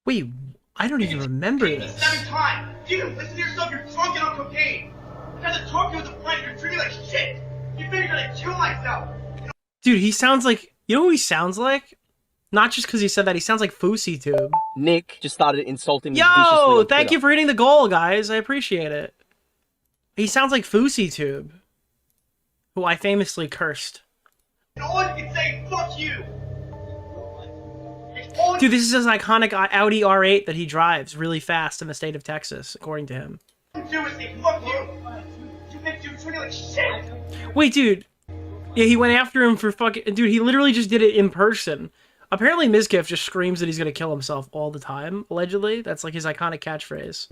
Speaker 2: Wait, I don't even remember this.
Speaker 20: 7 times. You listen to yourself. You're drunk and on cocaine. You guys are talking with a friend. You're treating me like shit. You think you're gonna kill myself?
Speaker 2: Dude, he sounds like... You know who he sounds like? Not just because he said that. He sounds like Fousey Tube.
Speaker 21: Nick just started insulting me.
Speaker 2: Yo, thank you for hitting the goal, guys. I appreciate it. He sounds like Fousey Tube, who I famously cursed.
Speaker 20: And all you can say, fuck you.
Speaker 2: Dude, this is his iconic Audi R8 that he drives really fast in the state of Texas, according to him.
Speaker 20: Do is say, fuck you. You think you're treating me like shit.
Speaker 2: Wait, dude. Yeah, he went after him for fucking... Dude, he literally just did it in person. Apparently, Mizkif just screams that he's gonna kill himself all the time, allegedly. That's like his iconic catchphrase.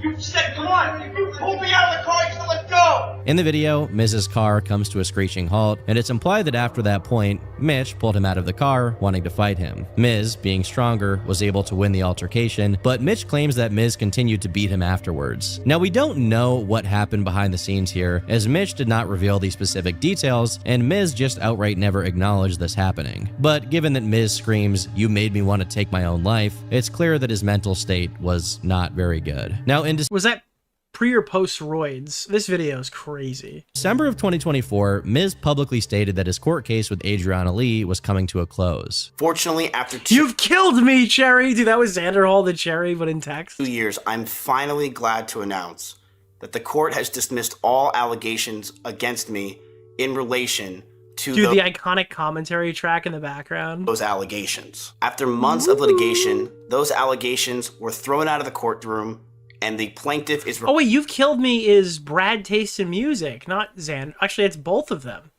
Speaker 20: You said, come on! You pulled me out of the car, you said, let's go!
Speaker 3: In the video, Miz's car comes to a screeching halt, and it's implied that after that point, Mitch pulled him out of the car, wanting to fight him. Miz, being stronger, was able to win the altercation, but Mitch claims that Miz continued to beat him afterwards. Now, we don't know what happened behind the scenes here, as Mitch did not reveal these specific details, and Miz just outright never acknowledged this happening. But given that Miz screams, "You made me want to take my own life," it's clear that his mental state was not very good. Now, was
Speaker 2: that pre or post roids? This video is crazy.
Speaker 3: December of 2024, Miz publicly stated that his court case with Adriana Lee was coming to a close.
Speaker 1: Fortunately, after
Speaker 2: You've killed me, Cherry! Dude, that was Xander Hall the Cherry, but in text.
Speaker 1: 2 years, I'm finally glad to announce that the court has dismissed all allegations against me in relation to
Speaker 2: the iconic commentary track in the background.
Speaker 1: Those allegations. After months of litigation, those allegations were thrown out of the courtroom, and the plaintiff is...
Speaker 2: Oh wait, You've Killed Me is Brad Taste in Music, not Xan. Actually, it's both of them.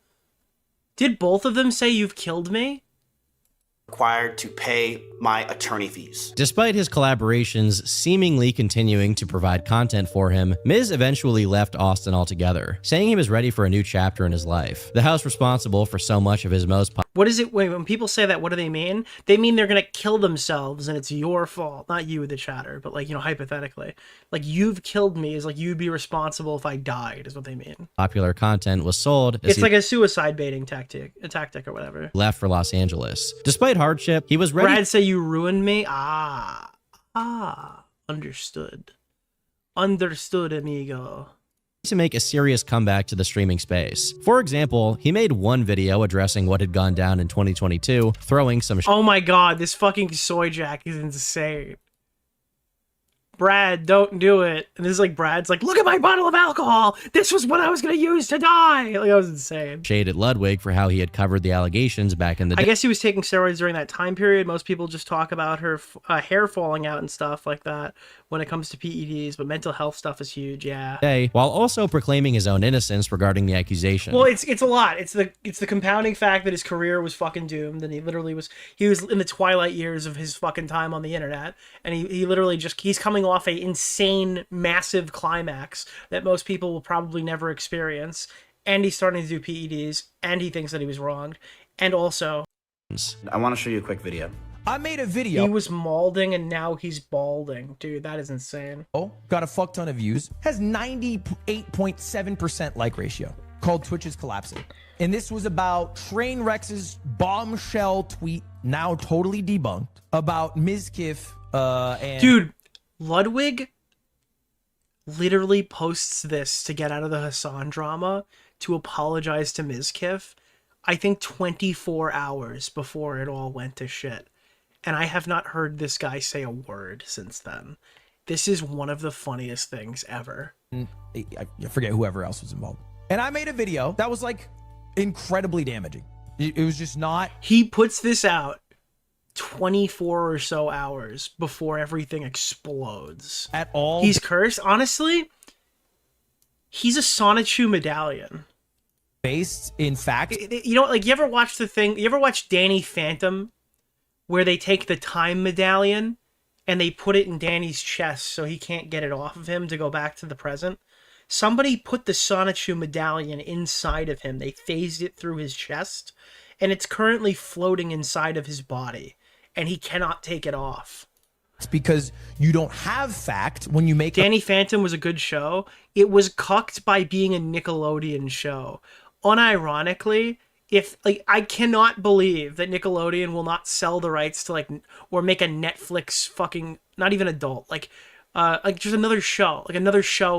Speaker 2: Did both of them say You've Killed Me?
Speaker 1: Required to pay my attorney fees.
Speaker 3: Despite his collaborations seemingly continuing to provide content for him, Miz eventually left Austin altogether, saying he was ready for a new chapter in his life. The house responsible for so much of his most...
Speaker 2: What is it? Wait, when people say that, what do they mean? They mean they're gonna kill themselves and it's your fault. Not you, the chatter, but like, you know, hypothetically. Like, you've killed me is like, you'd be responsible if I died, is what they mean.
Speaker 3: Popular content was sold...
Speaker 2: It's like a suicide baiting tactic or whatever.
Speaker 3: Left for Los Angeles. Despite hardship, he was ready...
Speaker 2: Brad say you ruined me? Understood. Understood, amigo.
Speaker 3: To make a serious comeback to the streaming space. For example, he made one video addressing what had gone down in 2022, throwing some...
Speaker 2: Oh my god, this fucking soy jack is insane. Brad, don't do it. And this is like, Brad's like, look at my bottle of alcohol. This was what I was going to use to die. Like, that was insane.
Speaker 3: Shaded Ludwig for how he had covered the allegations back in the day.
Speaker 2: I guess he was taking steroids during that time period. Most people just talk about her hair falling out and stuff like that when it comes to PEDs, but mental health stuff is huge, yeah.
Speaker 3: While also proclaiming his own innocence regarding the accusation.
Speaker 2: Well, it's a lot. It's the compounding fact that his career was fucking doomed, and he was in the twilight years of his fucking time on the internet, and he literally he's coming off a insane, massive climax that most people will probably never experience, and he's starting to do PEDs, and he thinks that he was wronged, and also...
Speaker 1: I want to show you a quick video.
Speaker 6: I made a video.
Speaker 2: He was malding and now he's balding. Dude, that is insane.
Speaker 6: Oh, got a fuck ton of views. Has 98.7% like ratio. Called Twitch is Collapsing. And this was about Trainwreck's bombshell tweet, now totally debunked, about Mizkif and...
Speaker 2: Dude, Ludwig literally posts this to get out of the Hassan drama to apologize to Mizkif, I think 24 hours before it all went to shit. And I have not heard this guy say a word since then. This is one of the funniest things ever.
Speaker 6: I forget whoever else was involved. And I made a video that was like incredibly damaging. It was just not...
Speaker 2: He puts this out 24 or so hours before everything explodes.
Speaker 6: At all.
Speaker 2: He's cursed. Honestly, he's a Sonichu medallion.
Speaker 6: Based in fact.
Speaker 2: You know, like, you ever watch Danny Phantom, where they take the time medallion and they put it in Danny's chest so he can't get it off of him to go back to the present? Somebody put the Sonichu medallion inside of him. They phased it through his chest, and it's currently floating inside of his body, and he cannot take it off.
Speaker 6: It's because you don't have fact when you make...
Speaker 2: Danny Phantom was a good show. It was cucked by being a Nickelodeon show. Unironically, I cannot believe that Nickelodeon will not sell the rights to, or make a Netflix fucking, not even adult, just another show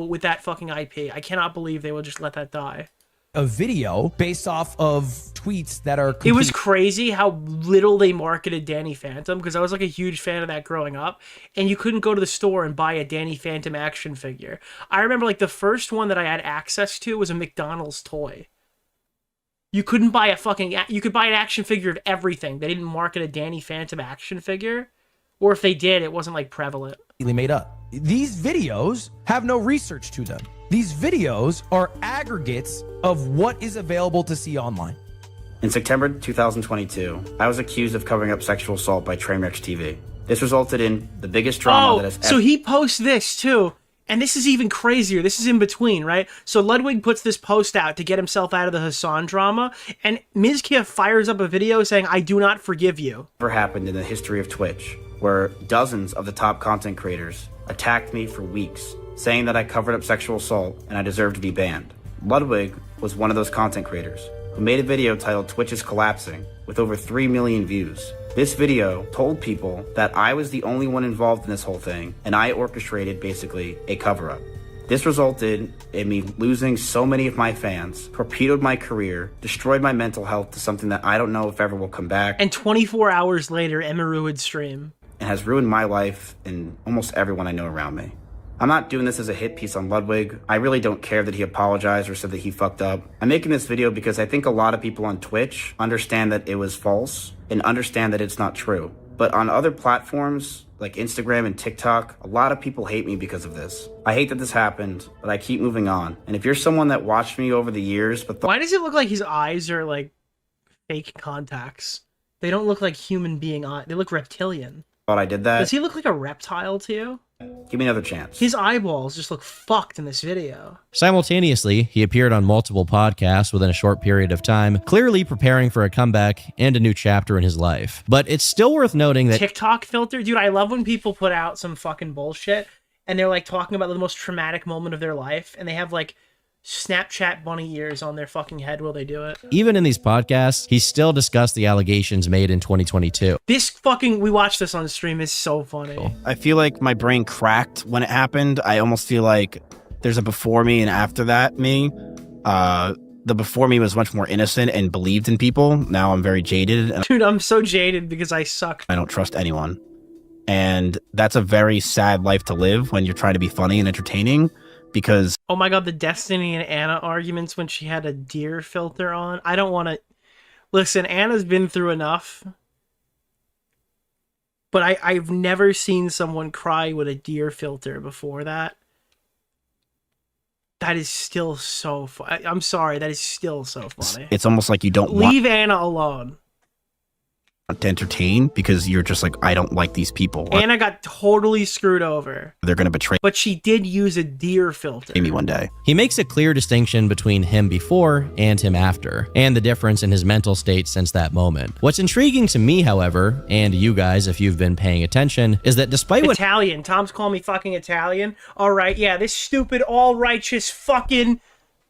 Speaker 2: with that fucking IP. I cannot believe they will just let that die.
Speaker 6: A video based off of tweets that are...
Speaker 2: It was crazy how little they marketed Danny Phantom, because I was a huge fan of that growing up, and you couldn't go to the store and buy a Danny Phantom action figure. I remember the first one that I had access to was a McDonald's toy. You couldn't buy you could buy an action figure of everything. They didn't market a Danny Phantom action figure, or if they did, it wasn't prevalent.
Speaker 6: Made up. These videos have no research to them. These videos are aggregates of what is available to see online.
Speaker 1: In September 2022, I was accused of covering up sexual assault by Trainwreck TV. This resulted in the biggest drama that has ever...
Speaker 2: So he posts this too. And this is even crazier. This is in between, right? So Ludwig puts this post out to get himself out of the Hassan drama, and Mizkif fires up a video saying, "I do not forgive you."
Speaker 1: Never happened in the history of Twitch, where dozens of the top content creators attacked me for weeks, saying that I covered up sexual assault and I deserved to be banned. Ludwig was one of those content creators who made a video titled "Twitch is Collapsing" with over 3 million views. This video told people that I was the only one involved in this whole thing, and I orchestrated basically a cover-up. This resulted in me losing so many of my fans, torpedoed my career, destroyed my mental health to something that I don't know if ever will come back.
Speaker 2: And 24 hours later, Emiru would stream.
Speaker 1: And has ruined my life and almost everyone I know around me. I'm not doing this as a hit piece on Ludwig. I really don't care that he apologized or said that he fucked up. I'm making this video because I think a lot of people on Twitch understand that it was false and understand that it's not true. But on other platforms like Instagram and TikTok, a lot of people hate me because of this. I hate that this happened, but I keep moving on. And if you're someone that watched me over the years, but
Speaker 2: why does it look like his eyes are fake contacts? They don't look like human being eyes. They look reptilian.
Speaker 1: Thought I did that.
Speaker 2: Does he look like a reptile to you?
Speaker 1: Give me another chance.
Speaker 2: His eyeballs just look fucked in this video.
Speaker 3: Simultaneously, he appeared on multiple podcasts within a short period of time, clearly preparing for a comeback and a new chapter in his life. But it's still worth noting that
Speaker 2: TikTok filter, dude, I love when people put out some fucking bullshit and they're talking about the most traumatic moment of their life, and they have Snapchat bunny ears on their fucking head while they do it.
Speaker 3: Even in these podcasts, he still discussed the allegations made in 2022.
Speaker 2: We watched this on stream, is so funny.
Speaker 1: I feel like my brain cracked when it happened. I almost feel like there's a before me and after that me. The before me was much more innocent and believed in people. Now I'm very jaded.
Speaker 2: Dude, I'm so jaded because I suck.
Speaker 1: I don't trust anyone. And that's a very sad life to live when you're trying to be funny and entertaining, because...
Speaker 2: Oh my god, the Destiny and Anna arguments when she had a deer filter on. I don't want to... Listen, Anna's been through enough. But I've never seen someone cry with a deer filter before that. That is still so funny. I'm sorry, that is still so funny.
Speaker 1: It's almost like you don't
Speaker 2: Leave Anna alone.
Speaker 1: want to entertain because you're just like, I don't like these people.
Speaker 2: Anna got totally screwed over.
Speaker 1: They're going to betray
Speaker 2: But she did use a deer filter.
Speaker 1: me one day.
Speaker 3: He makes a clear distinction between him before and him after, and the difference in his mental state since that moment. What's intriguing to me, however, and you guys if you've been paying attention, is that despite what—
Speaker 2: Italian. Tom's calling me fucking Italian. All right, yeah, this stupid, all-righteous fucking...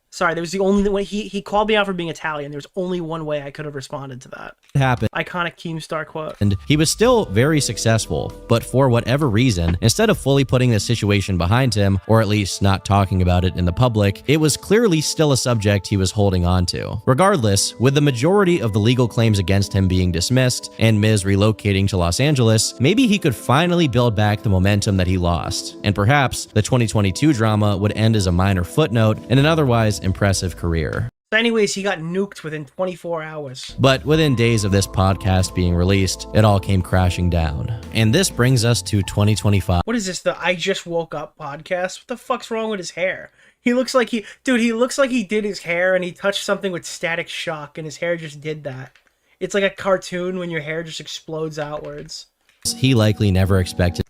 Speaker 2: Sorry, there was the only way he called me out for being Italian. There was only one way I could have responded to that.
Speaker 3: happened,
Speaker 2: Iconic Keemstar quote.
Speaker 3: and he was still very successful, but for whatever reason, instead of fully putting the situation behind him, or at least not talking about it in the public, it was clearly still a subject he was holding on to. Regardless, with the majority of the legal claims against him being dismissed, and Miz relocating to Los Angeles, maybe he could finally build back the momentum that he lost, and perhaps the 2022 drama would end as a minor footnote in an otherwise impressive career.
Speaker 2: So anyways, he got nuked within 24 hours.
Speaker 3: But within days of this podcast being released, it all came crashing down. And this brings us to 2025.
Speaker 2: What is this, the I Just Woke Up podcast? What the fuck's wrong with his hair? He looks like he looks like he did his hair and he touched something with static shock and his hair just did that. It's like a cartoon when your hair just explodes outwards.
Speaker 3: He likely never expected.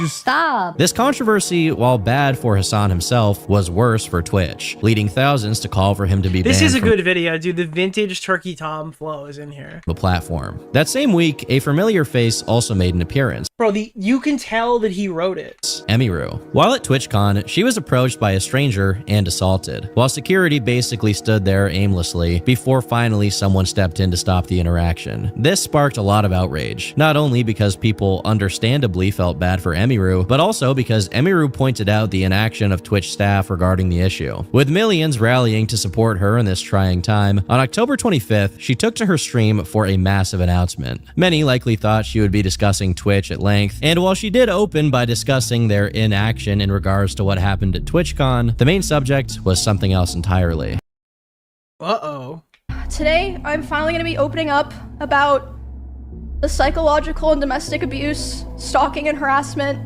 Speaker 7: Stop.
Speaker 3: This controversy, while bad for Hassan himself, was worse for Twitch, leading thousands to call for him to be banned
Speaker 2: This is a
Speaker 3: from
Speaker 2: good video, dude. The vintage Turkey Tom flow is in here.
Speaker 3: the platform. That same week, a familiar face also made an appearance.
Speaker 2: Bro, you can tell that he wrote it.
Speaker 3: Emiru. While at TwitchCon, she was approached by a stranger and assaulted, while security basically stood there aimlessly before finally someone stepped in to stop the interaction. This sparked a lot of outrage, not only because people understandably felt bad for Emiru, but also because Emiru pointed out the inaction of Twitch staff regarding the issue. With millions rallying to support her in this trying time, on October 25th, she took to her stream for a massive announcement. Many likely thought she would be discussing Twitch at length, and while she did open by discussing their inaction in regards to what happened at TwitchCon, the main subject was something else entirely.
Speaker 2: Uh-oh.
Speaker 13: Today, I'm finally going to be opening up about the psychological and domestic abuse, stalking and harassment,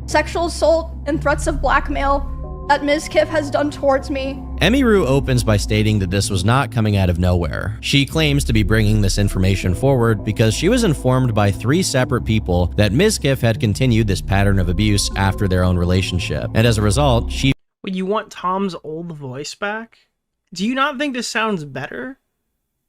Speaker 13: sexual assault, and threats of blackmail that Mizkif has done towards me.
Speaker 3: Emiru opens by stating that this was not coming out of nowhere. She claims to be bringing this information forward because she was informed by 3 separate people that Mizkif had continued this pattern of abuse after their own relationship, and as a result, she—
Speaker 2: Wait, you want Tom's old voice back? Do you not think this sounds better?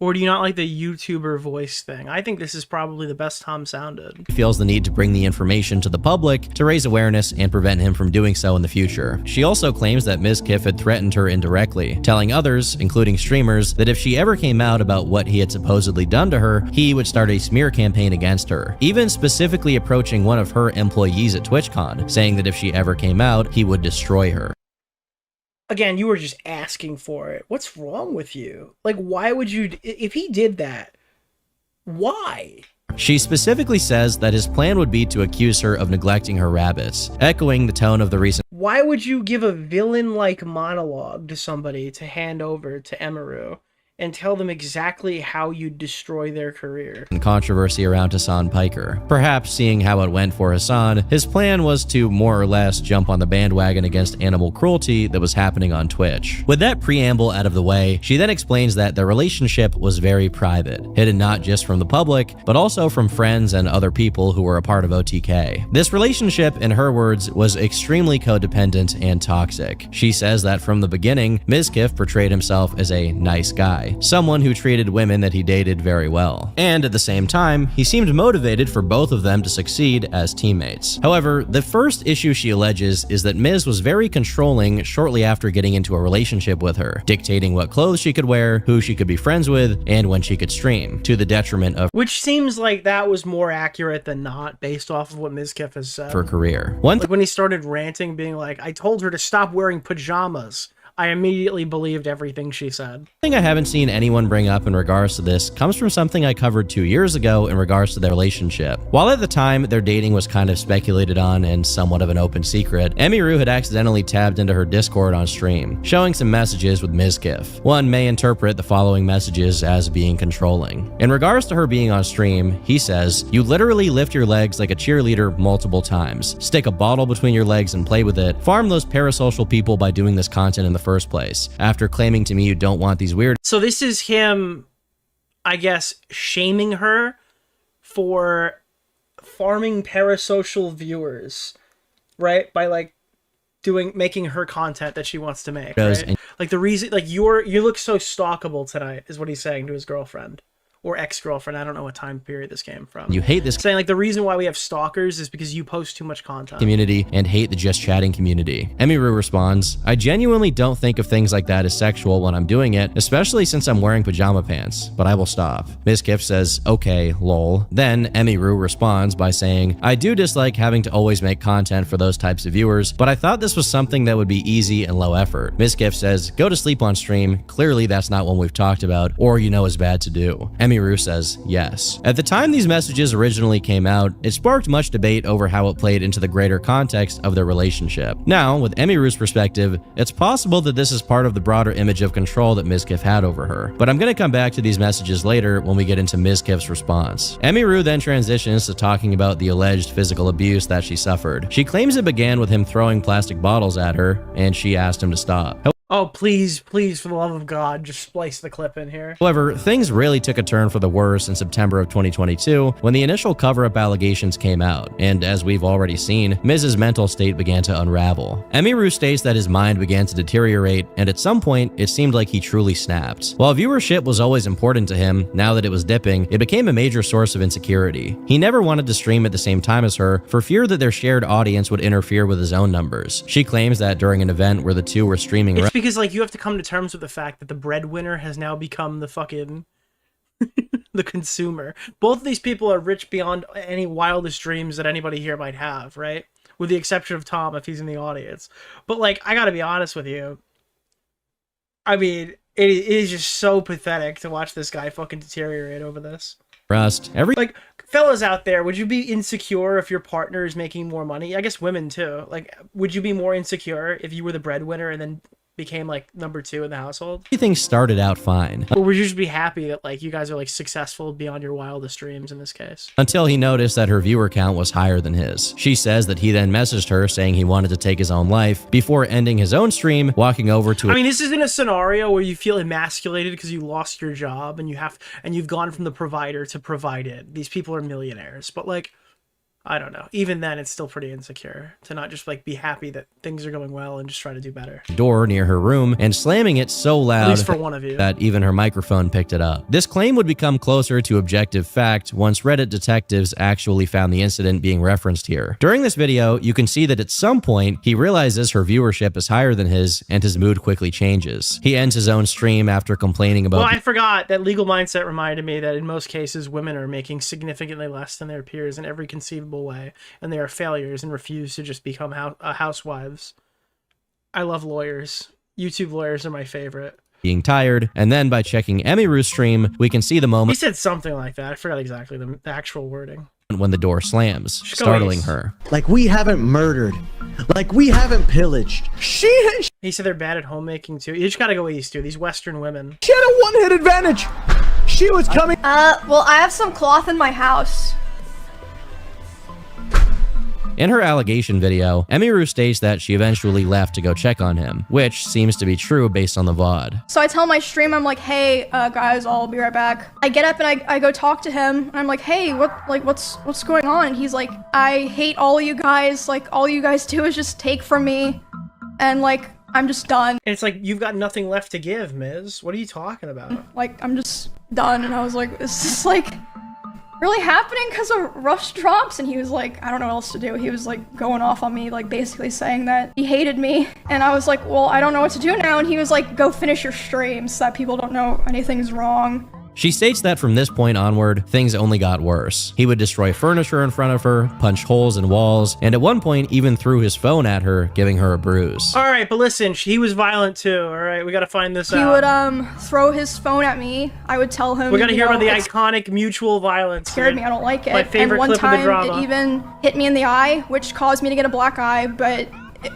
Speaker 2: Or do you not like the YouTuber voice thing? I think this is probably the best Tom sounded.
Speaker 3: feels the need to bring the information to the public to raise awareness and prevent him from doing so in the future. She also claims that Mizkif had threatened her indirectly, telling others, including streamers, that if she ever came out about what he had supposedly done to her, he would start a smear campaign against her, even specifically approaching one of her employees at TwitchCon, saying that if she ever came out, he would destroy her.
Speaker 2: Again, you were just asking for it. What's wrong with you? Like, why would you... If he did that, why?
Speaker 3: She specifically says that his plan would be to accuse her of neglecting her rabbits, echoing the tone of the recent—
Speaker 2: Why would you give a villain-like monologue to somebody to hand over to Emiru and tell them exactly how you destroy their career?
Speaker 3: controversy around Hassan Piker. Perhaps seeing how it went for Hassan, his plan was to more or less jump on the bandwagon against animal cruelty that was happening on Twitch. With that preamble out of the way, she then explains that their relationship was very private, hidden not just from the public, but also from friends and other people who were a part of OTK. This relationship, in her words, was extremely codependent and toxic. She says that from the beginning, Mizkif portrayed himself as a nice guy, someone who treated women that he dated very well. And at the same time, he seemed motivated for both of them to succeed as teammates. However, the first issue she alleges is that Miz was very controlling shortly after getting into a relationship with her, dictating what clothes she could wear, who she could be friends with, and when she could stream, to the detriment of—
Speaker 2: Which seems like that was more accurate than not, based off of what Mizkif has said.
Speaker 3: her career.
Speaker 2: Like when he started ranting, being like, I told her to stop wearing pajamas. I immediately believed everything she said.
Speaker 3: Thing I haven't seen anyone bring up in regards to this comes from something I covered 2 years ago in regards to their relationship. While at the time their dating was kind of speculated on and somewhat of an open secret, Emiru had accidentally tabbed into her Discord on stream, showing some messages with Mizkif. One may interpret the following messages as being controlling. In regards to her being on stream, he says, "You literally lift your legs like a cheerleader multiple times, stick a bottle between your legs and play with it, farm those parasocial people by doing this content in the first place. After claiming to me you don't want these weird..."
Speaker 2: So this is him, I guess, shaming her for farming parasocial viewers, right? By like making her content that she wants to make, right? Like the reason, like you look so stalkable tonight is what he's saying to his girlfriend. Or ex-girlfriend, I don't know what time period this came from.
Speaker 3: You hate this
Speaker 2: saying like the reason why we have stalkers is because you post too much content.
Speaker 3: Community and hate the just chatting community. Emiru responds, "I genuinely don't think of things like that as sexual when I'm doing it, especially since I'm wearing pajama pants, but I will stop." Mizkif says, "Okay, lol." Then Emiru responds by saying, "I do dislike having to always make content for those types of viewers, but I thought this was something that would be easy and low effort." Mizkif says, "Go to sleep on stream. Clearly that's not one we've talked about or you know is bad to do." Emiru says yes. At the time these messages originally came out, it sparked much debate over how it played into the greater context of their relationship. Now, with Emiru's perspective, it's possible that this is part of the broader image of control that Mizkif had over her. But I'm going to come back to these messages later when we get into Mizkif's response. Emiru then transitions to talking about the alleged physical abuse that she suffered. She claims it began with him throwing plastic bottles at her, and she asked him to stop.
Speaker 2: Oh, please, please, for the love of God, just splice the clip in here.
Speaker 3: However, things really took a turn for the worse in September of 2022 when the initial cover-up allegations came out, and as we've already seen, Miz's mental state began to unravel. Emiru states that his mind began to deteriorate, and at some point, it seemed like he truly snapped. While viewership was always important to him, now that it was dipping, it became a major source of insecurity. He never wanted to stream at the same time as her for fear that their shared audience would interfere with his own numbers. She claims that during an event where the two were streaming
Speaker 2: because like you have to come to terms with the fact that the breadwinner has now become the fucking the consumer. Both of these people are rich beyond any wildest dreams that anybody here might have, right? With the exception of Tom if he's in the audience. But like, I gotta be honest with you. I mean, it is just so pathetic to watch this guy fucking deteriorate over this.
Speaker 3: Like,
Speaker 2: fellas out there, would you be insecure if your partner is making more money? I guess women too. Like, would you be more insecure if you were the breadwinner and then became like number 2 in the household?
Speaker 3: Everything started out fine.
Speaker 2: Or would you just be happy that like you guys are like successful beyond your wildest dreams in this case?
Speaker 3: Until he noticed that her viewer count was higher than his. She says that he then messaged her saying he wanted to take his own life before ending his own stream, walking over to
Speaker 2: I mean, this isn't a scenario where you feel emasculated because you lost your job and you've gone from the provider to provided. These people are millionaires, but like, I don't know. Even then, it's still pretty insecure to not just like be happy that things are going well and just try to do better.
Speaker 3: Door near her room and slamming it so loud
Speaker 2: At least for one of you.
Speaker 3: that even her microphone picked it up. This claim would become closer to objective fact once Reddit detectives actually found the incident being referenced here. During this video, you can see that at some point, he realizes her viewership is higher than his and his mood quickly changes. He ends his own stream after complaining about—
Speaker 2: Well, I forgot that Legal Mindset reminded me that in most cases, women are making significantly less than their peers in every conceivable way, and they are failures and refuse to just become housewives. I love lawyers. YouTube lawyers are my favorite.
Speaker 3: Being tired, and then by checking Emiru's stream, we can see the moment—
Speaker 2: He said something like that. I forgot exactly the actual wording.
Speaker 3: When the door slams, startling her.
Speaker 8: Like we haven't murdered. Like we haven't pillaged.
Speaker 2: He said they're bad at homemaking too. You just gotta go east, dude. These Western women.
Speaker 8: She had a one-hit advantage. She was coming.
Speaker 13: Well, I have some cloth in my house.
Speaker 3: In her allegation video, Emiru states that she eventually left to go check on him, which seems to be true based on the VOD.
Speaker 13: So I tell my stream, I'm like, hey, guys, I'll be right back. I get up and I go talk to him. And I'm like, hey, what's going on? And he's like, I hate all you guys. Like, all you guys do is just take from me. And like, I'm just done.
Speaker 2: And it's like, you've got nothing left to give, Miz. What are you talking about?
Speaker 13: Like, I'm just done. And I was like, is this like really happening because of rush drops? And he was like, I don't know what else to do. He was like going off on me, like basically saying that he hated me. And I was like, well, I don't know what to do now. And he was like, go finish your stream so that people don't know anything's wrong.
Speaker 3: She states that from this point onward, things only got worse. He would destroy furniture in front of her, punch holes in walls, and at one point even threw his phone at her, giving her a bruise.
Speaker 2: All right, but listen, he was violent too. All right, we gotta find this out.
Speaker 13: He would throw his phone at me. I would tell him.
Speaker 2: We gotta hear about the
Speaker 13: it's
Speaker 2: iconic mutual violence.
Speaker 13: scared me. I don't like it.
Speaker 2: My favorite
Speaker 13: and one
Speaker 2: clip of the
Speaker 13: time
Speaker 2: drama.
Speaker 13: it even hit me in the eye, which caused me to get a black eye. But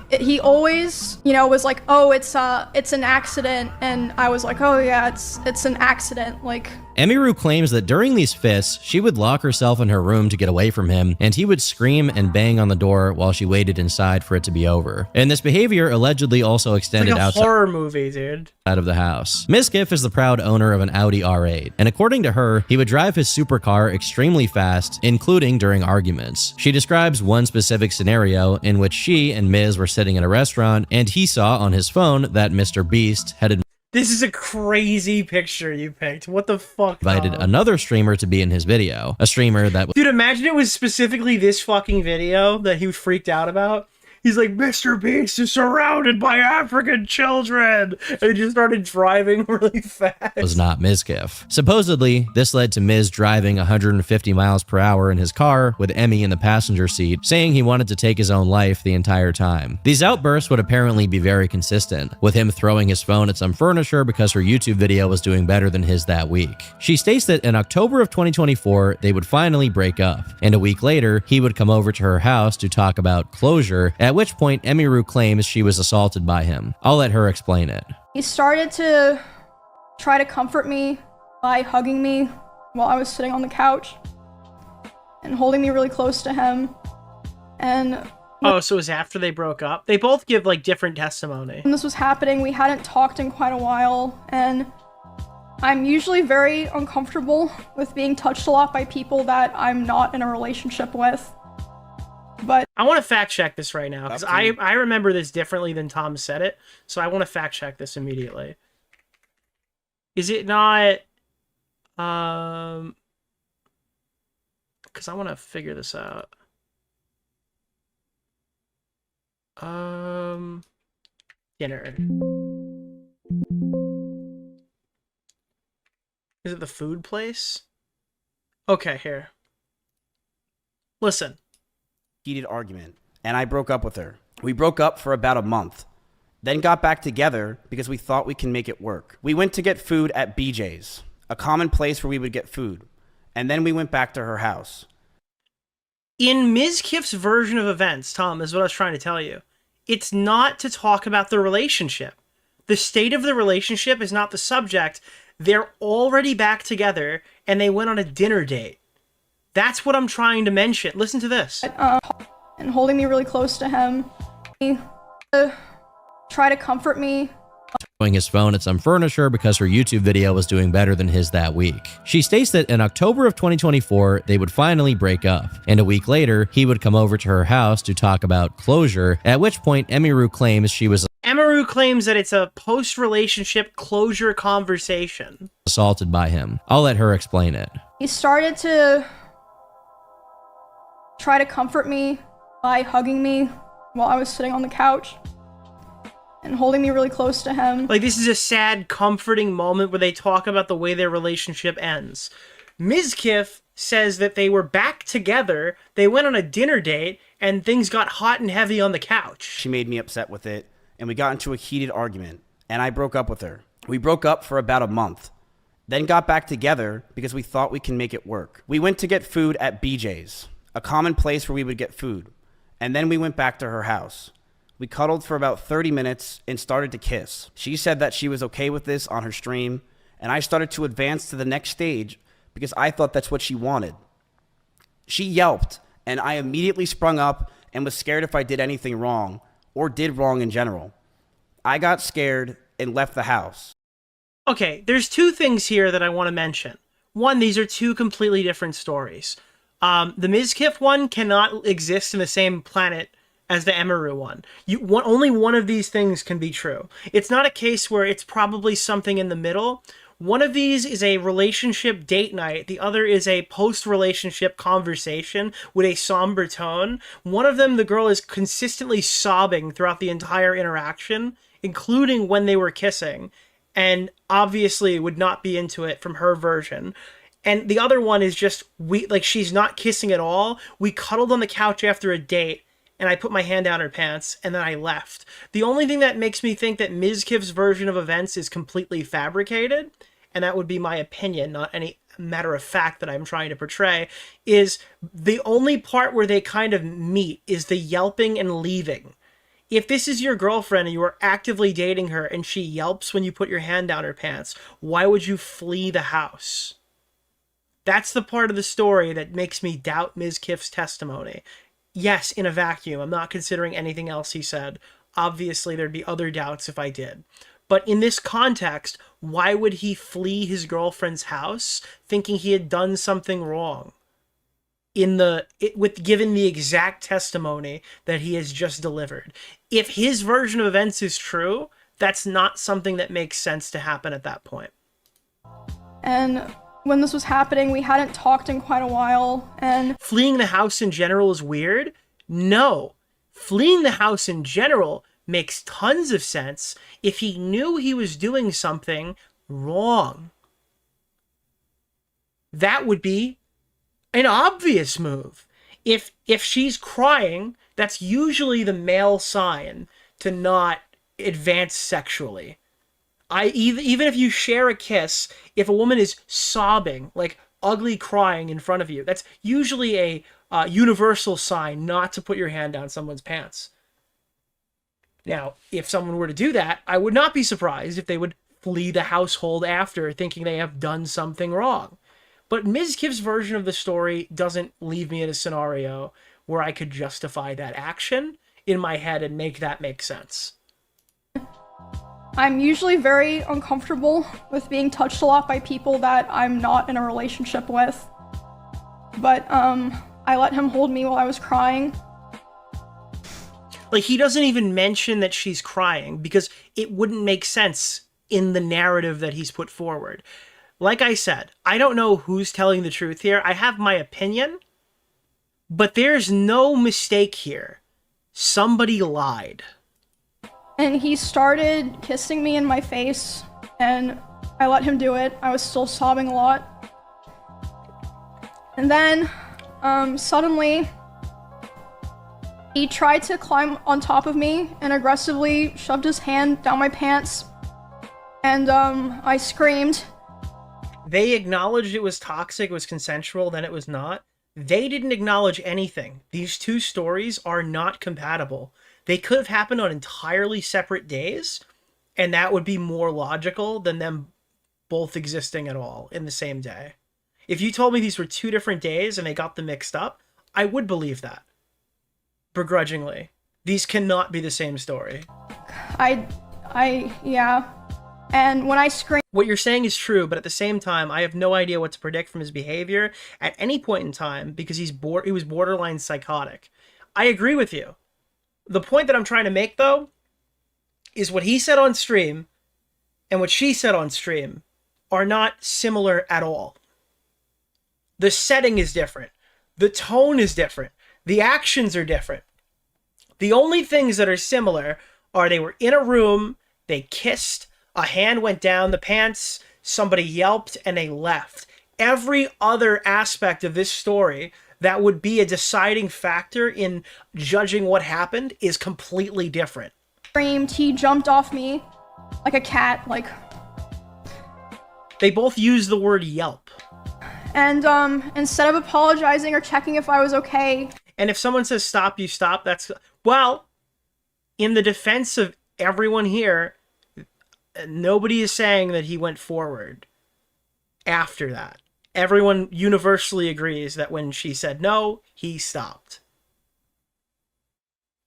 Speaker 13: he always, was like, "Oh, it's an accident," and I was like, "Oh yeah, it's an accident." Like.
Speaker 3: Emiru claims that during these fists, she would lock herself in her room to get away from him, and he would scream and bang on the door while she waited inside for it to be over. And this behavior allegedly also extended
Speaker 2: It's like a
Speaker 3: outside
Speaker 2: horror movie, dude.
Speaker 3: of the house. Mizkif is the proud owner of an Audi R8, and according to her, he would drive his supercar extremely fast, including during arguments. She describes one specific scenario in which she and Miz were sitting in a restaurant, and he saw on his phone that Mr. Beast had
Speaker 2: This is a crazy picture you picked. What the fuck?
Speaker 3: invited another streamer to be in his video. A streamer that was
Speaker 2: Dude, imagine it was specifically this fucking video that he freaked out about. He's like, Mr. Beast is surrounded by African children. And he just started driving really fast.
Speaker 3: was not Mizkif. Supposedly, this led to Miz driving 150 miles per hour in his car with Emmy in the passenger seat, saying he wanted to take his own life the entire time. These outbursts would apparently be very consistent, with him throwing his phone at some furniture because her YouTube video was doing better than his that week. She states that in October of 2024, they would finally break up, and a week later, he would come over to her house to talk about closure, at which point Emiru claims she was assaulted by him. I'll let her explain it.
Speaker 13: He started to try to comfort me by hugging me while I was sitting on the couch and holding me really close to him. And
Speaker 2: oh, so it was after they broke up? They both give like different testimony.
Speaker 13: when this was happening, we hadn't talked in quite a while, and I'm usually very uncomfortable with being touched a lot by people that I'm not in a relationship with. But
Speaker 2: I want to fact check this right now because I remember this differently than Tom said it, so I want to fact check this immediately. Is it not? Because I want to figure this out. Dinner. Is it the food place? Okay, here. Listen.
Speaker 1: Heated argument, and I broke up with her. We broke up for about a month, then got back together because we thought we can make it work. We went to get food at BJ's, a common place where we would get food, and then we went back to her house.
Speaker 2: In Mizkif's version of events, Tom, is what I was trying to tell you. It's not to talk about the relationship. The state of the relationship is not the subject. They're already back together, and they went on a dinner date. That's what I'm trying to mention. Listen to this.
Speaker 13: And holding me really close to him. He try to comfort me.
Speaker 3: Throwing his phone at some furniture because her YouTube video was doing better than his that week. She states that in October of 2024, they would finally break up, and a week later, he would come over to her house to talk about closure, at which point Emiru claims she was
Speaker 2: Emiru claims that it's a post-relationship closure conversation.
Speaker 3: assaulted by him. I'll let her explain it.
Speaker 13: He started to try to comfort me by hugging me while I was sitting on the couch and holding me really close to him.
Speaker 2: Like, this is a sad, comforting moment where they talk about the way their relationship ends. Mizkif says that they were back together, they went on a dinner date, and things got hot and heavy on the couch.
Speaker 1: She made me upset with it, and we got into a heated argument, and I broke up with her. We broke up for about a month, then got back together because we thought we can make it work. We went to get food at BJ's, a common place where we would get food, and then we went back to her house. We cuddled for about 30 minutes and started to kiss. She said that she was okay with this on her stream, and I started to advance to the next stage because I thought that's what she wanted. She yelped, and I immediately sprung up and was scared if I did anything wrong, or did wrong in general. I got scared and left the house.
Speaker 2: Okay, there's two things here that I want to mention. One, these are two completely different stories. The Mizkif one cannot exist in the same planet as the Emiru one. Only one of these things can be true. It's not a case where it's probably something in the middle. One of these is a relationship date night. The other is a post-relationship conversation with a somber tone. One of them, the girl is consistently sobbing throughout the entire interaction, including when they were kissing. and obviously would not be into it from her version. And the other one is just, she's not kissing at all. We cuddled on the couch after a date, and I put my hand down her pants, and then I left. The only thing that makes me think that Mizkif's version of events is completely fabricated, and that would be my opinion, not any matter of fact that I'm trying to portray, is the only part where they kind of meet is the yelping and leaving. If this is your girlfriend and you are actively dating her and she yelps when you put your hand down her pants, why would you flee the house? That's the part of the story that makes me doubt Mizkif's testimony. Yes, in a vacuum. I'm not considering anything else he said. Obviously, there'd be other doubts if I did. But in this context, why would he flee his girlfriend's house thinking he had done something wrong? Given the exact testimony that he has just delivered. If his version of events is true, that's not something that makes sense to happen at that point.
Speaker 13: And when this was happening, we hadn't talked in quite a while, and...
Speaker 2: Fleeing the house in general is weird? No. Fleeing the house in general makes tons of sense if he knew he was doing something wrong. That would be an obvious move. If she's crying, that's usually the male sign to not advance sexually. Even if you share a kiss, if a woman is sobbing, like ugly crying in front of you, that's usually a universal sign not to put your hand down someone's pants. Now, if someone were to do that, I would not be surprised if they would flee the household after, thinking they have done something wrong. But Mizkif's version of the story doesn't leave me in a scenario where I could justify that action in my head and make that make sense.
Speaker 13: I'm usually very uncomfortable with being touched a lot by people that I'm not in a relationship with. But, I let him hold me while I was crying.
Speaker 2: Like, he doesn't even mention that she's crying because it wouldn't make sense in the narrative that he's put forward. Like I said, I don't know who's telling the truth here. I have my opinion, but there's no mistake here. Somebody lied.
Speaker 13: And he started kissing me in my face, and I let him do it. I was still sobbing a lot. And then, suddenly, he tried to climb on top of me and aggressively shoved his hand down my pants. And, I screamed.
Speaker 2: They acknowledged it was toxic, it was consensual, then it was not. They didn't acknowledge anything. These two stories are not compatible. They could have happened on entirely separate days, and that would be more logical than them both existing at all in the same day. If you told me these were 2 different days and they got them mixed up, I would believe that. Begrudgingly. These cannot be the same story.
Speaker 13: Yeah. And when I screamed...
Speaker 2: What you're saying is true, but at the same time, I have no idea what to predict from his behavior at any point in time because he was borderline psychotic. I agree with you. The point that I'm trying to make, though, is what he said on stream and what she said on stream are not similar at all. The setting is different. The tone is different. The actions are different. The only things that are similar are they were in a room, they kissed, a hand went down the pants, somebody yelped, and they left. Every other aspect of this story that would be a deciding factor in judging what happened is completely different.
Speaker 13: Screamed, he jumped off me like a cat, like...
Speaker 2: They both use the word yelp.
Speaker 13: And, instead of apologizing or checking if I was okay...
Speaker 2: And if someone says stop, you stop, that's... Well, in the defense of everyone here, nobody is saying that he went forward after that. Everyone universally agrees that when she said no, he stopped.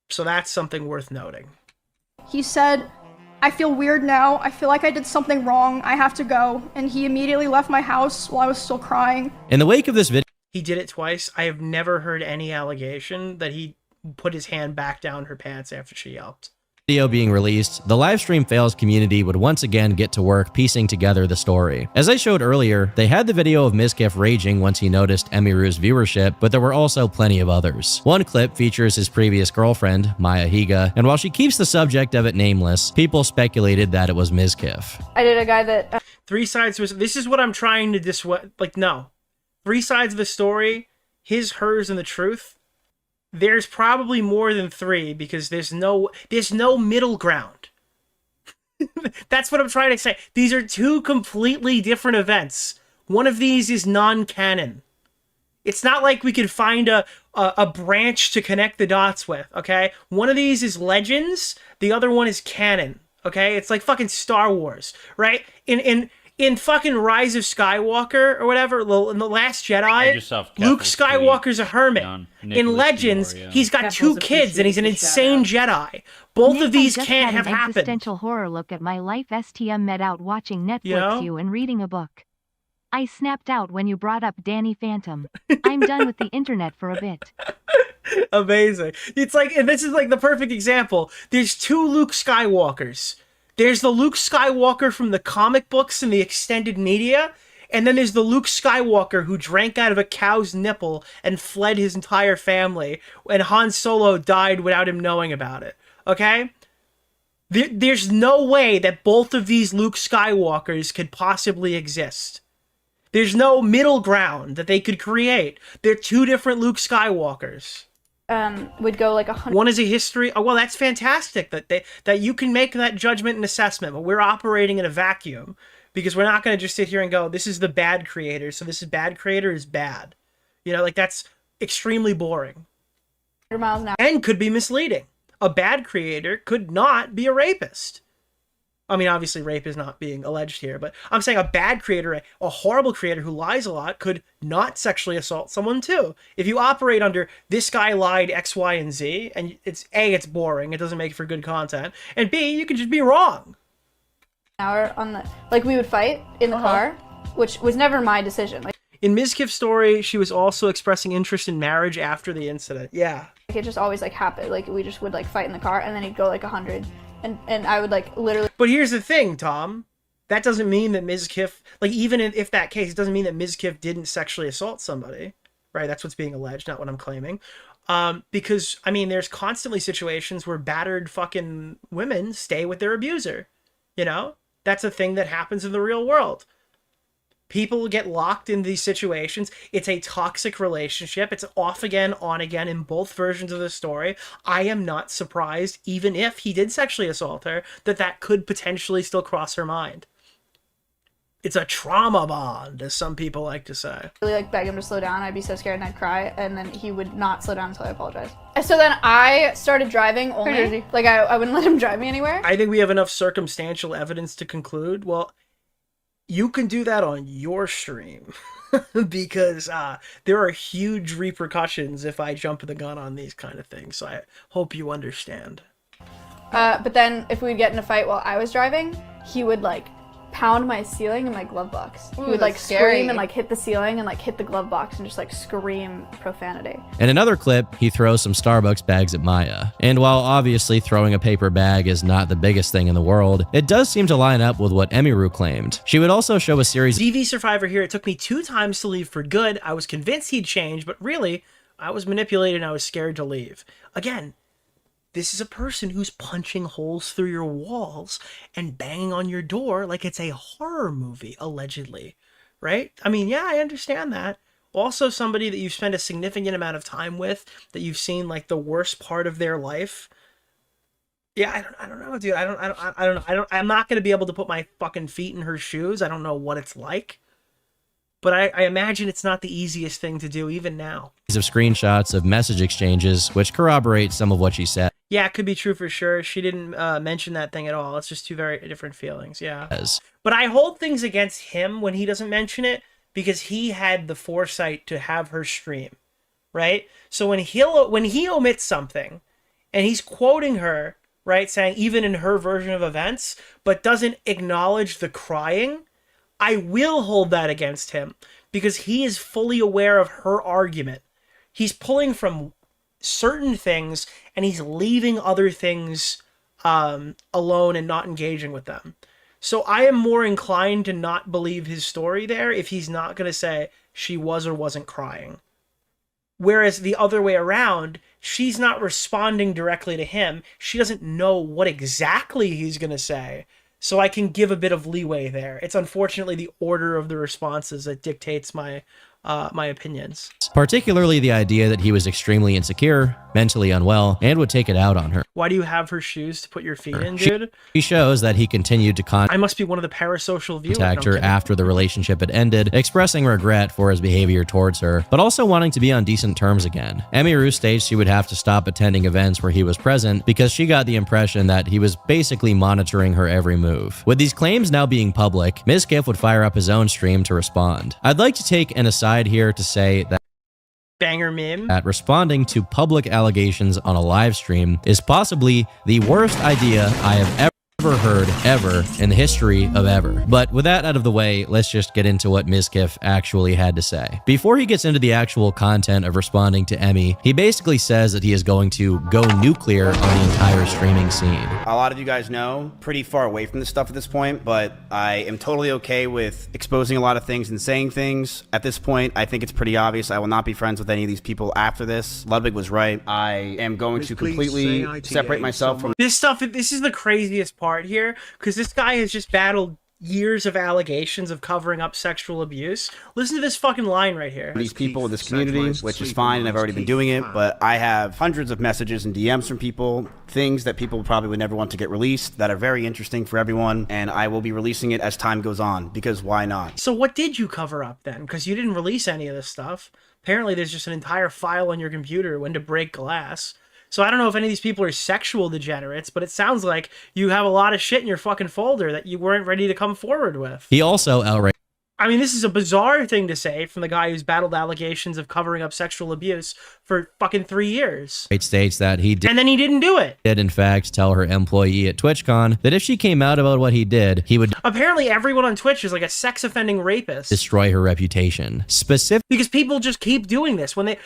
Speaker 2: So that's something worth noting.
Speaker 13: He said, I feel weird now. I feel like I did something wrong. I have to go. And he immediately left my house while I was still crying.
Speaker 3: In the wake of this video...
Speaker 2: He did it twice. I have never heard any allegation that he put his hand back down her pants after she yelped.
Speaker 3: Video being released, the livestream fails community would once again get to work piecing together the story. As I showed earlier, they had the video of Mizkif raging once he noticed Emiru's viewership, but there were also plenty of others. One clip features his previous girlfriend, Maya Higa, and while she keeps the subject of it nameless, people speculated that it was Mizkif.
Speaker 13: I did a guy that...
Speaker 2: Three sides was... This is what I'm trying to no. Three sides of the story, his, hers, and the truth. There's probably more than three because there's no middle ground. That's what I'm trying to say. These are two completely different events. One of these is non-canon. It's not like we could find a branch to connect the dots with, okay? One of these is legends, the other one is canon, okay? It's like fucking Star Wars, right? In fucking Rise of Skywalker or whatever, in The Last Jedi, Luke Skywalker's a hermit. In Legends, he's got two kids and he's an insane Jedi. Both of these can't have happened.
Speaker 5: Existential horror look at my life. STM met out watching Netflix you and reading a book. I snapped out when you brought up Danny Phantom. I'm done with the internet for a bit.
Speaker 2: Amazing. It's like, and this is like the perfect example. There's two Luke Skywalkers. There's the Luke Skywalker from the comic books and the extended media, and then there's the Luke Skywalker who drank out of a cow's nipple and fled his entire family, and Han Solo died without him knowing about it, okay? There's no way that both of these Luke Skywalkers could possibly exist. There's no middle ground that they could create. They're two different Luke Skywalkers.
Speaker 13: Would go like 100.
Speaker 2: One is a history. Oh, well, that's fantastic that you can make that judgment and assessment, but we're operating in a vacuum because we're not going to just sit here and go, this is the bad creator, so this is bad creator is bad. You know, like that's extremely boring.
Speaker 13: Miles an hour.
Speaker 2: And could be misleading. A bad creator could not be a rapist. I mean, obviously rape is not being alleged here, but I'm saying a bad creator, a horrible creator who lies a lot could not sexually assault someone too. If you operate under this guy lied X, Y, and Z, and it's A, it's boring, it doesn't make for good content, and B, you could just be wrong.
Speaker 13: Hour on the, like we would fight in the car, which was never my decision. Like
Speaker 2: in Mizkif's story, she was also expressing interest in marriage after the incident. Yeah.
Speaker 13: It just always like happened. Like we just would like fight in the car, and then he'd go like 100. And I would like literally.
Speaker 2: But here's the thing, Tom. That doesn't mean that Mizkif, like even if that case, it doesn't mean that Mizkif didn't sexually assault somebody, right? That's what's being alleged, not what I'm claiming. Because I mean, there's constantly situations where battered fucking women stay with their abuser. You know, that's a thing that happens in the real world. People get locked in these situations. It's a toxic relationship. It's off again, on again in both versions of the story. I am not surprised, even if he did sexually assault her, that could potentially still cross her mind. It's a trauma bond, as some people like to say.
Speaker 13: Really like beg him to slow down. I'd be so scared and I'd cry, and then he would not slow down until I apologized. So then I started driving only. Like I wouldn't let him drive me anywhere.
Speaker 2: I think we have enough circumstantial evidence to conclude. Well, you can do that on your stream because there are huge repercussions if I jump the gun on these kind of things. So I hope you understand.
Speaker 13: But then if we'd get in a fight while I was driving, he would like pound my ceiling in my glove box. He would like scream and like hit the ceiling and like hit the glove box and just like scream profanity.
Speaker 3: In another clip, he throws some Starbucks bags at Maya. And while obviously throwing a paper bag is not the biggest thing in the world, it does seem to line up with what Emiru claimed. She would also show a series.
Speaker 2: DV Survivor here. It took me 2 times to leave for good. I was convinced he'd change, but really, I was manipulated and I was scared to leave. Again, this is a person who's punching holes through your walls and banging on your door like it's a horror movie, allegedly, right? I mean, yeah, I understand that. Also, somebody that you've spent a significant amount of time with, that you've seen like the worst part of their life. Yeah, I don't know, dude. I'm not gonna be able to put my fucking feet in her shoes. I don't know what it's like. But I imagine it's not the easiest thing to do even now.
Speaker 3: Of screenshots of message exchanges, which corroborate some of what she said.
Speaker 2: Yeah, it could be true for sure. She didn't mention that thing at all. It's just two very different feelings, yeah. But I hold things against him when he doesn't mention it because he had the foresight to have her stream, right? So when he omits something and he's quoting her, right, saying even in her version of events, but doesn't acknowledge the crying, I will hold that against him because he is fully aware of her argument. He's pulling from certain things and he's leaving other things alone and not engaging with them. So I am more inclined to not believe his story there if he's not going to say she was or wasn't crying. Whereas the other way around, she's not responding directly to him. She doesn't know what exactly he's going to say. So I can give a bit of leeway there. It's unfortunately the order of the responses that dictates my opinions.
Speaker 3: Particularly the idea that he was extremely insecure, mentally unwell, and would take it out on her.
Speaker 2: Why do you have her shoes to put your feet in, dude?
Speaker 3: She shows that he continued to
Speaker 2: I must be one of the parasocial viewers.
Speaker 3: contact her after the relationship had ended, expressing regret for his behavior towards her, but also wanting to be on decent terms again. Emiru states she would have to stop attending events where he was present because she got the impression that he was basically monitoring her every move. With these claims now being public, Mizkif would fire up his own stream to respond. I'd like to take an aside here to say that
Speaker 2: banger meme
Speaker 3: that responding to public allegations on a live stream is possibly the worst idea I have ever heard ever in the history of ever. But with that out of the way, let's just get into what Mizkif actually had to say. Before he gets into the actual content of responding to Emmy, he basically says that he is going to go nuclear on the entire streaming scene.
Speaker 1: A lot of you guys know, pretty far away from this stuff at this point, but I am totally okay with exposing a lot of things and saying things. At this point, I think it's pretty obvious I will not be friends with any of these people after this. Ludwig was right. I am going to completely separate myself from
Speaker 2: this stuff. This is the craziest part here, because this guy has just battled years of allegations of covering up sexual abuse. Listen to this fucking line right here.
Speaker 1: These people in this community, which is fine, and I've already been doing it, but I have hundreds of messages and DMs from people, things that people probably would never want to get released that are very interesting for everyone, and I will be releasing it as time goes on, because why not?
Speaker 2: So what did you cover up then? Because you didn't release any of this stuff. Apparently there's just an entire file on your computer when to break glass. So I don't know if any of these people are sexual degenerates, but it sounds like you have a lot of shit in your fucking folder that you weren't ready to come forward with.
Speaker 3: He also outright
Speaker 2: I mean, this is a bizarre thing to say from the guy who's battled allegations of covering up sexual abuse for fucking 3 years.
Speaker 3: states that he did,
Speaker 2: and then he didn't do it.
Speaker 3: Did in fact tell her employee at TwitchCon that if she came out about what he did, he would
Speaker 2: apparently everyone on Twitch is like a sex offending rapist.
Speaker 3: Destroy her reputation.
Speaker 2: Because people just keep doing this when they...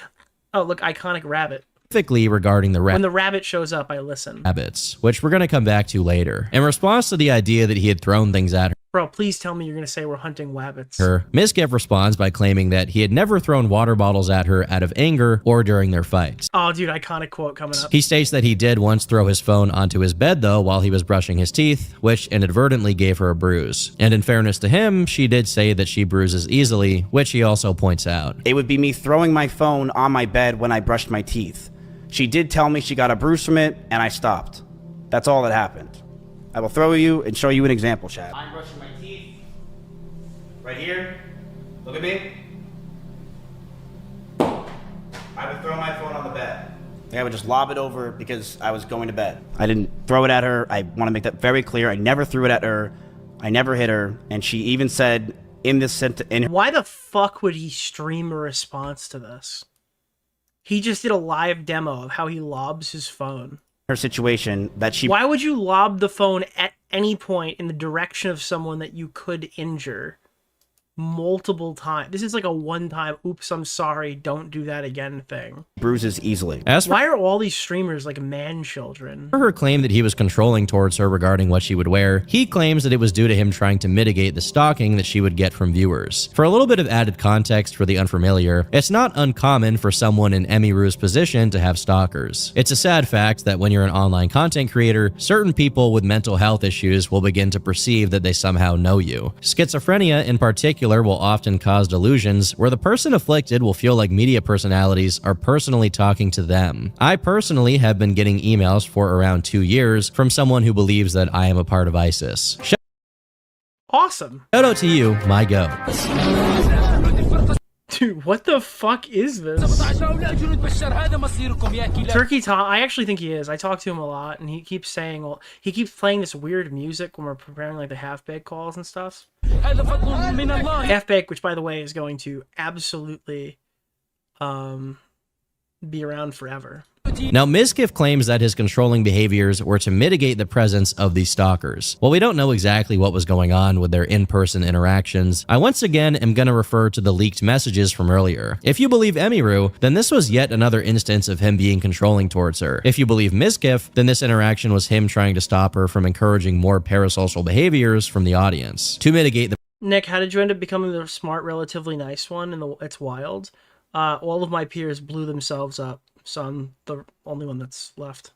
Speaker 2: Oh, look, iconic rabbit.
Speaker 3: Specifically regarding the
Speaker 2: when the rabbit shows up, I listen.
Speaker 3: Rabbits, which we're going to come back to later. In response to the idea that he had thrown things at her,
Speaker 2: Bro, please tell me you're going to say we're hunting wabbits.
Speaker 3: Mizkif responds by claiming that he had never thrown water bottles at her out of anger or during their fights.
Speaker 2: Oh, dude, iconic quote coming up.
Speaker 3: He states that he did once throw his phone onto his bed, though, while he was brushing his teeth, which inadvertently gave her a bruise. And in fairness to him, she did say that she bruises easily, which he also points out.
Speaker 1: It would be me throwing my phone on my bed when I brushed my teeth. She did tell me she got a bruise from it, and I stopped. That's all that happened. I will throw you and show you an example, Chad. I'm brushing my teeth. Right here. Look at me. I would throw my phone on the bed. I would just lob it over because I was going to bed. I didn't throw it at her. I want to make that very clear. I never threw it at her. I never hit her. And she even said in this sentence...
Speaker 2: Why the fuck would he stream a response to this? He just did a live demo of how he lobs his phone.
Speaker 1: Her situation that she...
Speaker 2: Why would you lob the phone at any point in the direction of someone that you could injure multiple times? This is like a one-time, oops, I'm sorry, don't do that again thing.
Speaker 1: Bruises easily.
Speaker 2: Why are all these streamers like man-children?
Speaker 3: For her claim that he was controlling towards her regarding what she would wear, he claims that it was due to him trying to mitigate the stalking that she would get from viewers. For a little bit of added context for the unfamiliar, it's not uncommon for someone in Emiru's position to have stalkers. It's a sad fact that when you're an online content creator, certain people with mental health issues will begin to perceive that they somehow know you. Schizophrenia in particular will often cause delusions where the person afflicted will feel like media personalities are personally talking to them. I personally have been getting emails for around 2 years from someone who believes that I am a part of ISIS.
Speaker 2: Awesome.
Speaker 3: Shout out to you, my goat.
Speaker 2: Dude, what the fuck is this? Turkey Tom, I actually think he is. I talk to him a lot, and he keeps saying, well, he keeps playing this weird music when we're preparing like the half-baked calls and stuff. Half-baked, which by the way is going to absolutely be around forever.
Speaker 3: Now, Mizkif claims that his controlling behaviors were to mitigate the presence of these stalkers. While we don't know exactly what was going on with their in-person interactions, I once again am going to refer to the leaked messages from earlier. If you believe Emiru, then this was yet another instance of him being controlling towards her. If you believe Mizkif, then this interaction was him trying to stop her from encouraging more parasocial behaviors from the audience. To mitigate the
Speaker 2: Nick, how did you end up becoming the smart, relatively nice one? It's wild. All of my peers blew themselves up, so I'm the only one that's left.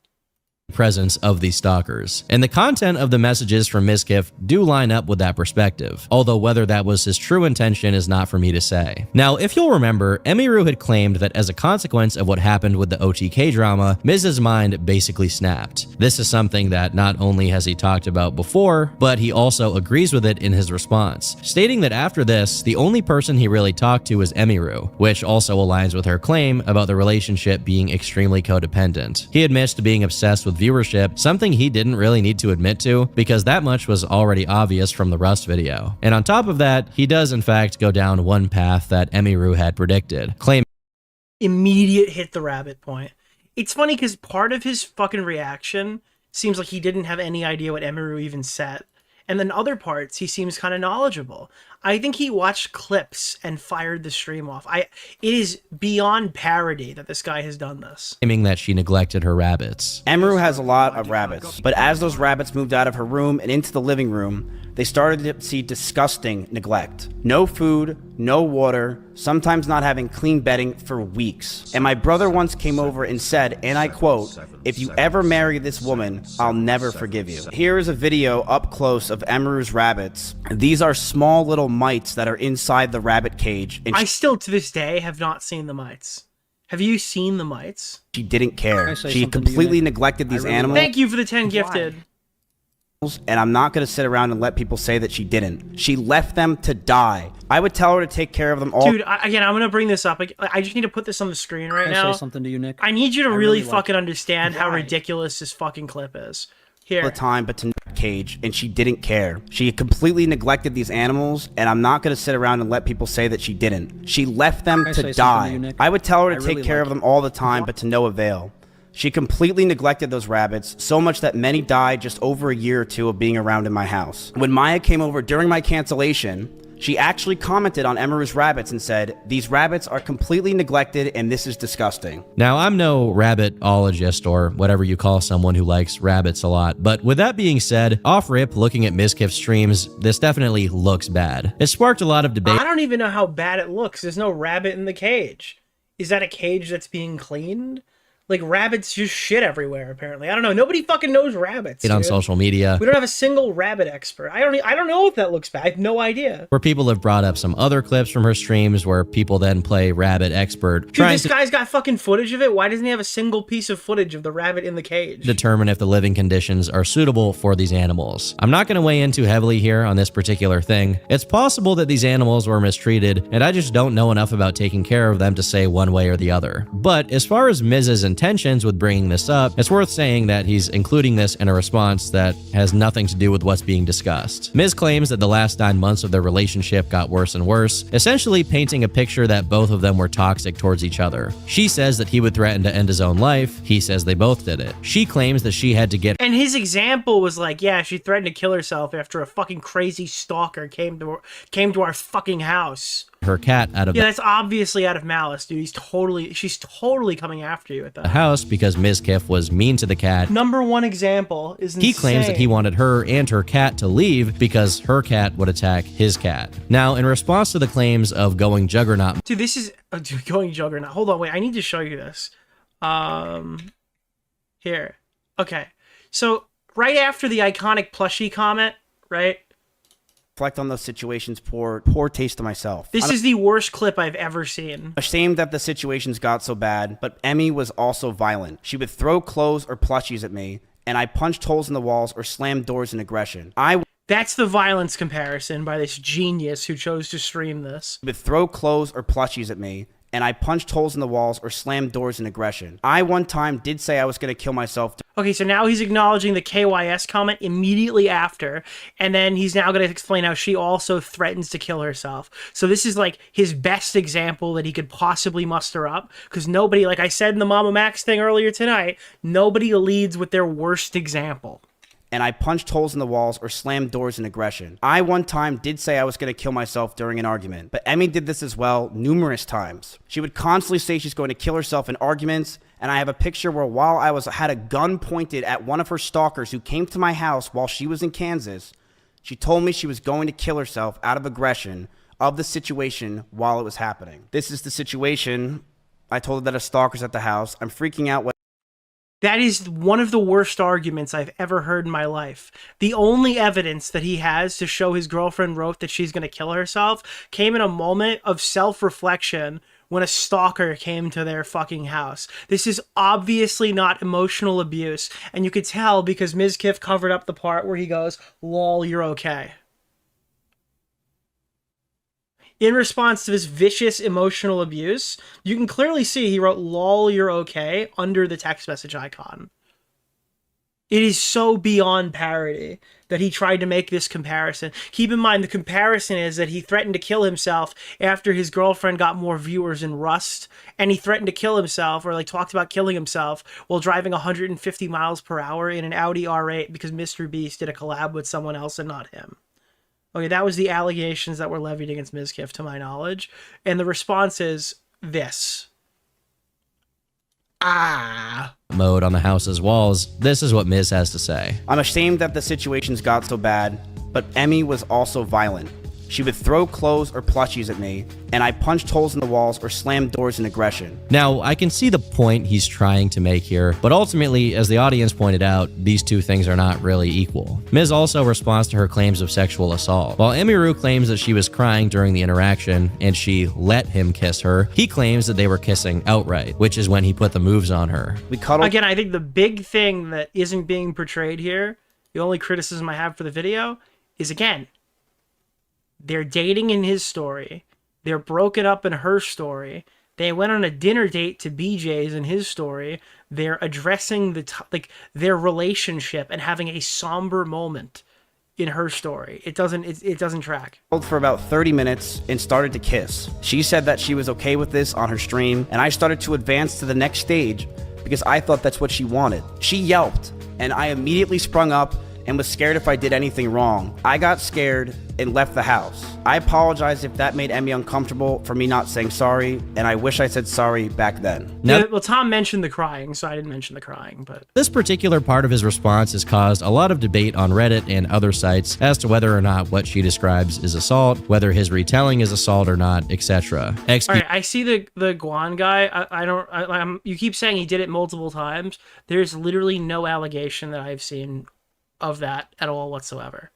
Speaker 3: Presence of these stalkers. And the content of the messages from Mizkif do line up with that perspective, although whether that was his true intention is not for me to say. Now, if you'll remember, Emiru had claimed that as a consequence of what happened with the OTK drama, Miz's mind basically snapped. This is something that not only has he talked about before, but he also agrees with it in his response, stating that after this, the only person he really talked to was Emiru, which also aligns with her claim about the relationship being extremely codependent. He admits to being obsessed with viewership, something he didn't really need to admit to because that much was already obvious from the Rust video. And on top of that, he does in fact go down one path that Emiru had predicted, claiming
Speaker 2: immediate hit the rabbit point. It's funny because part of his fucking reaction seems like he didn't have any idea what Emiru even said. And then other parts, he seems kind of knowledgeable. I think he watched clips and fired the stream off. It is beyond parody that this guy has done this.
Speaker 3: claiming that she neglected her rabbits.
Speaker 1: Emiru has a lot of rabbits, but as those rabbits moved out of her room and into the living room, they started to see disgusting neglect. No food, no water, sometimes not having clean bedding for weeks. And my brother once came over and said, and I quote, "If you ever marry this woman, I'll never forgive you." Here is a video up close of Emiru's rabbits. These are small little mites that are inside the rabbit cage. And
Speaker 2: I still, to this day, have not seen the mites. Have you seen the mites?
Speaker 1: she didn't care. She completely neglected these animals.
Speaker 2: Thank you for the 10 gifted.
Speaker 1: And I'm not going to sit around and let people say that she didn't. She left them to die. I would tell her to take care of them all.
Speaker 2: Dude, again, I'm going to bring this up. I just need to put this on the screen right now.
Speaker 9: Can I say something to you, Nick?
Speaker 2: I need you to really fucking understand how ridiculous this fucking clip is. Here.
Speaker 1: The time, but to cage, and she didn't care. She completely neglected these animals, and I'm not going to sit around and let people say that she didn't. She left them to die. I would tell her to take care of them all the time, but to no avail. She completely neglected those rabbits, so much that many died just over a year or two of being around in my house. When Maya came over during my cancellation, she actually commented on Emiru's rabbits and said, "These rabbits are completely neglected and this is disgusting."
Speaker 3: Now, I'm no rabbitologist or whatever you call someone who likes rabbits a lot, but with that being said, off-rip, looking at Mizkif's streams, this definitely looks bad. It sparked a lot of debate.
Speaker 2: I don't even know how bad it looks. There's no rabbit in the cage. Is that a cage that's being cleaned? Like, rabbits just shit everywhere, apparently. I don't know. Nobody fucking knows rabbits,
Speaker 3: on
Speaker 2: dude.
Speaker 3: social media.
Speaker 2: We don't have a single rabbit expert. I don't know if that looks bad. I have no idea.
Speaker 3: Where people have brought up some other clips from her streams where people then play rabbit expert.
Speaker 2: Dude, this guy's got fucking footage of it. Why doesn't he have a single piece of footage of the rabbit in the cage?
Speaker 3: Determine if the living conditions are suitable for these animals. I'm not going to weigh in too heavily here on this particular thing. It's possible that these animals were mistreated, and I just don't know enough about taking care of them to say one way or the other. But as far as Miz's intentions with bringing this up, it's worth saying that he's including this in a response that has nothing to do with what's being discussed. Miz claims that the last 9 months of their relationship got worse and worse, essentially painting a picture that both of them were toxic towards each other. She says that he would threaten to end his own life. He says they both did it. She claims that she had to get...
Speaker 2: And his example was like, yeah, she threatened to kill herself after a fucking crazy stalker came to our fucking house.
Speaker 3: Her cat out of
Speaker 2: that's obviously out of malice, dude. She's totally coming after you at that.
Speaker 3: The house because Mizkif was mean to the cat.
Speaker 2: Number one example is insane.
Speaker 3: He claims that he wanted her and her cat to leave because her cat would attack his cat. Now, in response to the claims of going juggernaut...
Speaker 2: Dude, this is... dude, going juggernaut. Hold on, wait. I need to show you this. Here. Okay. So, right after the iconic plushie comment, right?
Speaker 1: Reflect on those situations, poor taste to myself.
Speaker 2: This is the worst clip I've ever seen.
Speaker 1: Ashamed that the situations got so bad, but Emmy was also violent. She would throw clothes or plushies at me, and I punched holes in the walls or slammed doors in aggression.
Speaker 2: That's the violence comparison by this genius who chose to stream this.
Speaker 1: She would throw clothes or plushies at me, and I punched holes in the walls or slammed doors in aggression. I one time did say I was going to kill myself.
Speaker 2: Okay, so now he's acknowledging the KYS comment immediately after, and then he's now going to explain how she also threatens to kill herself. So this is like his best example that he could possibly muster up, because nobody, like I said in the Mama Max thing earlier tonight, nobody leads with their worst example.
Speaker 1: And I punched holes in the walls or slammed doors in aggression. I one time did say I was going to kill myself during an argument, but Emmy did this as well numerous times. She would constantly say she's going to kill herself in arguments, and I have a picture where while I had a gun pointed at one of her stalkers who came to my house while she was in Kansas, she told me she was going to kill herself out of aggression of the situation while it was happening. This is the situation. I told her that a stalker's at the house. I'm freaking out.
Speaker 2: That is one of the worst arguments I've ever heard in my life. The only evidence that he has to show his girlfriend wrote that she's going to kill herself came in a moment of self-reflection when a stalker came to their fucking house. This is obviously not emotional abuse, and you could tell because Mizkif covered up the part where he goes, "Lol, you're okay." In response to this vicious emotional abuse, you can clearly see he wrote "lol, you're okay" under the text message icon. It is so beyond parody that he tried to make this comparison. Keep in mind, the comparison is that he threatened to kill himself after his girlfriend got more viewers in Rust, and he threatened to kill himself, or like talked about killing himself, while driving 150 miles per hour in an Audi R8 because Mr. Beast did a collab with someone else and not him. Okay, that was the allegations that were levied against Mizkif, to my knowledge. And the response is this.
Speaker 3: Mode on the house's walls. This is what Miz has to say.
Speaker 1: I'm ashamed that the situations got so bad, but Emmy was also violent. She would throw clothes or plushies at me, and I punched holes in the walls or slammed doors in aggression.
Speaker 3: Now, I can see the point he's trying to make here, but ultimately, as the audience pointed out, these two things are not really equal. Miz also responds to her claims of sexual assault. While Emiru claims that she was crying during the interaction and she let him kiss her, he claims that they were kissing outright, which is when he put the moves on her.
Speaker 1: We cuddled.
Speaker 2: Again, I think the big thing that isn't being portrayed here, the only criticism I have for the video, is again, they're dating in his story. They're broken up in her story. They went on a dinner date to BJ's in his story. They're addressing their relationship and having a somber moment in her story. It doesn't track.
Speaker 1: For about 30 minutes and started to kiss. She said that she was okay with this on her stream, and I started to advance to the next stage because I thought that's what she wanted. She yelped, and I immediately sprung up and was scared if I did anything wrong. I got scared and left the house. I apologize if that made Emmy uncomfortable for me not saying sorry, and I wish I said sorry back then.
Speaker 2: Yeah, well, Tom mentioned the crying, so I didn't mention the crying, but...
Speaker 3: This particular part of his response has caused a lot of debate on Reddit and other sites as to whether or not what she describes is assault, whether his retelling is assault or not, etc.
Speaker 2: Alright, I see the Guan guy. You keep saying he did it multiple times. There's literally no allegation that I've seen of that at all whatsoever.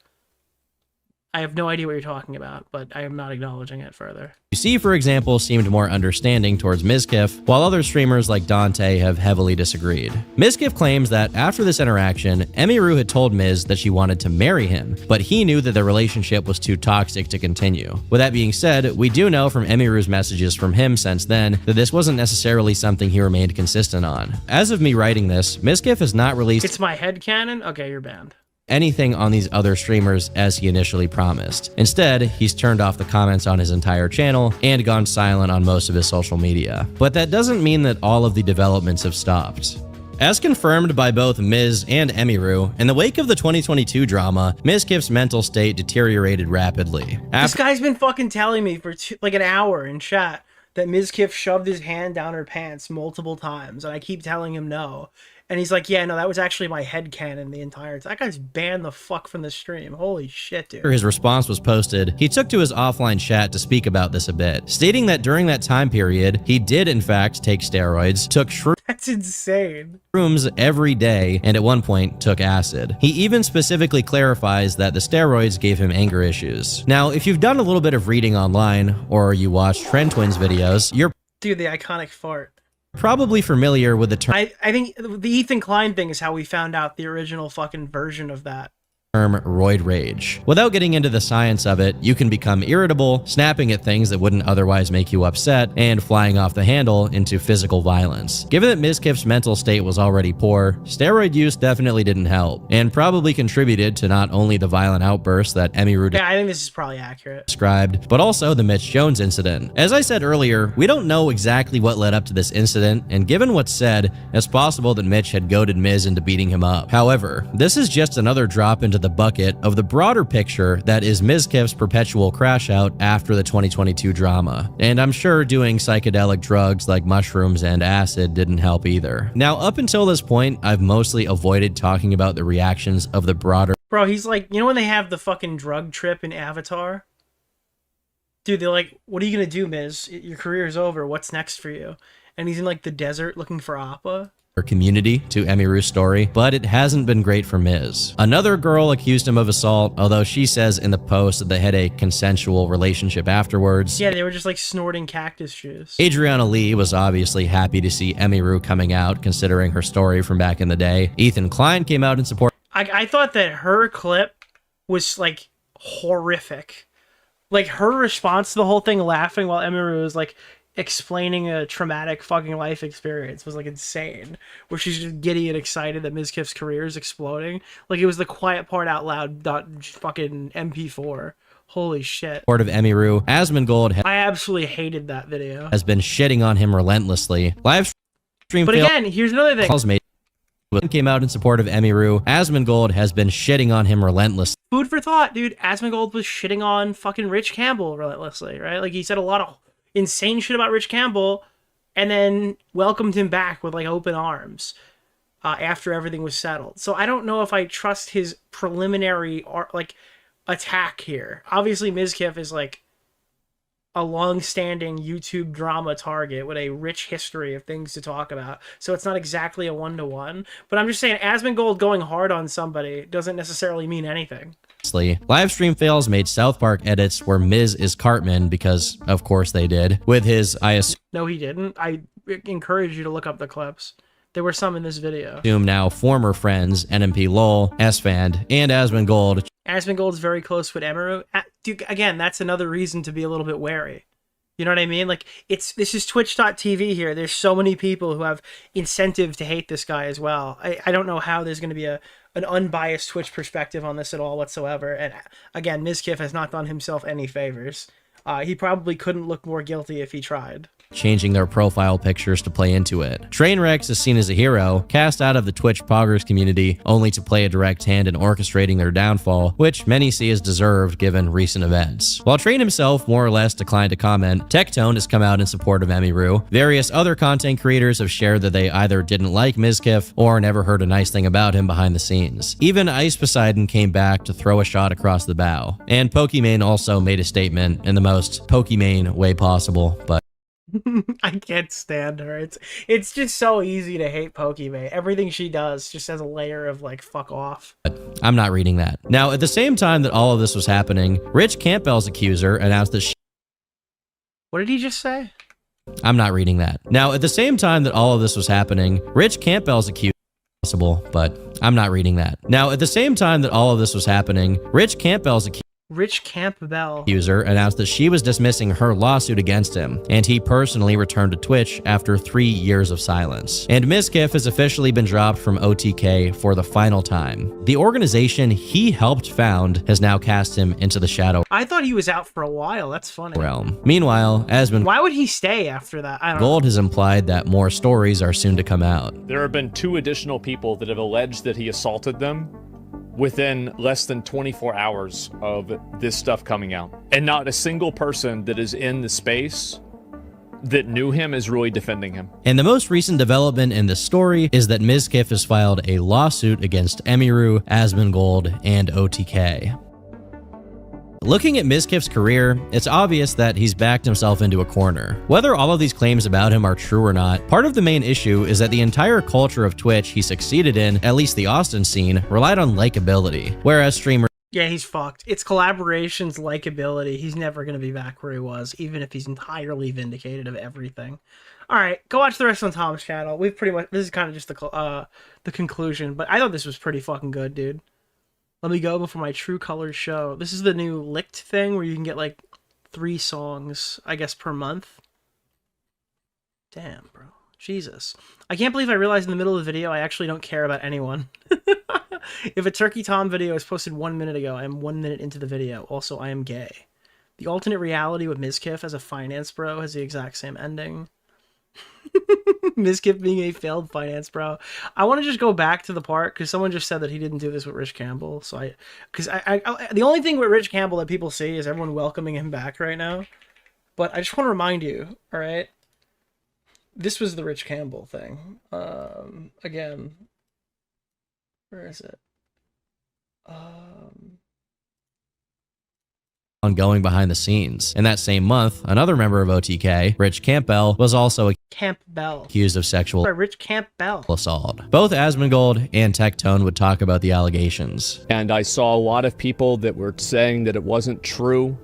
Speaker 2: I have no idea what you're talking about, but I am not acknowledging it further.
Speaker 3: UC, for example, seemed more understanding towards Mizkif, while other streamers like Dante have heavily disagreed. Mizkif claims that after this interaction, Emiru had told Miz that she wanted to marry him, but he knew that their relationship was too toxic to continue. With that being said, we do know from Emiru's messages from him since then that this wasn't necessarily something he remained consistent on. As of me writing this, Mizkif has not released—
Speaker 2: It's my headcanon? Okay, you're banned.
Speaker 3: Anything on these other streamers as he initially promised. Instead, he's turned off the comments on his entire channel and gone silent on most of his social media. But that doesn't mean that all of the developments have stopped. As confirmed by both Miz and Emiru, in the wake of the 2022 drama, Mizkif's mental state deteriorated rapidly.
Speaker 2: This guy's been fucking telling me for like an hour in chat that Mizkif shoved his hand down her pants multiple times, and I keep telling him no. And he's like, yeah, no, that was actually my headcanon the entire time. That guy's banned the fuck from the stream. Holy shit, dude.
Speaker 3: After his response was posted, he took to his offline chat to speak about this a bit, stating that during that time period, he did in fact take steroids, took
Speaker 2: That's insane.
Speaker 3: shrooms every day, and at one point took acid. He even specifically clarifies that the steroids gave him anger issues. Now, if you've done a little bit of reading online, or you watch Trend Twins videos, you're—
Speaker 2: Dude, the iconic fart.
Speaker 3: probably familiar with the term.
Speaker 2: I think the Ethan Klein thing is how we found out the original fucking version of that.
Speaker 3: roid rage. Without getting into the science of it, you can become irritable, snapping at things that wouldn't otherwise make you upset, and flying off the handle into physical violence. Given that Mizkif's mental state was already poor, steroid use definitely didn't help, and probably contributed to not only the violent outbursts that Emiru
Speaker 2: Yeah, I think this is probably accurate.
Speaker 3: described, but also the Mitch Jones incident. As I said earlier, we don't know exactly what led up to this incident, and given what's said, it's possible that Mitch had goaded Miz into beating him up. However, this is just another drop into the bucket of the broader picture that is Mizkif's perpetual crash out after the 2022 drama. And I'm sure doing psychedelic drugs like mushrooms and acid didn't help either. Now, up until this point, I've mostly avoided talking about the reactions of the broader.
Speaker 2: Bro, he's like, you know when they have the fucking drug trip in Avatar? Dude, they're like, what are you gonna do, Miz? Your career is over. What's next for you? And he's in like the desert looking for Appa.
Speaker 3: Community to Emiru's story, but it hasn't been great for Miz. Another girl accused him of assault, although she says in the post that they had a consensual relationship afterwards.
Speaker 2: Yeah, they were just like snorting cactus juice.
Speaker 3: Adriana Lee was obviously happy to see Emiru coming out, considering her story from back in the day. Ethan Klein came out in support.
Speaker 2: I thought that her clip was like horrific. Like her response to the whole thing, laughing while Emiru was like explaining a traumatic fucking life experience, was like insane, where she's just giddy and excited that Mizkif's career is exploding. Like it was the quiet part out loud fucking MP4. Holy shit.
Speaker 3: Support of Emiru, Asmongold
Speaker 2: I absolutely hated that video.
Speaker 3: has been shitting on him relentlessly. Live stream
Speaker 2: But again, here's another thing.
Speaker 3: Came out in support of Emiru. Asmongold has been shitting on him relentlessly.
Speaker 2: Food for thought, dude. Asmongold was shitting on fucking Rich Campbell relentlessly, right? Like he said a lot of insane shit about Rich Campbell and then welcomed him back with like open arms after everything was settled. So I don't know if I trust his preliminary like attack here. Obviously Mizkif is like a long-standing YouTube drama target with a rich history of things to talk about, so it's not exactly a one-to-one, but I'm just saying Asmongold going hard on somebody doesn't necessarily mean anything.
Speaker 3: Live stream fails made South Park edits where Miz is Cartman, because of course they did, with his
Speaker 2: No, he didn't. I encourage you to look up the clips. There were some in this video.
Speaker 3: assume now former friends NMP Lol, S-Fan, and Asmongold.
Speaker 2: Asmongold's very close with Emiru. Dude, again, that's another reason to be a little bit wary. You know what I mean? Like, this is Twitch.tv here. There's so many people who have incentive to hate this guy as well. I don't know how there's going to be an unbiased Twitch perspective on this at all whatsoever. And again, Mizkif has not done himself any favors. He probably couldn't look more guilty if he tried.
Speaker 3: Changing their profile pictures to play into it. Trainwreck is seen as a hero, cast out of the Twitch poggers community, only to play a direct hand in orchestrating their downfall, which many see as deserved given recent events. While Train himself more or less declined to comment, Tectone has come out in support of Emiru. Various other content creators have shared that they either didn't like Mizkif or never heard a nice thing about him behind the scenes. Even Ice Poseidon came back to throw a shot across the bow. And Pokimane also made a statement in the most Pokimane way possible, but
Speaker 2: I can't stand her. It's just so easy to hate Pokimane. Everything she does just has a layer of like fuck off.
Speaker 3: I'm not reading that. Now, at the same time that all of this was happening, Rich Campbell's accuser announced that
Speaker 2: What did he just say?
Speaker 3: I'm not reading that. Now, at the same time that all of this was happening, Rich Campbell's accuser but I'm not reading that. Now, at the same time that all of this was happening, Rich Campbell's
Speaker 2: Rich Campbell
Speaker 3: user announced that she was dismissing her lawsuit against him, and he personally returned to Twitch after 3 years of silence. And Mizkif has officially been dropped from OTK for the final time. The organization he helped found has now cast him into the shadow
Speaker 2: I thought he was out for a while. That's funny.
Speaker 3: realm. Meanwhile,
Speaker 2: Why would he stay after that? I don't know.
Speaker 3: Gold has implied that more stories are soon to come out.
Speaker 4: There have been 2 additional people that have alleged that he assaulted them within less than 24 hours of this stuff coming out. And not a single person that is in the space that knew him is really defending him.
Speaker 3: And the most recent development in this story is that Mizkif has filed a lawsuit against Emiru, Asmongold, and OTK. Looking at Mizkif's career, it's obvious that he's backed himself into a corner. Whether all of these claims about him are true or not, part of the main issue is that the entire culture of Twitch he succeeded in, at least the Austin scene, relied on likability, whereas streamers
Speaker 2: Yeah, he's fucked. It's collaborations, likability. He's never going to be back where he was, even if he's entirely vindicated of everything. All right, go watch the rest on Tom's channel. We've pretty much, this is kind of just the conclusion, but I thought this was pretty fucking good, dude. Let me go before my true colors show. This is the new Licked thing where you can get like 3 songs, I guess, per month. Damn, bro. Jesus. I can't believe I realized in the middle of the video I actually don't care about anyone. If a Turkey Tom video is posted 1 minute ago, I am 1 minute into the video. Also, I am gay. The alternate reality with Mizkif as a finance bro has the exact same ending. Mizkif being a failed finance bro. I want to just go back to the part because someone just said that he didn't do this with Rich Campbell. So the only thing with Rich Campbell that people see is everyone welcoming him back right now. But I just want to remind you, all right? This was the Rich Campbell thing. Again, where is it?
Speaker 3: Ongoing behind the scenes. In that same month, another member of OTK, Rich Campbell, was also accused of sexual
Speaker 2: Rich Campbell
Speaker 3: assault. Both Asmongold and Tectone would talk about the allegations.
Speaker 4: And I saw a lot of people that were saying that it wasn't true,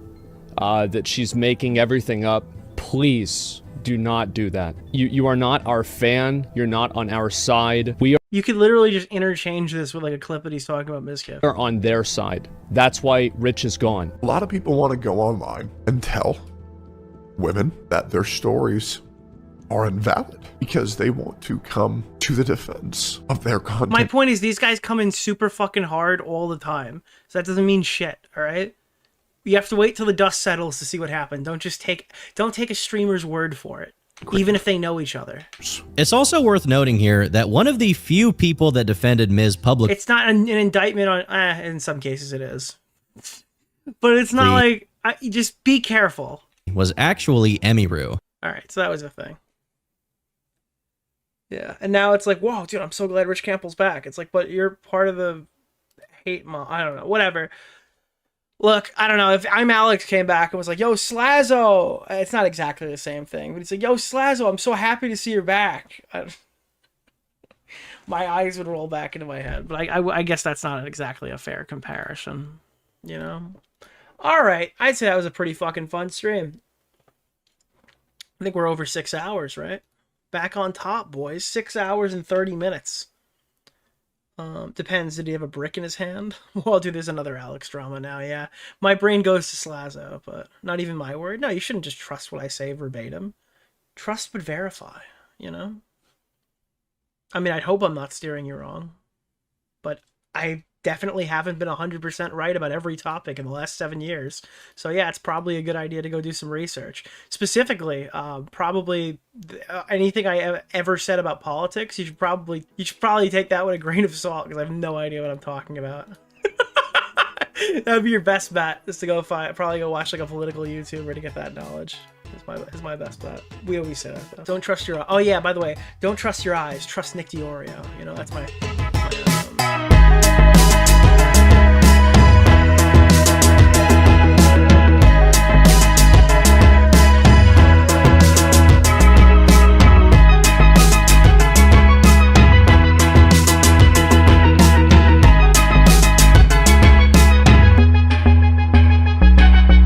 Speaker 4: that she's making everything up. Please do not do that. You are not our fan. You're not on our side. We
Speaker 2: You could literally just interchange this with like a clip that he's talking about Mizkif.
Speaker 4: are on their side. That's why Rich is gone.
Speaker 11: A lot of people want to go online and tell women that their stories are invalid because they want to come to the defense of their content.
Speaker 2: My point is these guys come in super fucking hard all the time. So that doesn't mean shit, all right? You have to wait till the dust settles to see what happened. Don't take a streamer's word for it, even if they know each other.
Speaker 3: It's also worth noting here that one of the few people that defended Miz publicly,
Speaker 2: It's not an indictment on, in some cases it is. But it's not like, just be careful.
Speaker 3: was actually Emiru.
Speaker 2: All right, so that was a thing. Yeah, and now it's like, whoa, dude, I'm so glad Rich Campbell's back. It's like, but you're part of the hate mob. I don't know, whatever. Look, I don't know, if I'm Alex came back and was like, yo, Slazzo, it's not exactly the same thing, but it's like, yo, Slazzo, I'm so happy to see you're back. My eyes would roll back into my head, but I guess that's not exactly a fair comparison, you know? All right, I'd say that was a pretty fucking fun stream. I think we're over 6 hours, right? Back on top, boys. 6 hours and 30 minutes. Depends. Did he have a brick in his hand? Well, dude, there's another Alex drama now, yeah. My brain goes to Slazzo, but not even my word. No, you shouldn't just trust what I say verbatim. Trust but verify, you know? I mean, I'd hope I'm not steering you wrong. But I definitely haven't been 100% right about every topic in the last 7 years. So yeah, it's probably a good idea to go do some research. Specifically, probably anything I ever said about politics, you should probably take that with a grain of salt because I have no idea what I'm talking about. That'd be your best bet, is to probably go watch like a political YouTuber to get that knowledge. Is my best bet. We always say that though. Don't trust your. Oh yeah, by the way, don't trust your eyes. Trust Nick DeOrio. You know, that's my.